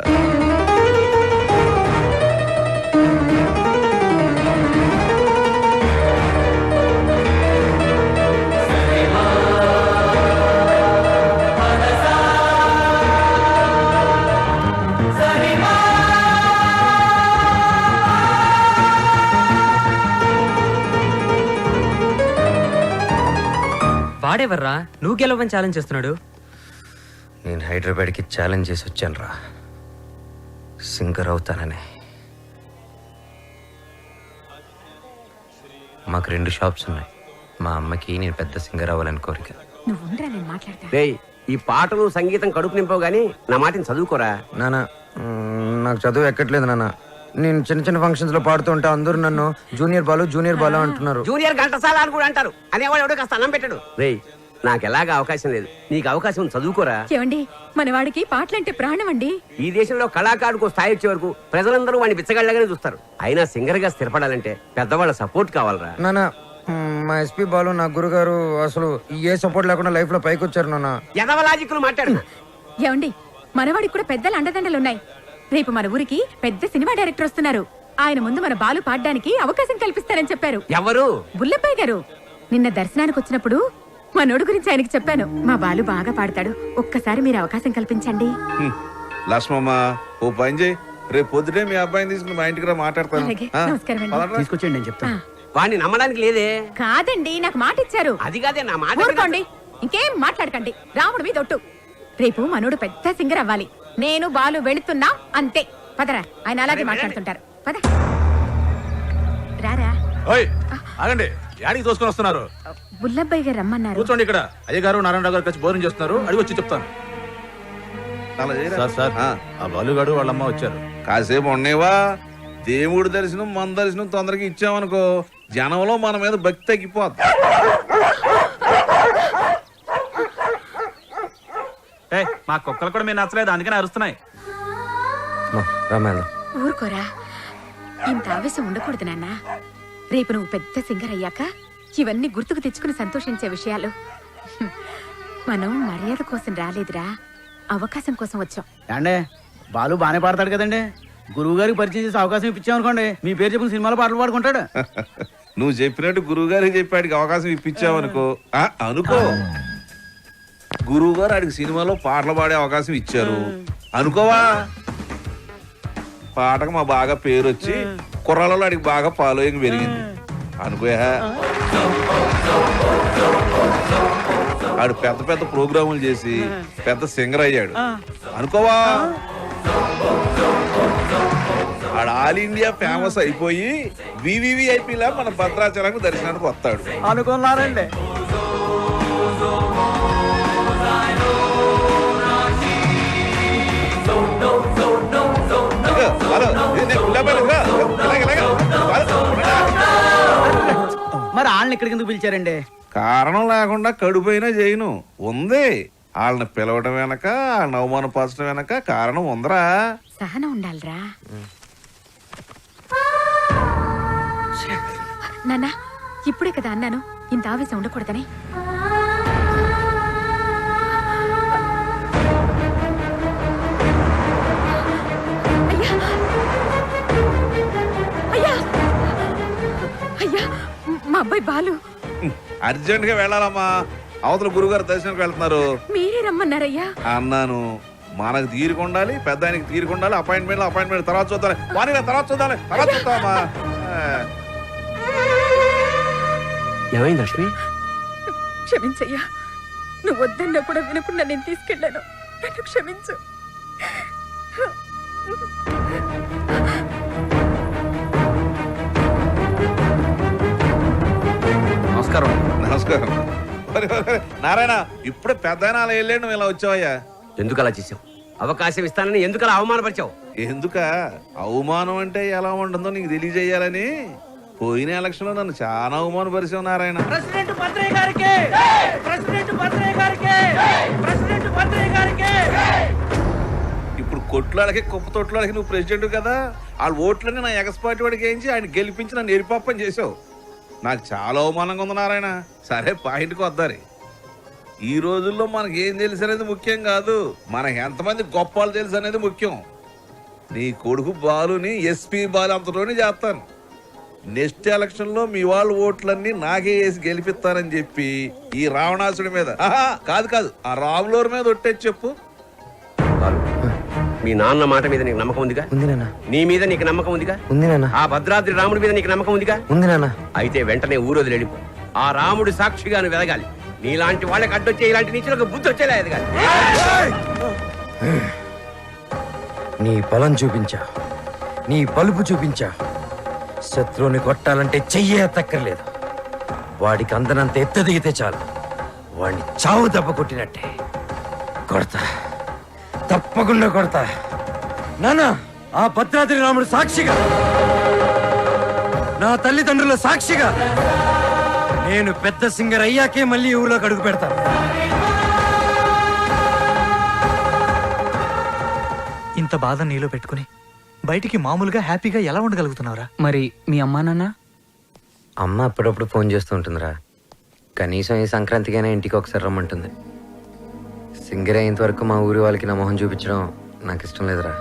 వాడెవర్రా నువ్వు గెలవని ఛాలెంజ్ చేస్తున్నాడు? నేను హైదరాబాద్కి ఛాలెంజ్ చేసి వచ్చాను రా, సింగర్ అవుతానని. మాకు 2 షాప్స్ ఉన్నాయి. మా అమ్మకి నేను పెద్ద సింగర్ అవ్వాలని కోరిక. రేయ్, ఈ పాటలు సంగీతం కడుపు నింపవు గానీ నా మాటని చదువుకోరా. నాన్న నాకు చదువు ఎక్కట్లేదు నాన్న. నేను చిన్న చిన్న ఫంక్షన్స్ లో పాడుతూ ఉంటా, అందరూ నన్ను జూనియర్ బాలు అంటున్నారు. జూనియర్ ఘంటసాల అని కూడా అంటారు. అనేవాడు ఎవడో కాస్త అన్నం పెట్టాడు. రేయ్, నాకు ఎలాగా అవకాశం లేదు, నీకు అవకాశం ఉంది, చదువుకోరా. ఏమండి, మన వాడికి పాటలంటే ప్రాణం అండి. ఈ దేశంలో కళాకారుడికి స్థాయి వచ్చే వరకు ప్రజలందరూ వాడిని బిచ్చగాళ్ళగానే చూస్తారు. అయినా సింగర్ గా స్థిరపడాలంటే పెద్దవాళ్ళ సపోర్ట్ కావాలరా. నాన్న మా ఎస్పీ బాలు నా గురుగారు అసలు ఏ సపోర్ట్ లేకుండా లైఫ్ లో పైకి వచ్చారు నాన్న. ఎదవలాజిక్లు మాట్లాడు. ఏమండి, మనవాడికి కూడా పెద్దల అండదండలు ఉన్నాయి. రేపు మన ఊరికి పెద్ద సినిమా డైరెక్టర్ వస్తున్నారు. ఆయన ముందు మన బాలు పాడడానికి అవకాశం కల్పిస్తారని చెప్పారు. ఎవరు? బుల్లప్పయ్య గారు. నిన్న దర్శనానికి వచ్చినప్పుడు మనోడు గురించి ఆయనకి చెప్పాను. మా బాలు బాగా పాడతాడు, ఒక్కసారి మీరు అవకాశం కల్పించండి. లక్ష్మమ్మ ఓ పని చేయి, రేపు పొద్దునే మీ అబ్బాయిని తీసుకుని మా ఇంటికి రా, మాట్లాడతాను. అలాగే, నమస్కారం అండి. తీసుకొచ్చేయండి నేను చెప్తాను. వాడిని నమ్మడానికి లేదే. కాదండి, నాకు మాట ఇచ్చారు. అది కాదే నా మాట. ఊరుకోండి, ఇంకేం మాట్లాడకండి. రాముడు మీద ఒట్టు. రేపు మనోడు పెద్ద సింగర్ అవ్వాలి. నేను బాలు వెళుతున్నా అంతే. పదరా, ఆయన అలాగే మాట్లాడుతుంటారు. పద రారా. ఆగండి, యాడికి తోసుకొని వస్తున్నారు? బుల్లబ్బయ్య గారు రమ్మన్నారు. కూర్చోండి ఇక్కడ. అయ్యగారు నారాయణరావు గారు కలిసి భోజనం చేస్తున్నారు, అడిగి వచ్చి చెప్తాను. సార్ ఆ బాలుగాడు వాళ్ళమ్మ వచ్చారు. కాసేపు ఉండేవా? దేవుడి దర్శనం మన దర్శనం తొందరగా ఇచ్చామనుకో, జనంలో మన మీద భక్తి తగ్గిపోద్ది. మా కుక్కలు కూడా మీరు నచ్చలేదు, అందుకని అరుస్తున్నాయి. ఊరుకోరా, ఇంత ఆవేశం ఉండకూడదు నాన్న. రేపు నువ్వు పెద్ద సింగర్ అయ్యాక ఇవన్నీ గుర్తుకు తెచ్చుకుని సంతోషించే విషయాలు. మనం మర్యాద కోసం రాలేదురా, అవకాశం కోసం వచ్చాం. అంటే బాలు బానే పాడతాడు కదండి. గురువు గారికి పరిచయం చేసి అవకాశం ఇప్పించామనుకోండి, మీ పేరు చెప్పిన సినిమాలో పాటలు పాడుకుంటాడు. నువ్వు చెప్పినట్టు గురువు గారికి చెప్పాడికి అవకాశం ఇప్పించావనుకో, అనుకో గురువు గారు ఆడికి సినిమాలో పాటలు పాడే అవకాశం ఇచ్చారు అనుకోవా, పాటకు మా బాగా పేరు వచ్చి కుర్రాళ్ళలో ఆడికి బాగా ఫాలోయింగ్ పెరిగింది అనుకోయా. ఆడు పెద్ద పెద్ద ప్రోగ్రాములు చేసి పెద్ద సింగర్ అయ్యాడు అనుకోవా. ఆడు ఆల్ ఇండియా ఫేమస్ అయిపోయి వివివిఐపీలా మన భద్రాచలం దర్శనానికి వస్తాడు అనుకున్నారండి. మరి వాళ్ళని ఇక్కడికి ఎందుకు పిలిచారండి? కారణం లేకుండా కడుపైనా చేయను ఉంది. వాళ్ళని పిలవడం వెనక, వాళ్ళని అవమానపరచడం వెనక కారణం ఉందరా. సహనం ఉండాలిరా నాన్న. ఇప్పుడే కదా అన్నాను ఇంత ఆవేశం ఉండకూడదని. అయ్యా, మా అబ్బాయి బాలు అర్జెంట్ గా వెళ్ళాలమ్మా, అవతల గురుగారు దర్శనానికి వెళ్తున్నారు. మీరే రమ్మన్నారయ్యా. అన్నాను, మనకు తీరుకుండాలి, పెద్ద ఆయనకి తీరుకుండాలి. అపాయింట్మెంట్ తర్వాత చూద్దాం, తర్వాత చూద్దామా. ఏమైంది లక్ష్మి? క్షమించయ్యా, నువ్వు వద్దన్నా కూడా వినకుండా నేను తీసుకెళ్ళాను. నన్ను క్షమించు. నమస్కారం. నారాయణ, ఇప్పుడే పెద్ద అలా వెళ్ళాడు, నువ్వు ఇలా వచ్చావయ్యా. ఎందుకు అలా చేసావు? అవకాశం ఇస్తానని ఎందుకు అలా అవమానపరిచావు? ఎందుక అవమానం అంటే ఎలా ఉంటుందో నీకు తెలియజేయాలని పోయిన ఎలక్షన్ లో నన్ను చాలా అవమానపరిచావు నారాయణ. ప్రెసిడెంట్ భద్రయ్య గారికి, ప్రెసిడెంట్ భద్రయ్య గారికి, ప్రెసిడెంట్ భద్రయ్య గారికి. ఇప్పుడు కొట్లాడకి కుప్ప తొట్లాడకి నువ్వు ప్రెసిడెంట్ కదా, వాళ్ళ ఓట్లన్నీ నా ఎగస్పాటి వాడికి వేయించి ఆయన గెలిపించి నన్ను ఎరిపాపని చేసావు. నాకు చాలా అవమానంగా ఉంది నారాయణ. సరే పాయింట్కి వద్దారి. ఈ రోజుల్లో మనకి ఏం తెలుసు అనేది ముఖ్యం కాదు, మనకి ఎంతమంది గొప్ప వాళ్ళు తెలుసు అనేది ముఖ్యం. నీ కొడుకు బాలుని ఎస్పీ బాలు అంతలోనే చేస్తాను. నెక్స్ట్ ఎలక్షన్ లో మీ వాళ్ళ ఓట్లన్నీ నాకే వేసి గెలిపిస్తానని చెప్పి ఈ రావణాసుడి మీద కాదు ఆ రాములూరు మీద ఒట్టేసి చెప్పు. మీ నాన్న మాట మీద నీకు నమ్మకం ఉందిగా? ఉంది నాన్న. నీ మీద నీకు నమ్మకం ఉందిగా? ఉంది నాన్న. ఆ భద్రాద్రి రాముడి మీద నీకు నమ్మకం ఉందిగా? ఉంది నాన్న. అయితే వెంటనే ఊరోజు వెళ్ళిపో. ఆ రాముడి సాక్షిగా నువ్వు ఎదగాలి. నీలాంటి వాళ్ళకి అడ్డొచ్చే ఇలాంటి నీచులకు బుద్ధి వచ్చేలా ఎదగాలి. నీ బలం చూపించా, నీ బలుపు చూపించా. శత్రువుని కొట్టాలంటే చెయ్యే ఎత్తక్కర్లేదు. వాడికి అందనంత ఎత్తు దిగితే చాలు, వాడిని చావు దెబ్బ కొట్టినట్టే కొడతా, తప్పకుండా కొడతా. నానా, ఆ భద్రాద్రి రాముడు సాక్షిగా, నా తల్లిదండ్రుల సాక్షిగా నేను పెద్ద సింగర్ అయ్యాకే మళ్ళీ ఊళ్ళోకి అడుగు పెడతాను. ఇంత బాధ నీలో పెట్టుకుని బయటికి మామూలుగా హ్యాపీగా ఎలా ఉండగలుగుతున్నావురా? మరి మీ అమ్మా నాన్న? అమ్మ అప్పుడప్పుడు ఫోన్ చేస్తూ ఉంటుందిరా. కనీసం ఈ సంక్రాంతికైనా ఇంటికి ఒకసారి రమ్మంటుంది. సింగర్ అయ్యేంత వరకు మా ఊరి వాళ్ళకి నా మొహం చూపించడం నాకు ఇష్టం లేదురా.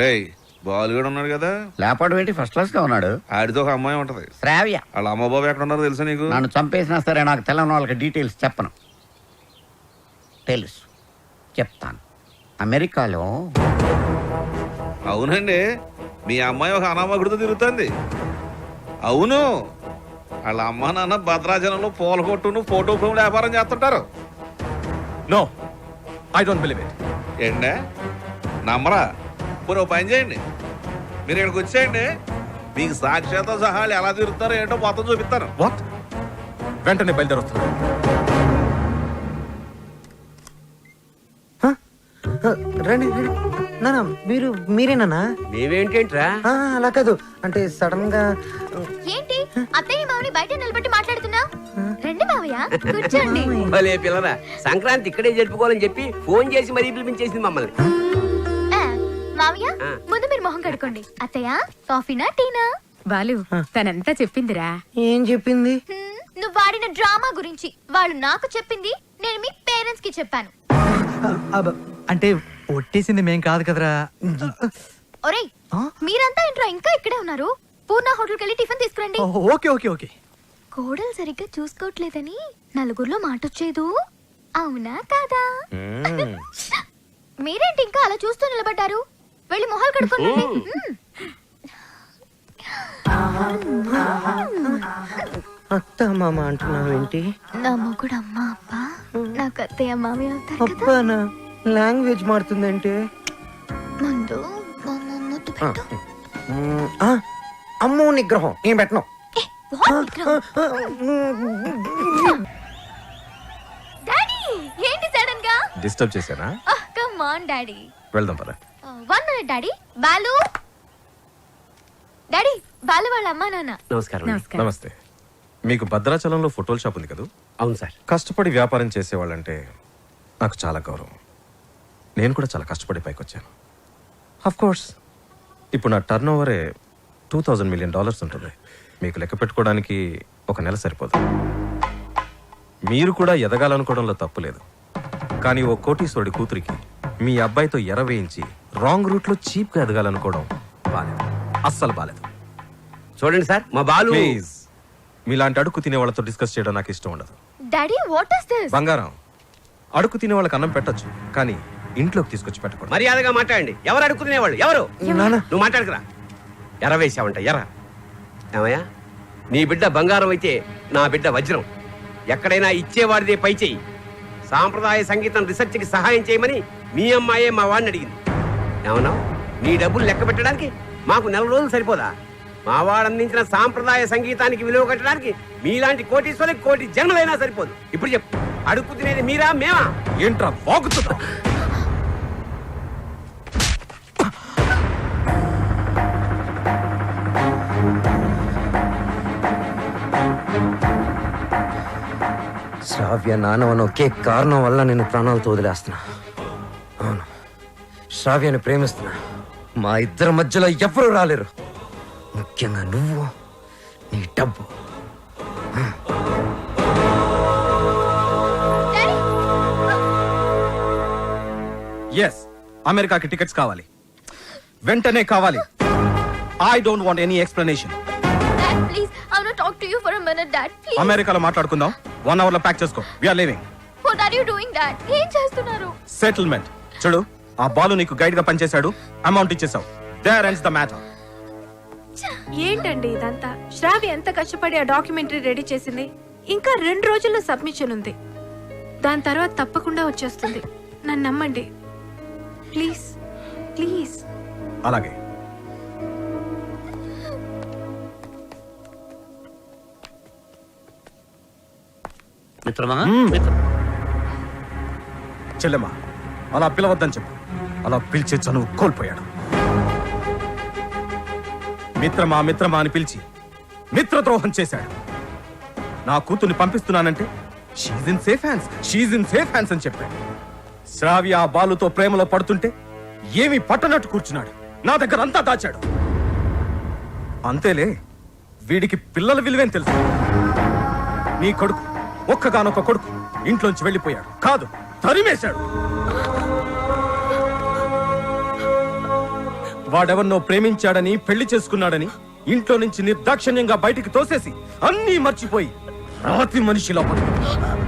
రేయ్, బాలు కూడా ఉన్నాడు కదా, లేపడం ఏంటి? ఫస్ట్ క్లాస్ గా ఉన్నాడు. ఆడితో ఒక అమ్మాయి ఉంటది, శ్రావ్య. వాళ్ళ అమ్మ బాబు ఎక్కడ ఉన్నారో తెలుసా నీకు? నన్ను చంపేసినా సరే నాకు తెలంగాణ వాళ్ళకి డీటెయిల్స్ చెప్పను. తెలుసు, చెప్తాను. అమెరికాలో. అవునండి, మీ అమ్మాయి ఒక అనామకుడితో తిరుగుతుంది. అవును, వాళ్ళ అమ్మ నాన్న భద్రాచలంలో పూల కొట్టును ఫోటో ఫ్రేమ్ వ్యాపారం చేస్తుంటారు. No, I don't believe it. ఏంటే నమ్మరా? ఇప్పుడు ఓ పని చేయండి, మీరు ఇక్కడికి వచ్చేయండి, మీకు సాక్ష్యాలతో సహా ఎలా తిరుగుతారో ఏంటో మొత్తం చూపిస్తాను. వాట్? వెంటనే బయలుదేరొస్తున్నాను. రండి. నానా, మీరేనా? మేమేంటేంట్రా? అలా కాదు, అంటే సడన్ గా. ఏంటి అత్తయ్య మామని బయట నిలబెట్టి మాట్లాడుతున్నా? రండి మావయ్య, కూర్చోండి. భలే పిల్లరా, సంక్రాంతి ఇక్కడే జరుపుకోవాలని చెప్పి ఫోన్ చేసి మరీ పిలిపించేసింది మమ్మల్ని. మావయ్య, ముందు మీరు మొహం కడుకోండి. అత్తయ్య, కాఫీనా టీనా? బాలు, తనంతా చెప్పిందిరా. ఏం చెప్పింది? నువ్వు వాడిన డ్రామా గురించి. వాళ్ళు నాకు చెప్పింది, నేను మీ పేరెంట్స్ కి చెప్పాను. అంటే ఒట్టేసింది మేం కాదు కదరా. ఒరేయ్, మీరంతా ఏంట్రా ఇంకా ఇక్కడే ఉన్నారు? పూర్ణ హోటల్కి వెళ్ళి టిఫిన్ తీసుకురండి. Okay okay okay. కోడలు సరిగ్గా చూసుకోవట్లేదని నలుగురిలో మాటొచ్చేదు, అవునా కాదా? మీరేంటి ఇంకా అలా చూస్తూ నిలబడ్డారు? వెళ్ళి మొహాలు కడుక్కోండి. అత్త మామ అంటున్నావు ఏంటి? నా మొగుడు అమ్మ అప్ప, నాకు అత్తయ్య మామయ్య అవుతారు కదా. అబ్బానా, లాంగ్వేజ్ మారుతుందంటే. ముందు ముద్దు పెట్టు. అమ్మో నిగ్రహం నేను పెట్టను. డాడీ, ఏంటి సడన్ గా? డిస్టర్బ్ చేశానా? Come on daddy. వెళ్దాం పద. 1 minute daddy. Balu daddy, Balu వాళ్ళ అమ్మా నాన్న. నమస్కారం. నమస్తే. మీకు భద్రాచలంలో ఫోటోల షాప్ ఉంది కదా? అవును సార్. కష్టపడి వ్యాపారం చేసేవాళ్ళంటే నాకు చాలా గౌరవం. నేను కూడా చాలా కష్టపడి పైకి వచ్చాను. ఆఫ్ కోర్స్ ఇప్పుడు నా టర్న్ ఓవరే $2,000 million ఉంటుంది. మీకు లెక్క పెట్టుకోవడానికి ఒక నెల సరిపోదు. మీరు కూడా ఎదగాలనుకోవడంలో తప్పు లేదు, కానీ ఓ కోటీశ్వరుడి కూతురికి మీ అబ్బాయితో ఎర వేయించి రాంగ్ రూట్లో చీప్గా ఎదగాలనుకోవడం బాలేదు, అస్సలు బాలేదు. చూడండి సార్, మా బాలు. ప్లీజ్, మీలాంటి అడుగు తినే వాళ్ళతో డిస్కస్ చేయడం నాకు ఇష్టం ఉండదు. Daddy, what is this? బంగారం, అడుగు తినే వాళ్ళకి అన్నం పెట్టొచ్చు, కానీ ఇంట్లోకి తీసుకొచ్చి పెట్టకూడదు. మర్యాదగా మాట్లాడండి. ఎవరు అడుక్కునేవాళ్ళు? ఎవరు? నువ్వు మాట్లాడకురా. ఎర వేసావంట, ఎర. ఏమయ్యా, నీ బిడ్డ బంగారం అయితే నా బిడ్డ వజ్రం. ఎక్కడైనా ఇచ్చేవాడిదే పై చెయ్యి. సాంప్రదాయ సంగీతం రీసెర్చ్కి సహాయం చేయమని మీ అమ్మాయే మా వాడిని అడిగింది. ఏమన్నా, నీ డబ్బులు లెక్క పెట్టడానికి మాకు 4 రోజులు సరిపోదా? మా వాడు అందించిన సాంప్రదాయ సంగీతానికి విలువ కట్టడానికి మీలాంటి కోటీశ్వరులకు కోటి జన్మలైనా సరిపోదు. ఇప్పుడు చెప్పు, అడుగు తినేది మీరా మేమా? ఏంట్రా వాగుతున్నా? శ్రావ్య నానవన ఒకే కారణం వల్ల నేను ప్రాణాలతో వదిలేస్తున్నా. అవును, శ్రావ్యని ప్రేమిస్తున్నా. మా ఇద్దరి మధ్యలో ఎవరూ రాలేరు, ముఖ్యంగా నువ్వు, నీ డబ్బు. ఎస్, అమెరికాకి టికెట్స్ కావాలి, వెంటనే కావాలి. I don't want any explanation. Dad, please, I want to talk to you for a minute, Dad. Please. అమెరికాలో మాట్లాడుకుందాం. 1 hour లో ప్యాక్ చేసుకో. We are living. What are you doing, Dad? ఏం చేస్తున్నారు? సెటిల్మెంట్. చూడు, ఆ బాలు నీకు గైడ్ గా పనిచేశాడు, అమౌంట్ ఇచ్చేసావు. There ends the matter. ఏంటండి ఇదంతా? శ్రావ్య ఎంత కష్టపడి ఆ డాక్యుమెంటరీ రెడీ చేసింది. ఇంకా 2 రోజుల్లో సబ్మిషన్ ఉంది. దాని తర్వాత తప్పకుండా వచ్చేస్తుంది. నన్ను నమ్మండి ప్లీజ్, ప్లీజ్. అలాగే. మిత్రమా, చెల్లెమ్మా, అలా పిలవద్దని చెప్పు. అలా పిలిచే చనువు కోల్పోయాడు. మిత్రమా మిత్రమా అని పిలిచి మిత్రద్రోహం చేశాడు. నా కూతుర్ని పంపిస్తున్నానంటే she's in safe hands, she's in safe hands అని చెప్పాడు. శ్రావ్య ఆ బాలుతో ప్రేమలో పడుతుంటే ఏమీ పట్టనట్టు కూర్చున్నాడు. నా దగ్గర అంతా దాచాడు. అంతేలే, వీడికి పిల్లల విలువేం తెలుసు. నీ కొడుకు, ఒక్కగానొక్క కొడుకు ఇంట్లోంచి వెళ్ళిపోయాడు కాదు, తరిమేశాడు. వాడెవరినో ప్రేమించాడని, పెళ్లి చేసుకున్నాడని ఇంట్లో నుంచి నిర్దాక్షిణ్యంగా బయటికి తోసేసి అన్నీ మర్చిపోయి రాతి మనిషిలా బతుకుతున్నాడు.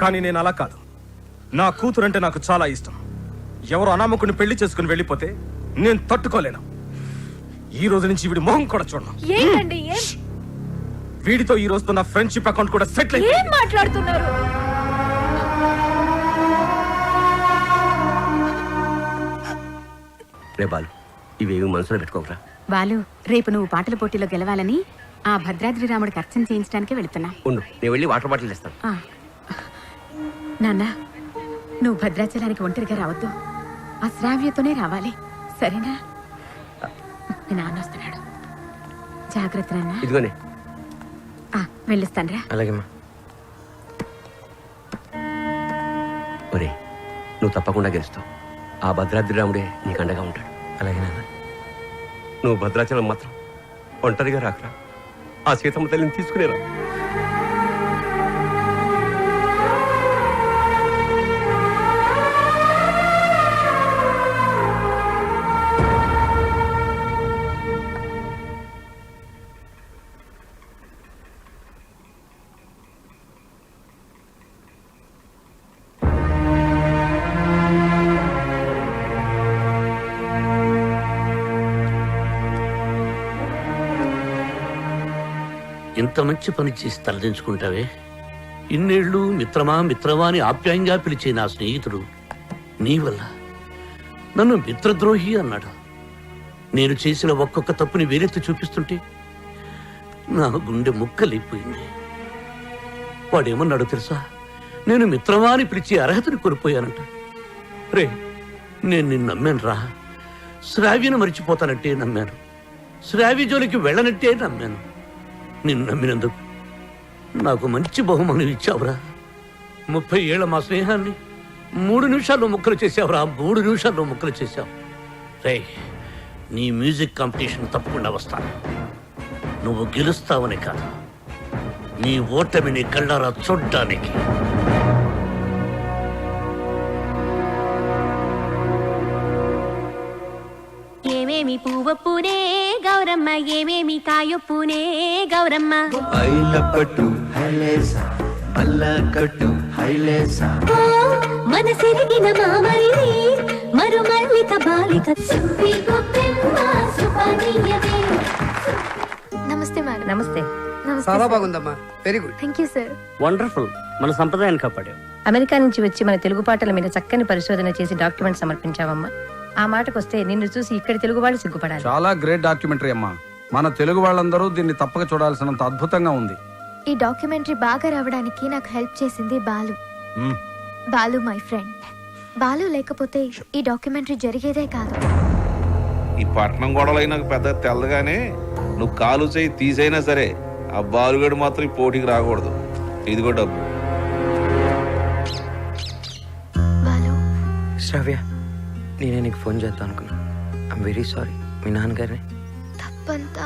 కానీ నేను అలా కాదు. నా కూతురంటే నాకు చాలా ఇష్టం. ఎవరు అనామకుని పెళ్లి చేసుకుని వెళ్ళిపోతే నేను తట్టుకోలేను. ఈ రోజు నుంచి వీడి మొహం కూడా చూడను. ఏంటండి ఏం వీడితో ఈ రోజుతో నా ఫ్రెండ్షిప్ అకౌంట్ కూడా సెటిల్ ఏం అయిపోయింది. మాట్లాడుతున్నారు? రే బాలు, ఇవేమి మనసులో పెట్టుకోకరా. బాలు, రేపు నువ్వు పాటల పోటీలో గెలవాలని ఆ భద్రాద్రి రాముడికి అర్చన చేయించడానికి వెళుతున్నా. ఉండు, నేను వెళ్ళి వాటర్ బాటిల్ ఇస్తాను. నాన్న, నువ్వు భద్రాచలానికి ఒంటరిగా రావద్దు. ఆ శ్రావ్యతోనే రావాలి, సరేనా? మీ నాన్న వస్తున్నాడు, జాగ్రత్త నాన్న. ఇదిగోనే. వెళ్ళిస్తానరా. అలాగేమ్మా. ఒరే, నువ్వు తప్పకుండా గెలుస్తావు. ఆ భద్రాద్రి రాముడే నీకు అండగా ఉంటాడు. అలాగే నాన్న. నువ్వు భద్రాచలం మాత్రం ఒంటరిగా రాకరా. ఆ సీతమ్మ తల్లిని తీసుకునేరా. ఇంత మంచి పని చేసి తలదించుకుంటావే. ఇన్నేళ్లు మిత్రమా మిత్రమా అని ఆప్యాయంగా పిలిచే నా స్నేహితుడు నీ వల్ల నన్ను మిత్రద్రోహి అన్నాడు. నేను చేసిన ఒక్కొక్క తప్పుని వేరెత్తి చూపిస్తుంటే నా గుండె ముక్కలైపోయింది. వాడేమన్నాడు తెలుసా? నేను మిత్రమా అని పిలిచే అర్హతని కోల్పోయానంట. రే, నేను నిన్ను నమ్మాను రా. శ్రావ్యను మరిచిపోతానంటే నమ్మాను, శ్రావ్య జోలికి వెళ్ళనంటే నమ్మాను. నిన్ను నమ్మినందుకు నాకు మంచి బహుమానం ఇచ్చావురా. 30 ఏళ్ల మా స్నేహాన్ని 3 నిమిషాల్లో ముక్కలు చేసావురా. 3 నిమిషాల్లో ముక్కలు చేశావు. రే, నీ మ్యూజిక్ కాంపిటీషన్ తప్పకుండా వస్తాను. నువ్వు గెలుస్తావని కాదు, నీ ఓటమిని కళ్ళారా చూడ్డానికి. ఏమేమి పువ్వొప్పునే గౌరమ్మ, ఏమేమి కాయొప్పునే గౌరమ్మ. ఐలపట్టు హైలేసా, మల్లకట్టు హైలేసా. మనసిరిగిన మామరిది మరుమల్లిక బాలిక. నమస్తే మేడం. నమస్తే. చాలా బాగుందమ్మా, very good. Thank you sir. Wonderful. మన సంప్రదాయాన్ని కాపాడావు. అమెరికా నుంచి వచ్చి మన తెలుగు పాటల మీద చక్కని పరిశోధన చేసి డాక్యుమెంట్ సమర్పించావమ్మా. ఆ మాటకొస్తే నిన్ను చూసి ఇక్కడి తెలుగు వాళ్ళు సిగ్గుపడాలి. చాలా గ్రేట్ డాక్యుమెంటరీ అమ్మా. మన తెలుగు వాళ్ళందరూ దీన్ని తప్పక చూడాల్సినంత అద్భుతంగా ఉంది. ఈ డాక్యుమెంటరీ బాగా రావడానికి నాకు హెల్ప్ చేసింది బాలు. Balu my friend. బాలు లేకపోతే ఈ డాక్యుమెంటరీ జరిగేదే కాదు. ఈ పట్నం గొడవలు నాకు పెద్ద తెల్లగానే నువ్వు కాలు చేయి తీసైనా సరే ఆ బాలుగడు మాత్రం ఈ పోటీకి రాకూడదు. ఇదిగో డబ్బు. శ్రావ్య, నేనే నీకు ఫోన్ చేద్దాం అనుకున్నా. I'm very sorry. మీ నాన్నగారిని తప్పంతా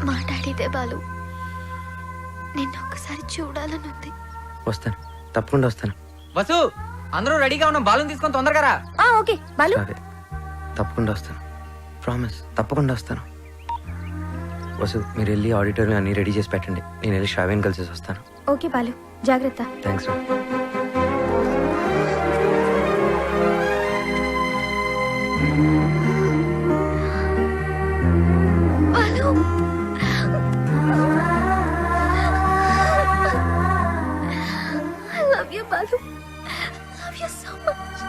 మాట్లాడితే బాలు. నిన్ను ఒక్కసారి చూడాలనుంది. వస్తాను, తప్పకుండా వస్తాను. వసు, అందరూ రెడీగా ఉన్నాం. బాలుని తీసుకొని తొందరగా రా. ఓకే బాలు. తప్పకుండా వస్తాను. ప్రామిస్, తప్పకుండా వస్తాను. వసు, మీరు వెళ్ళి ఆడిటోరియం అన్ని రెడీ చేసి పెట్టండి. నేను వెళ్ళి శ్రావ్యని కలిసి వస్తాను. ఓకే బాలు, జాగ్రత్త. థ్యాంక్స్ రా. Balu, I love you, Balu. Love you so much.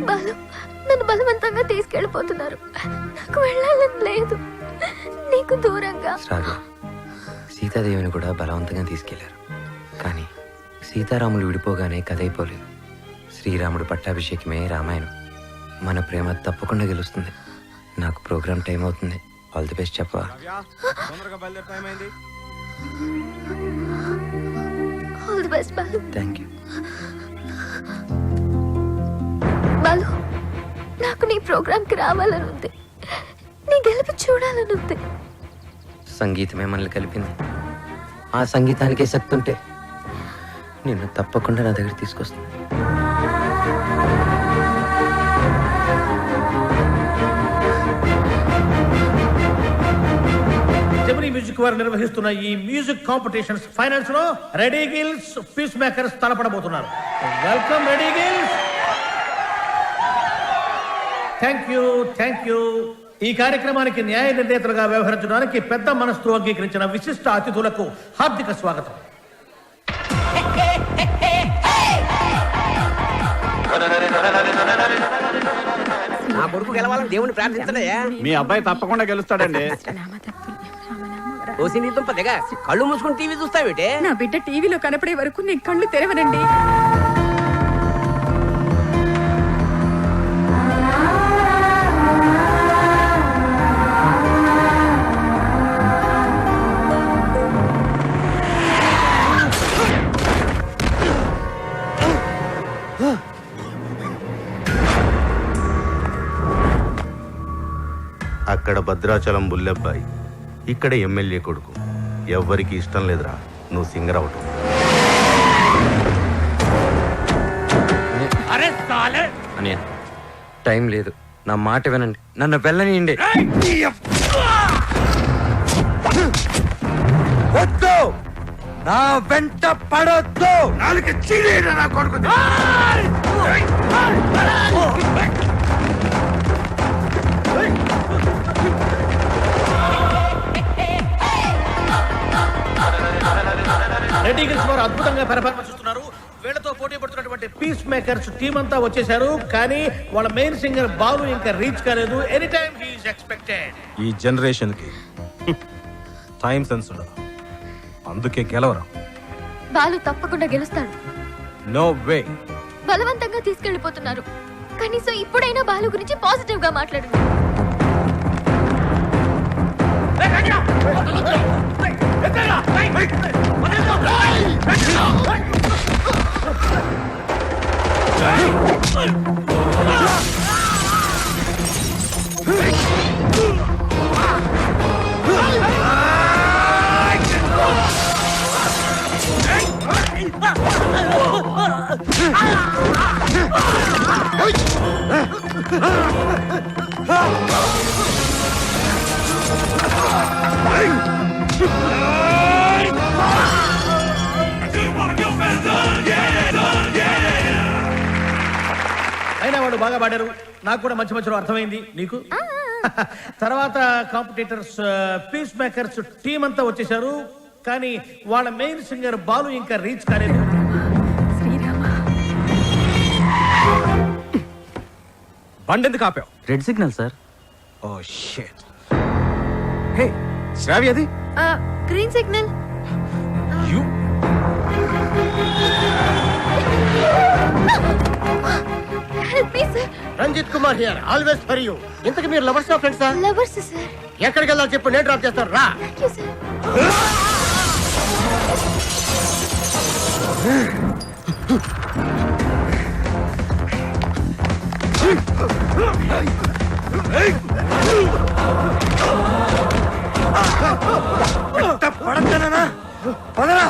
Balu, నన్ను బలవంతంగా తీసుకెళ్ళిపోతున్నారు. నాకు వెళ్ళాలని లేదు. నీకు దూరంగా. శ్రావ్య, సీతాదేవిని కూడా బలవంతంగా తీసుకెళ్లారు. కానీ సీతారాములు విడిపోగానే కథ అయిపోలేదు. శ్రీరాముడు పట్టాభిషేకమే రామాయణం. మన ప్రేమ తప్పకుండా గెలుస్తుంది. నాకు ప్రోగ్రామ్ టైం అవుతుంది. ఆల్ ది బెస్ట్ చెప్పవా? All the best Balu. Thank you. Balu, నాకు నీ ప్రోగ్రామ్కి రావాలని ఉంది. నీ గెలుపు చూడాలని ఉంది. సంగీతమే మనల్ని కలిపింది. ఆ సంగీతానికే శక్తి ఉంటే నిన్ను తప్పకుండా నా దగ్గర తీసుకొస్తాను. జెమినీ మ్యూజిక్ వారు నిర్వహిస్తున్న ఈ మ్యూజిక్ కాంపిటీషన్స్ ఫైనల్స్ లో రెడీ గిల్స్, పీస్ మేకర్స్ తలపడబోతున్నారు. Welcome ready girls. Thank you. ఈ కార్యక్రమానికి న్యాయ నిర్ణేతలుగా వ్యవహరించడానికి పెద్ద మనస్సుతో అంగీకరించిన విశిష్ట అతిథులకు హార్దిక స్వాగతం. నా కొడుకు గెలవాలని దేవుని ప్రార్థించడయ్యా. మీ అబ్బాయి తప్పకుండా గెలుస్తాడండి. ఓసి నీ దుంప దిగ. కళ్ళు మూసుకుని టీవీ చూస్తావేటే? నా బిడ్డ టీవీలో కనపడే వరకు నేను కళ్ళు తెరవనండి. అక్కడ భద్రాచలం బుల్లెబ్బాయి, ఇక్కడ ఎమ్మెల్యే కొడుకు. ఎవ్వరికి ఇష్టం లేదురా నువ్వు సింగర్ అవటం. అన్నయ్య, టైం లేదు. నా మాట వినండి. నన్ను వెళ్ళనియండి. వద్దు, నా వెంట పడొద్దు. నాలుగు చీడ నా కొడుకు. రెడీ గిల్స్ వారు అద్భుతంగా పెర్ఫార్మెన్స్ ఇస్తున్నారు. వీళ్ళతో పోటీ పడుతున్నటువంటి పీస్ మేకర్స్ టీం అంతా వచ్చేసారు. కానీ వాళ్ళ మెయిన్ సింగర్ బాలు ఇంకా రీచ్ కాలేదు. Any time he is expected. ఈ జనరేషన్ కి టైం సెన్స్ ఉండదు, అందుకే గెలవరు. బాలు తప్పకుండా గెలుస్తాడు. No way. బలవంతంగా తీసుకెళ్లిపోతున్నారు. కనీసం ఇప్పుడైనా బాలు గురించి పాజిటివ్ గా మాట్లాడు. అయినా వాడు బాగా పాడారు. నాకు కూడా మంచి మధ్యలో అర్థమైంది. నీకు తర్వాత కాంపిటీటర్స్ పీస్ మేకర్స్ టీం అంతా వచ్చేసారు. కానీ వాళ్ళ మెయిన్ సింగర్ బాలు ఇంకా రీచ్ కాలేదు. బండెందుకు ఆపావు? Red signal sir. Oh shit. Hey Sravya, అది green signal. You help me sir. Ranjith Kumar here, always for you. ఇంతకు మీరు లవర్స్ ఫ్రెండ్సా? Lovers sir. ఎక్కడికి వెళ్ళాలో చెప్పు, నేను డ్రాప్ చేస్తాను. రా. Thank you sir. పడతానా? పదరా.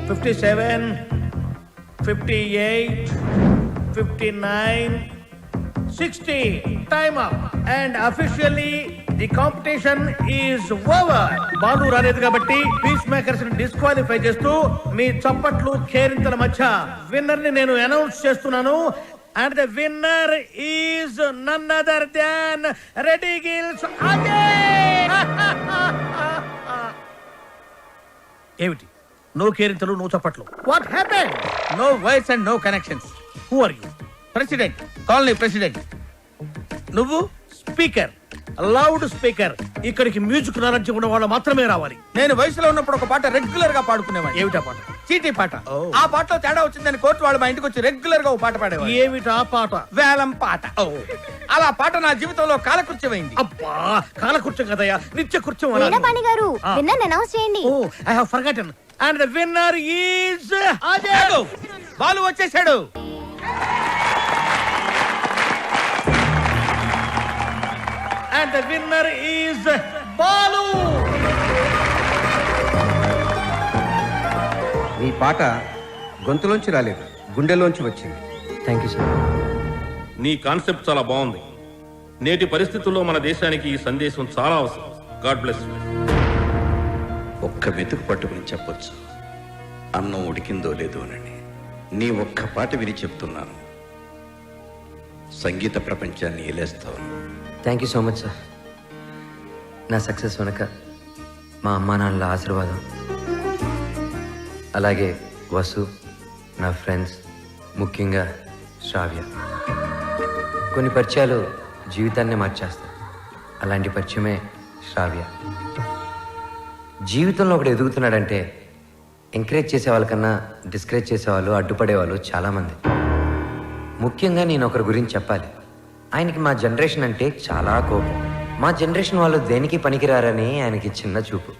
$57, $58, $59, $60. Time up. And officially the competition is over. Balu రాలేదు కాబట్టి పీస్ మేకర్స్ ని డిస్క్వాలిఫై చేస్తూ మీ చప్పట్లు కేరింతల మధ్య విన్నర్ ని నేను అనౌన్స్ చేస్తున్నాను. And the winner is none other than Reddy Gills Ajay. ఏమిటి? నో కేరింతలు, నో చప్పట్లు. What happen? No voice and no connections. Who are you? President, colony president. నువ్వు స్పీకర్, లౌడ్ స్పీకర్. ఇక్కడికి మ్యూజిక్ నాలెడ్జ్ ఉన్న వాళ్ళు మాత్రమే రావాలి. నేను వయసులో ఉన్నప్పుడు ఒక పాట రెగ్యులర్ గా పాడుకునేవాడిని. ఏమిటా పాట? చీటీ పాట. ఆ పాటలో తేడా వచ్చిందని కోర్టు వాళ్ళు మా ఇంటికి వచ్చి రెగ్యులర్ గా ఒక పాట పాడేవారు. ఏమిటా పాట? వేలం పాట. అలా పాట నా జీవితంలో కాలకృత్యమైంది. అబ్బా, కాలకృత్యం కదయ్యా, నిత్య కృత్యం. వీణపాణి గారు, విన్నర్ అనౌన్స్ చేయండి. Oh, I have forgotten. And the winner is Ajay. Balu వచ్చేసాడు. And the winner is Balu. నీ పాట గొంతులోంచి రాలేదు, గుండెలోంచి వచ్చింది. Thank you sir. నీ కాన్సెప్ట్ చాలా బాగుంది. నేటి పరిస్థితుల్లో మన దేశానికి ఈ సందేశం చాలా అవసరం. God bless you. ఒక్క మెతుకు పట్టుకుని చెప్పొచ్చు, అన్నం ఉడికిందో లేదో అని. నీ ఒక్క పాట విని చెప్తున్నాను, సంగీత ప్రపంచాన్ని ఏలేస్తావు. Thank you so much sir. నా సక్సెస్ వెనక మా అమ్మా నాన్నల ఆశీర్వాదం, అలాగే వసు, నా ఫ్రెండ్స్, ముఖ్యంగా శ్రావ్య. కొన్ని పరిచయాలు జీవితాన్ని మార్చేస్తాయి. అలాంటి పరిచయమే శ్రావ్య. జీవితంలో ఒకడు ఎదుగుతున్నాడంటే ఎంకరేజ్ చేసే వాళ్ళకన్నా డిస్కరేజ్ చేసేవాళ్ళు, అడ్డుపడేవాళ్ళు చాలామంది. ముఖ్యంగా నేను ఒకరి గురించి చెప్పాలి. ఆయనకి మా జనరేషన్ అంటే చాలా కోపం. మా జనరేషన్ వాళ్ళు దేనికి పనికిరారని ఆయనకి చిన్న చూపు.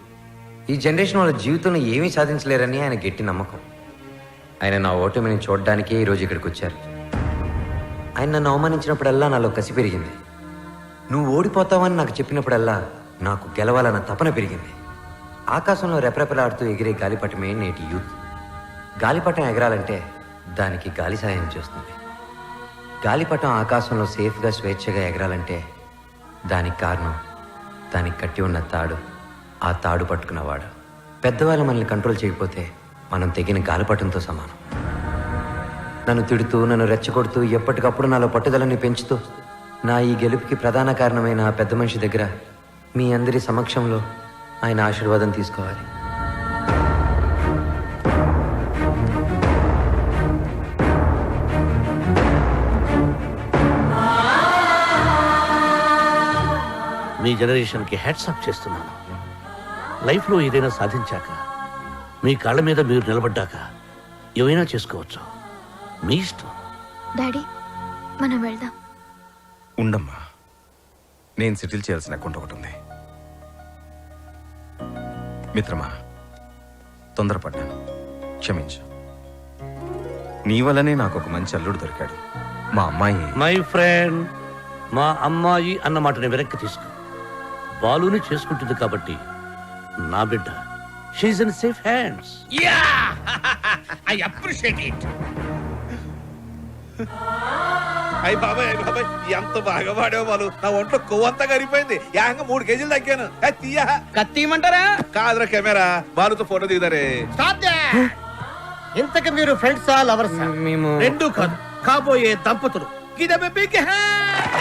ఈ జనరేషన్ వాళ్ళ జీవితంలో ఏమీ సాధించలేరని ఆయన గట్టి నమ్మకం. ఆయన నా ఓటమిని చూడడానికే ఈరోజు ఇక్కడికి వచ్చారు. ఆయన నన్ను అవమానించినప్పుడల్లా నాలో కసి పెరిగింది. నువ్వు ఓడిపోతావని నాకు చెప్పినప్పుడల్లా నాకు గెలవాలన్న తపన పెరిగింది. ఆకాశంలో రెపరెపలాడుతూ ఎగిరే గాలిపటమే నేటి యూత్. గాలిపటం ఎగరాలంటే దానికి గాలి సాయం చేస్తుంది. గాలిపటం ఆకాశంలో సేఫ్గా స్వేచ్ఛగా ఎగరాలంటే దానికి కారణం దానికి కట్టి ఉన్న తాడు, ఆ తాడు పట్టుకున్నవాడు. పెద్దవాళ్ళు మనల్ని కంట్రోల్ చేయకపోతే మనం తెగిన గాలిపటంతో సమానం. నన్ను తిడుతూ, నన్ను రెచ్చగొడుతూ, ఎప్పటికప్పుడు నాలో పట్టుదలని పెంచుతూ నా ఈ గెలుపుకి ప్రధాన కారణమైన ఆ పెద్ద మనిషి దగ్గర మీ అందరి సమక్షంలో ఆయన ఆశీర్వాదం తీసుకోవాలి. మీ జనరేషన్కి హ్యాట్స్ ఆఫ్ చేస్తున్నాను. లైఫ్లో ఏదైనా సాధించాక, మీ కాళ్ళ మీద మీరు నిలబడ్డాక ఏమైనా చేసుకోవచ్చు. మీ ఇష్టం. డాడీ, మనం వెళ్దాం. ఉండమ్మా, నేను సెటిల్ చేయాల్సిన అకౌంట్ ఒకటి ఉంది. మిత్రమా, తొందరపడ్డాను, క్షమించు. నీ వల్లనే నాకు ఒక మంచి అల్లుడు దొరికాడు. మా అమ్మాయి. మై ఫ్రెండ్, మా అమ్మాయి అన్న మాటని వెనక్కి తీసుకో. బాలుని చేసుకుంటుంది కాబట్టి నా బిడ్డ. She's in safe hands. Ya, I appreciate it. అయ్యి బాబాయ్, అయ్యి బాబాయ్, ఎంత బాగా పాడావు బాలు. నా ఒంట్లో కొవ్వంతా కరిగిపోయింది. ఏకంగా 3 కేజీలు తగ్గాను. తీయా కత్తిమంటారా? కాదురా కెమెరా, బాలుతో ఫోటో దిగుతారే. Stop that. ఇంతకు మీరు ఫ్రెండ్సా లవర్సా? మేము రెండూ కాదు, కాబోయే దంపతులు. Give them a big hand.